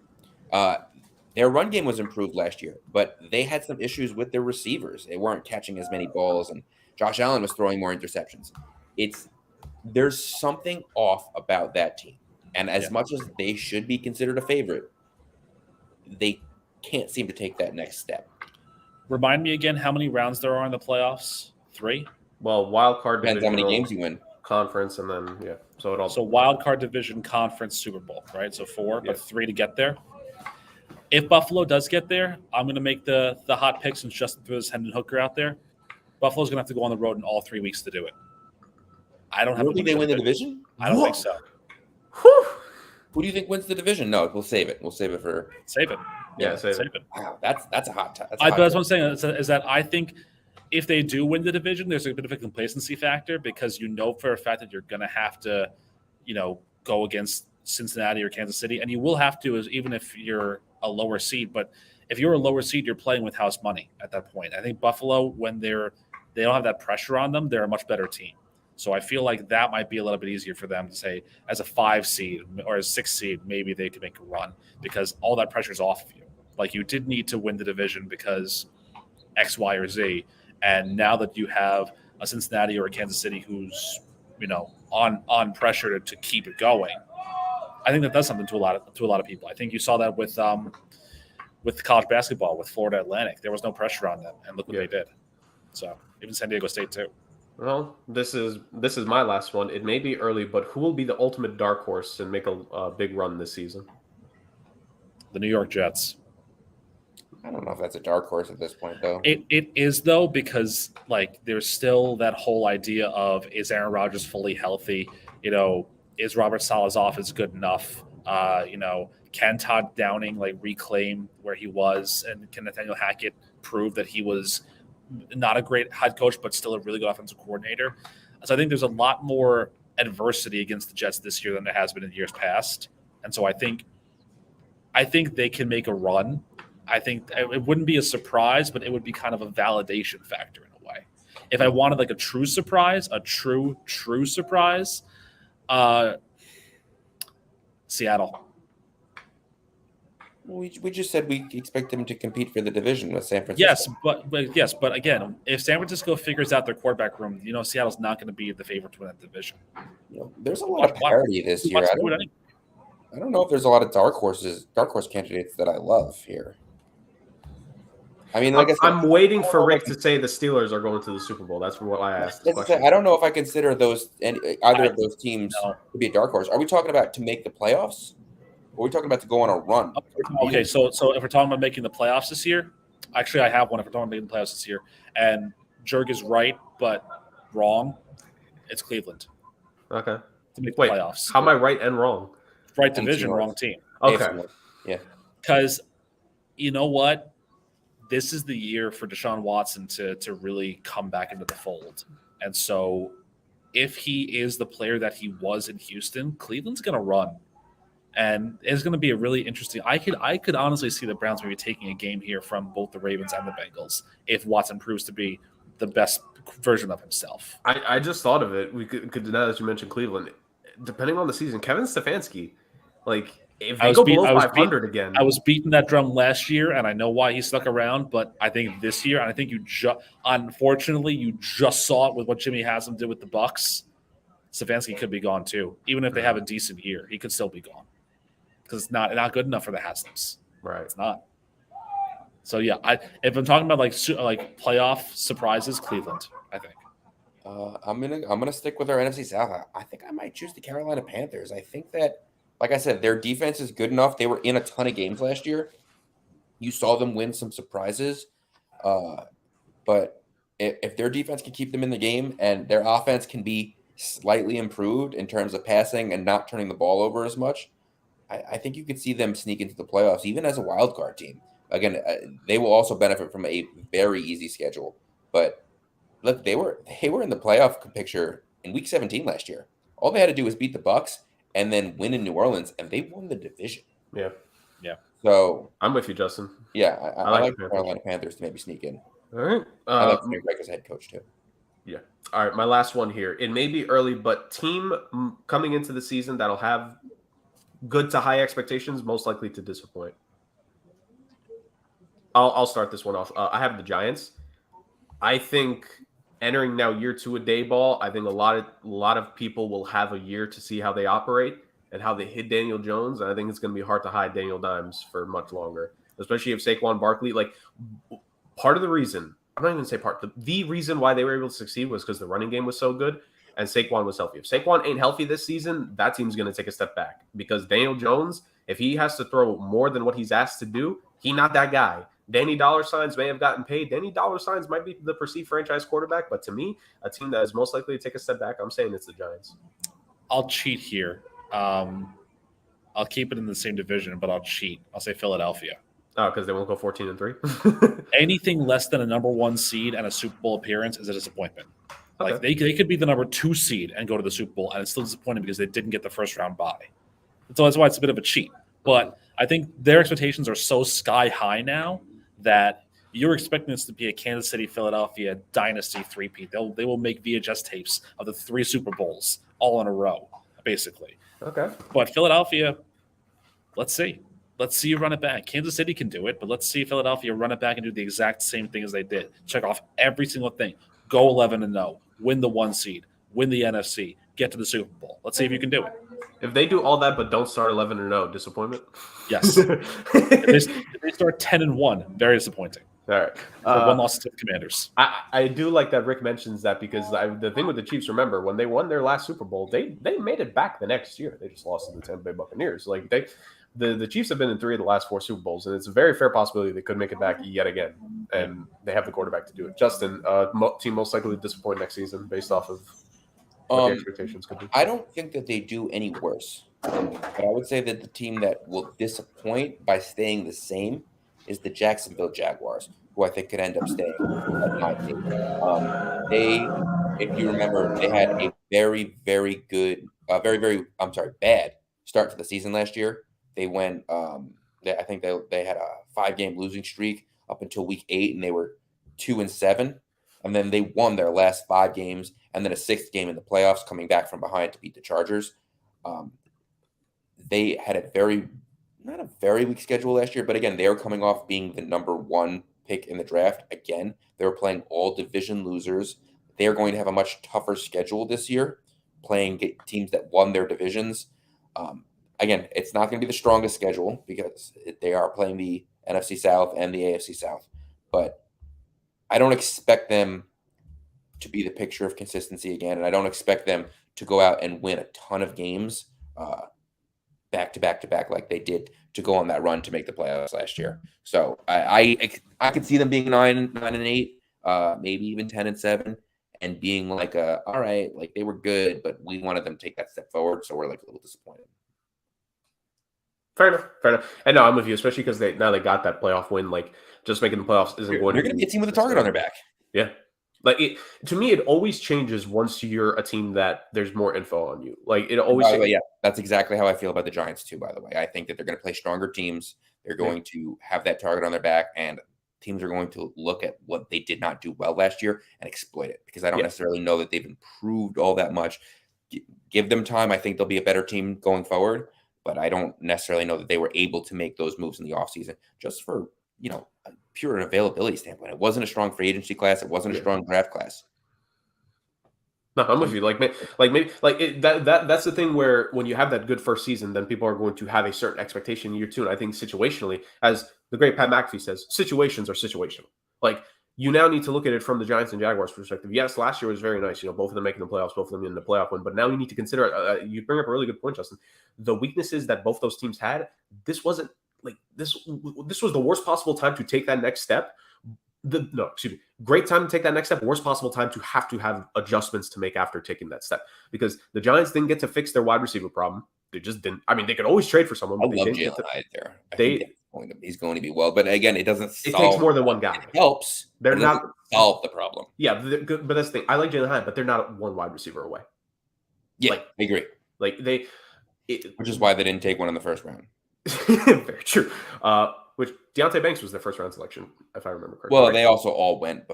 Their run game was improved last year, but they had some issues with their receivers. They weren't catching as many balls, and Josh Allen was throwing more interceptions. There's something off about that team. And as much as they should be considered a favorite, they can't seem to take that next step. Remind me again how many rounds there are in the playoffs? 3? Well, wild card depends how many games you win. Conference, and then So wild card division, conference, Super Bowl, right? So 4, but 3 to get there. If Buffalo does get there, I'm going to make the hot pick since Justin threw his Hendon Hooker out there. Buffalo's going to have to go on the road in all 3 weeks to do it. I don't have. You think they win the division? I don't think so. Whew. Who do you think wins the division? No, we'll save it. We'll save it for. Save it. Yeah, save it. Wow, that's a hot. That's what I'm saying is that I think if they do win the division, there's a bit of a complacency factor because you know for a fact that you're going to have to, go against Cincinnati or Kansas City, and you will have to, even if you're a lower seed. But if you're a lower seed, you're playing with house money at that point. I think Buffalo, when they don't have that pressure on them, they're a much better team. So I feel like that might be a little bit easier for them to say, as a 5 seed or a 6 seed, maybe they could make a run because all that pressure is off of you. Like you did need to win the division because X, Y, or Z. And now that you have a Cincinnati or a Kansas City who's, on pressure to keep it going, I think that does something to a lot of people. I think you saw that with college basketball with Florida Atlantic. There was no pressure on them, and look what they did. So even San Diego State too. Well, this is my last one. It may be early, but who will be the ultimate dark horse and make a big run this season? The New York Jets. I don't know if that's a dark horse at this point, though. It is, though, because there's still that whole idea of, is Aaron Rodgers fully healthy? Is Robert Saleh's offense good enough? Can Todd Downing reclaim where he was, and can Nathaniel Hackett prove that he was not a great head coach, but still a really good offensive coordinator? So I think there's a lot more adversity against the Jets this year than there has been in years past, and so I think they can make a run. I think it wouldn't be a surprise, but it would be kind of a validation factor in a way. If I wanted a true surprise, a true surprise, Seattle. We just said we expect them to compete for the division with San Francisco. Yes, but again, if San Francisco figures out their quarterback room, Seattle's not going to be the favorite to win that division. There's a lot of parity this year. I don't know if there's a lot of dark horse candidates that I love here. I mean, like I said, I'm waiting for Rick to say the Steelers are going to the Super Bowl. That's what I asked. I don't know if I consider either of those teams to be a dark horse. Are we talking about to make the playoffs? Or are we talking about to go on a run? Okay, so if we're talking about making the playoffs this year, actually I have one if we're talking about making the playoffs this year. And Jerg is right, but wrong. It's Cleveland. Okay. To make the playoffs. How am I right and wrong? Right division, wrong team. Okay. Yeah. Because you know what? This is the year for Deshaun Watson to really come back into the fold. And so if he is the player that he was in Houston, Cleveland's going to run. And it's going to be a really interesting – I could honestly see the Browns maybe taking a game here from both the Ravens and the Bengals if Watson proves to be the best version of himself. I just thought of it. We could now that you mentioned Cleveland, depending on the season, Kevin Stefanski, if they go below 500 again. I was beating that drum last year, and I know why he stuck around. But I think this year, and I think unfortunately, you just saw it with what Jimmy Haslam did with the Bucs. Stefanski could be gone too. Even if they have a decent year, he could still be gone because it's not good enough for the Haslams. Right, it's not. So yeah, if I'm talking about playoff surprises, Cleveland, I think. I'm gonna stick with our NFC South. I think I might choose the Carolina Panthers. I think that. Like I said, their defense is good enough. They were in a ton of games last year. You saw them win some surprises. But if their defense can keep them in the game and their offense can be slightly improved in terms of passing and not turning the ball over as much, I think you could see them sneak into the playoffs, even as a wild card team. Again, they will also benefit from a very easy schedule. But look, they were in the playoff picture in Week 17 last year. All they had to do was beat the Bucs and then win in New Orleans, and they won the division. Yeah. So I'm with you, Justin. Yeah, I like the Carolina Panthers to maybe sneak in. All right. I like Frank Reich as head coach too. Yeah. All right, my last one here. It may be early, but team coming into the season that'll have good to high expectations, most likely to disappoint. I'll start this one off. I have the Giants. I think entering now year 2 of Dayball, I think a lot of people will have a year to see how they operate and how they hit Daniel Jones. And I think it's going to be hard to hide Daniel Dimes for much longer, especially if Saquon Barkley, part of the reason, I'm not even going to say part, the reason why they were able to succeed was because the running game was so good and Saquon was healthy. If Saquon ain't healthy this season, that team's going to take a step back because Daniel Jones, if he has to throw more than what he's asked to do, he's not that guy. Danny Dollar Signs may have gotten paid. Danny Dollar Signs might be the perceived franchise quarterback, but to me, a team that is most likely to take a step back, I'm saying it's the Giants. I'll cheat here. I'll keep it in the same division, but I'll cheat. I'll say Philadelphia. Oh, because they won't go 14-3. Anything less than a number 1 seed and a Super Bowl appearance is a disappointment. Okay. Like they could be the number 2 seed and go to the Super Bowl, and it's still disappointing because they didn't get the first round bye. So that's why it's a bit of a cheat. But I think their expectations are so sky high now that you're expecting this to be a Kansas City, Philadelphia dynasty three-peat. They will make VHS tapes of the 3 Super Bowls all in a row, basically. Okay. But Philadelphia, let's see. Let's see you run it back. Kansas City can do it, but let's see Philadelphia run it back and do the exact same thing as they did. Check off every single thing. Go 11-0. Win the 1 seed. Win the NFC. Get to the Super Bowl. Let's see if you can do it. If they do all that but don't start 11-0, disappointment? Yes. if they start 10-1, very disappointing. All right. One loss to the Commanders. I do like that Rick mentions that because the thing with the Chiefs, remember, when they won their last Super Bowl, they made it back the next year. They just lost to the Tampa Bay Buccaneers. Like the Chiefs have been in 3 of the last 4 Super Bowls, and it's a very fair possibility they could make it back yet again. And they have the quarterback to do it. Justin, team most likely to disappoint next season based off of what the expectations could be. I don't think that they do any worse. But I would say that the team that will disappoint by staying the same is the Jacksonville Jaguars, who I think could end up staying at my team. If you remember, they had a very, very good, bad start to the season last year. They went, I think they had a 5-game losing streak up until week 8, and they were 2-7. And then they won their last 5 games, and then a 6th game in the playoffs, coming back from behind to beat the Chargers. They had not a very weak schedule last year, but again, they were coming off being the number 1 pick in the draft. Again, they were playing all division losers. They are going to have a much tougher schedule this year, playing teams that won their divisions. Again, it's not going to be the strongest schedule because they are playing the NFC South and the AFC South, but I don't expect them to be the picture of consistency again, and I don't expect them to go out and win a ton of games back to back like they did to go on that run to make the playoffs last year. So I could see them being 9-8, maybe even 10-7, and being like all right, like they were good, but we wanted them to take that step forward, so we're like a little disappointed. Fair enough. And no, I'm with you, especially because they got that playoff win. Like, just making the playoffs isn't going to You're going to be a team with a target on their back. Yeah. Like, to me, it always changes once you're a team that there's more info on you. Like, it always. By the way, yeah, that's exactly how I feel about the Giants too. By the way, I think that they're going to play stronger teams. They're going to have that target on their back, and teams are going to look at what they did not do well last year and exploit it. Because I don't necessarily know that they've improved all that much. Give them time. I think they'll be a better team going forward. But I don't necessarily know that they were able to make those moves in the offseason just for, a pure availability standpoint. It wasn't a strong free agency class. It wasn't a strong draft class. No, I'm with you. That's the thing where when you have that good first season, then people are going to have a certain expectation in year 2. And I think situationally, as the great Pat McAfee says, situations are situational. Like, you now need to look at it from the Giants and Jaguars perspective. Yes, last year was very nice. Both of them making the playoffs, both of them in the playoff win. But now you need to consider, you bring up a really good point, Justin. The weaknesses that both those teams had, this wasn't like this was the worst possible time to take that next step. Great time to take that next step. Worst possible time to have adjustments to make after taking that step. Because the Giants didn't get to fix their wide receiver problem. They just didn't. I mean, they could always trade for someone. But I love Jalen Hyde there. He's going to be well, but again, it doesn't. It takes more than one guy. It helps. They're not solve the problem. Yeah, but that's the thing. I like Jalen Hyde, but they're not one wide receiver away. Yeah, I agree. Which is why they didn't take one in the first round. Very true. Which Deontay Banks was their first round selection, if I remember correctly. Well, they also all went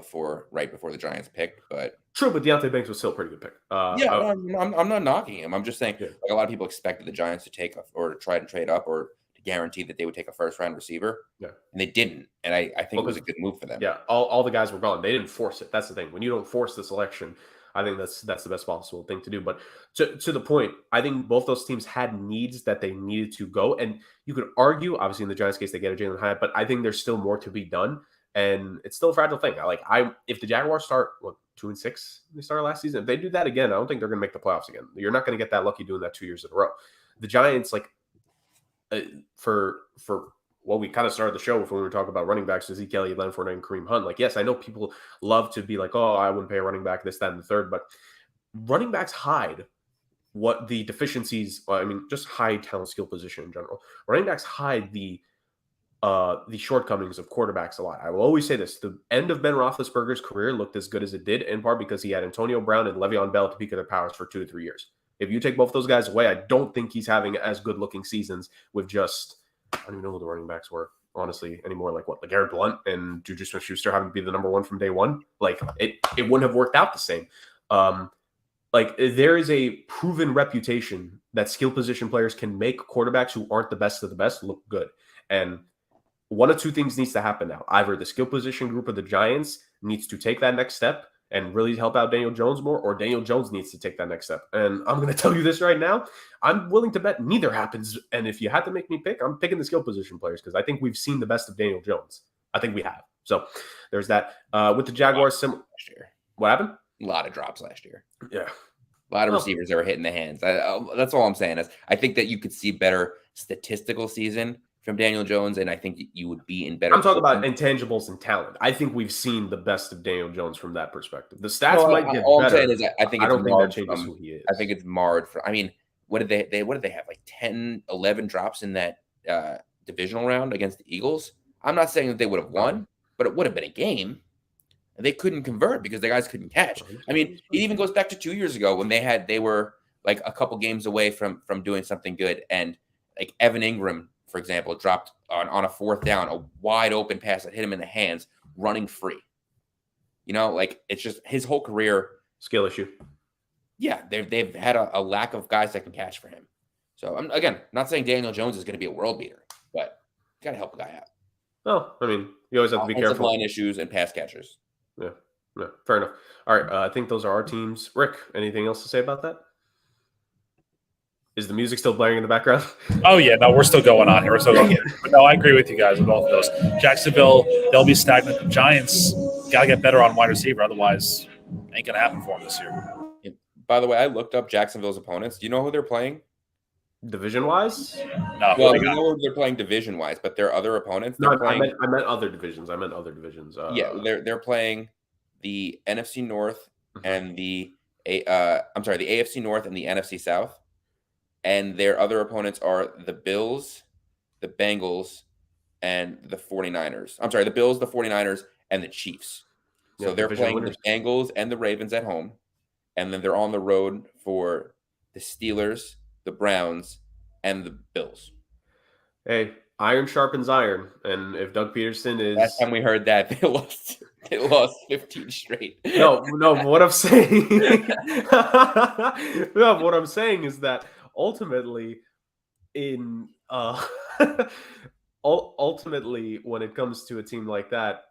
right before the Giants picked, but true. But Deontay Banks was still a pretty good pick. I'm not knocking him. I'm just saying, like a lot of people expected the Giants to take or to try and trade up or to guarantee that they would take a first round receiver. Yeah, and they didn't. And I think it was a good move for them. Yeah, all the guys were gone. They didn't force it. That's the thing. When you don't force the selection, I think that's the best possible thing to do. But to the point, I think both those teams had needs that they needed to go. And you could argue, obviously, in the Giants' case, they get a Jalen Hyatt, but I think there's still more to be done. And it's still a fragile thing. If the Jaguars start 2-6, they started last season. If they do that again, I don't think they're going to make the playoffs again. You're not going to get that lucky doing that 2 years in a row. The Giants, we kind of started the show with when we were talking about running backs, Ezekiel Elliott, Leonard Fournette, and Kareem Hunt. Like, yes, I know people love to be like, oh, I wouldn't pay a running back, this, that, and the third, but running backs hide what the deficiencies, just high talent skill position in general. Running backs hide the shortcomings of quarterbacks a lot. I will always say this: the end of Ben Roethlisberger's career looked as good as it did, in part because he had Antonio Brown and Le'Veon Bell to peak of their powers for 2 to 3 years. If you take both those guys away, I don't think he's having as good looking seasons with just, I don't even know who the running backs were, honestly, anymore. Like Garrett Blunt and Juju Smith-Schuster having to be the number one from day one. Like it wouldn't have worked out the same. Like there is a proven reputation that skill position players can make quarterbacks who aren't the best of the best look good. And one of two things needs to happen now. Either the skill position group of the Giants needs to take that next step and really help out Daniel Jones more, or Daniel Jones needs to take that next step. And I'm going to tell you this right now. I'm willing to bet neither happens. And if you had to make me pick, I'm picking the skill position players because I think we've seen the best of Daniel Jones. I think we have. So there's that. With the Jaguars, last year. What happened? A lot of drops last year. Yeah. A lot of receivers that were hitting the hands. That's all I'm saying. I think that you could see better statistical season from Daniel Jones, and I think you would be in better. I'm talking about intangibles and talent. I think we've seen the best of Daniel Jones from that perspective. The stats might get all better. I'm saying is I think don't think that changes who he is. I think it's marred for. I mean, what did they have? Like 10, 11 drops in that divisional round against the Eagles. I'm not saying that they would have won, but it would have been a game. They couldn't convert because the guys couldn't catch. I mean, it even goes back to 2 years ago when they were like a couple games away from doing something good. And like Evan Ingram, for example, dropped on a 4th down, a wide open pass that hit him in the hands, running free. You know, like it's just his whole career. Skill issue. Yeah, they've had a lack of guys that can catch for him. So I'm again not saying Daniel Jones is going to be a world beater, but you got to help a guy out. Oh, I mean, you always have to be careful. Line issues and pass catchers. Yeah, fair enough. All right, I think those are our teams. Rick, anything else to say about that? Is the music still blaring in the background? Oh, yeah. No, we're still going on here. We're still going. But no, I agree with you guys with both of those. Jacksonville, they'll be stagnant. The Giants got to get better on wide receiver. Otherwise, ain't going to happen for them this year. Yeah. By the way, I looked up Jacksonville's opponents. Do you know who they're playing? Division-wise? No. Well, I know they're playing division-wise, but their other opponents. No, I meant other divisions. Yeah, they're playing the NFC North and the AFC North and the NFC South. And their other opponents are the Bills, the Bengals, and the 49ers. I'm sorry, the Bills, the 49ers, and the Chiefs. So they're playing winners. The Bengals and the Ravens at home. And then they're on the road for the Steelers, the Browns, and the Bills. Hey, iron sharpens iron. And if Doug Peterson is... Last time we heard that, they lost 15 straight. No, what I'm saying... what I'm saying is that ultimately, ultimately, when it comes to a team like that,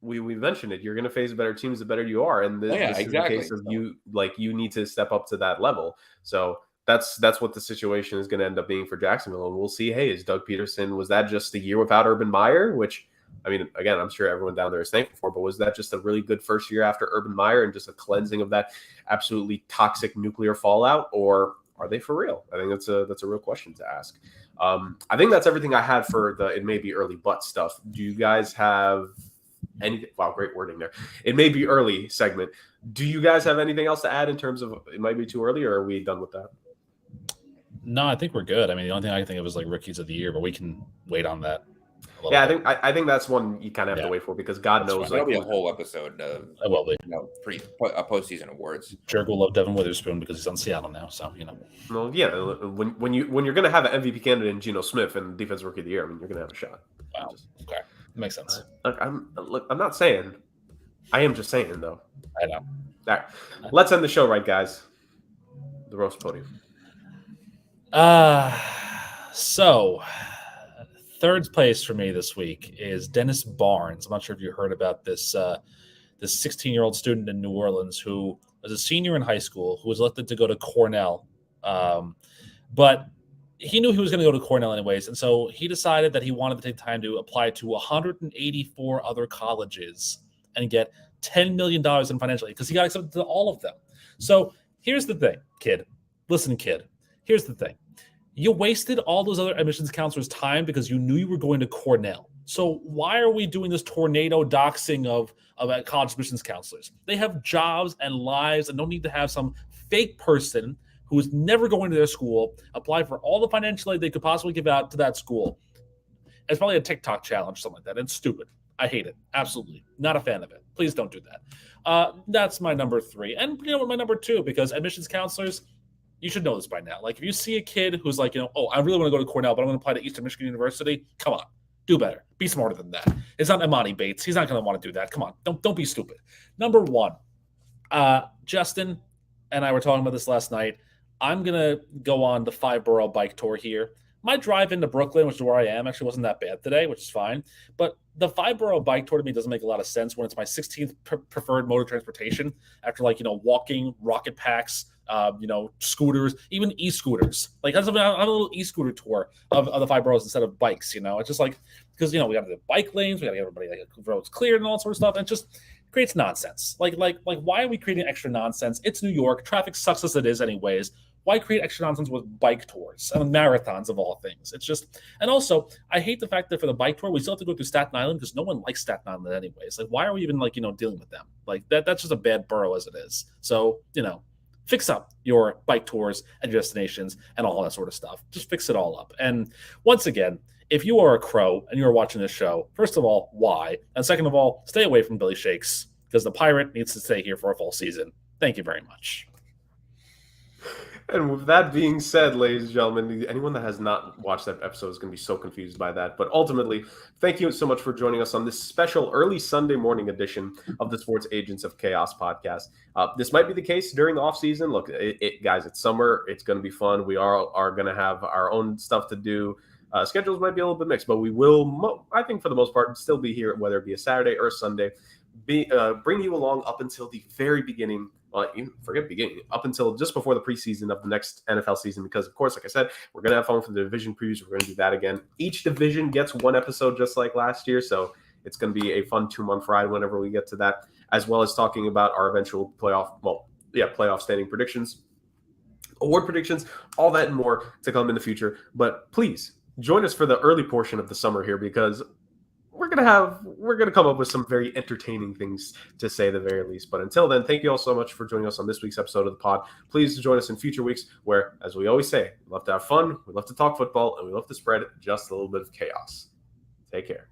we mentioned it. You're going to face better teams the better you are, and this is the case of you. Like you need to step up to that level. So that's what the situation is going to end up being for Jacksonville, and we'll see. Hey, is Doug Peterson, was that just a year without Urban Meyer? Which, I mean, again, I'm sure everyone down there is thankful for, but was that just a really good first year after Urban Meyer and just a cleansing of that absolutely toxic nuclear fallout, or are they for real? I think that's a real question to ask. I think that's everything I had for the it may be early but stuff. Do you guys have anything? Wow, great wording there. It may be early segment. Do you guys have anything else to add in terms of it might be too early, or are we done with that? No, I think we're good. I mean, the only thing I can think of is like rookies of the year, but we can wait on that. Yeah, I think that's one you kind of have to wait for because God knows that'll be a whole episode of postseason awards. Jerk will love Devin Witherspoon because he's on Seattle now, so you know. Well, yeah, when you're going to have an MVP candidate in Geno Smith and Defensive Rookie of the Year, I mean, you're going to have a shot. Wow. Okay, makes sense. I'm not saying. I am just saying though. I know. All right, let's end the show right, guys. The roast podium. So. Third place for me this week is Dennis Barnes. I'm not sure if you heard about this 16-year-old student in New Orleans who was a senior in high school who was elected to go to Cornell. But he knew he was going to go to Cornell anyways, and so he decided that he wanted to take time to apply to 184 other colleges and get $10 million in financial aid because he got accepted to all of them. So here's the thing, kid. Listen, kid. Here's the thing. You wasted all those other admissions counselors' time because you knew you were going to Cornell. So why are we doing this tornado doxing of college admissions counselors? They have jobs and lives and don't need to have some fake person who is never going to their school apply for all the financial aid they could possibly give out to that school. It's probably a TikTok challenge, something like that. It's stupid. I hate it. Absolutely. Not a fan of it. Please don't do that. That's my number 3. And you know what, my number 2, because admissions counselors, you should know this by now. Like, if you see a kid who's like, oh, I really want to go to Cornell, but I'm going to apply to Eastern Michigan University, come on. Do better. Be smarter than that. It's not Imani Bates. He's not going to want to do that. Come on. Don't be stupid. Number 1, Justin and I were talking about this last night. I'm going to go on the 5-borough bike tour here. My drive into Brooklyn, which is where I am, actually wasn't that bad today, which is fine. But the 5-borough bike tour to me doesn't make a lot of sense when it's my 16th preferred mode of transportation after, like, walking, rocket packs, scooters, even e-scooters. Like, that's a little e-scooter tour of the 5 boroughs instead of bikes, It's just like, because, we got the bike lanes, we got to get everybody, like, roads cleared and all sorts of stuff, and it just creates nonsense. Like, why are we creating extra nonsense? It's New York. Traffic sucks as it is anyways. Why create extra nonsense with bike tours and marathons of all things? It's just, and also, I hate the fact that for the bike tour, we still have to go through Staten Island because no one likes Staten Island anyways. Like, why are we even, dealing with them? Like, that's just a bad borough as it is. So, fix up your bike tours and your destinations and all that sort of stuff. Just fix it all up. And once again, if you are a crow and you're watching this show, first of all, why? And second of all, stay away from Billy Shakes because the Pirate needs to stay here for a full season. Thank you very much. And with that being said, ladies and gentlemen, anyone that has not watched that episode is going to be so confused by that. But ultimately, thank you so much for joining us on this special early Sunday morning edition of the Sports Agents of Chaos podcast. This might be the case during the off season. Look, guys, it's summer. It's going to be fun. We are going to have our own stuff to do. Schedules might be a little bit mixed, but we will, I think for the most part, still be here, whether it be a Saturday or a Sunday, bring you along up until the very beginning. Up until just before the preseason of the next NFL season, because, of course, like I said, we're going to have fun for the division previews. We're going to do that again. Each division gets one episode just like last year, so it's going to be a fun 2-month ride whenever we get to that, as well as talking about our eventual playoff standing predictions, award predictions, all that and more to come in the future. But please join us for the early portion of the summer here, because we're gonna come up with some very entertaining things to say at the very least. But until then, thank you all so much for joining us on this week's episode of the pod. Please join us in future weeks where, as we always say, we love to have fun, we love to talk football, and we love to spread just a little bit of chaos. Take care.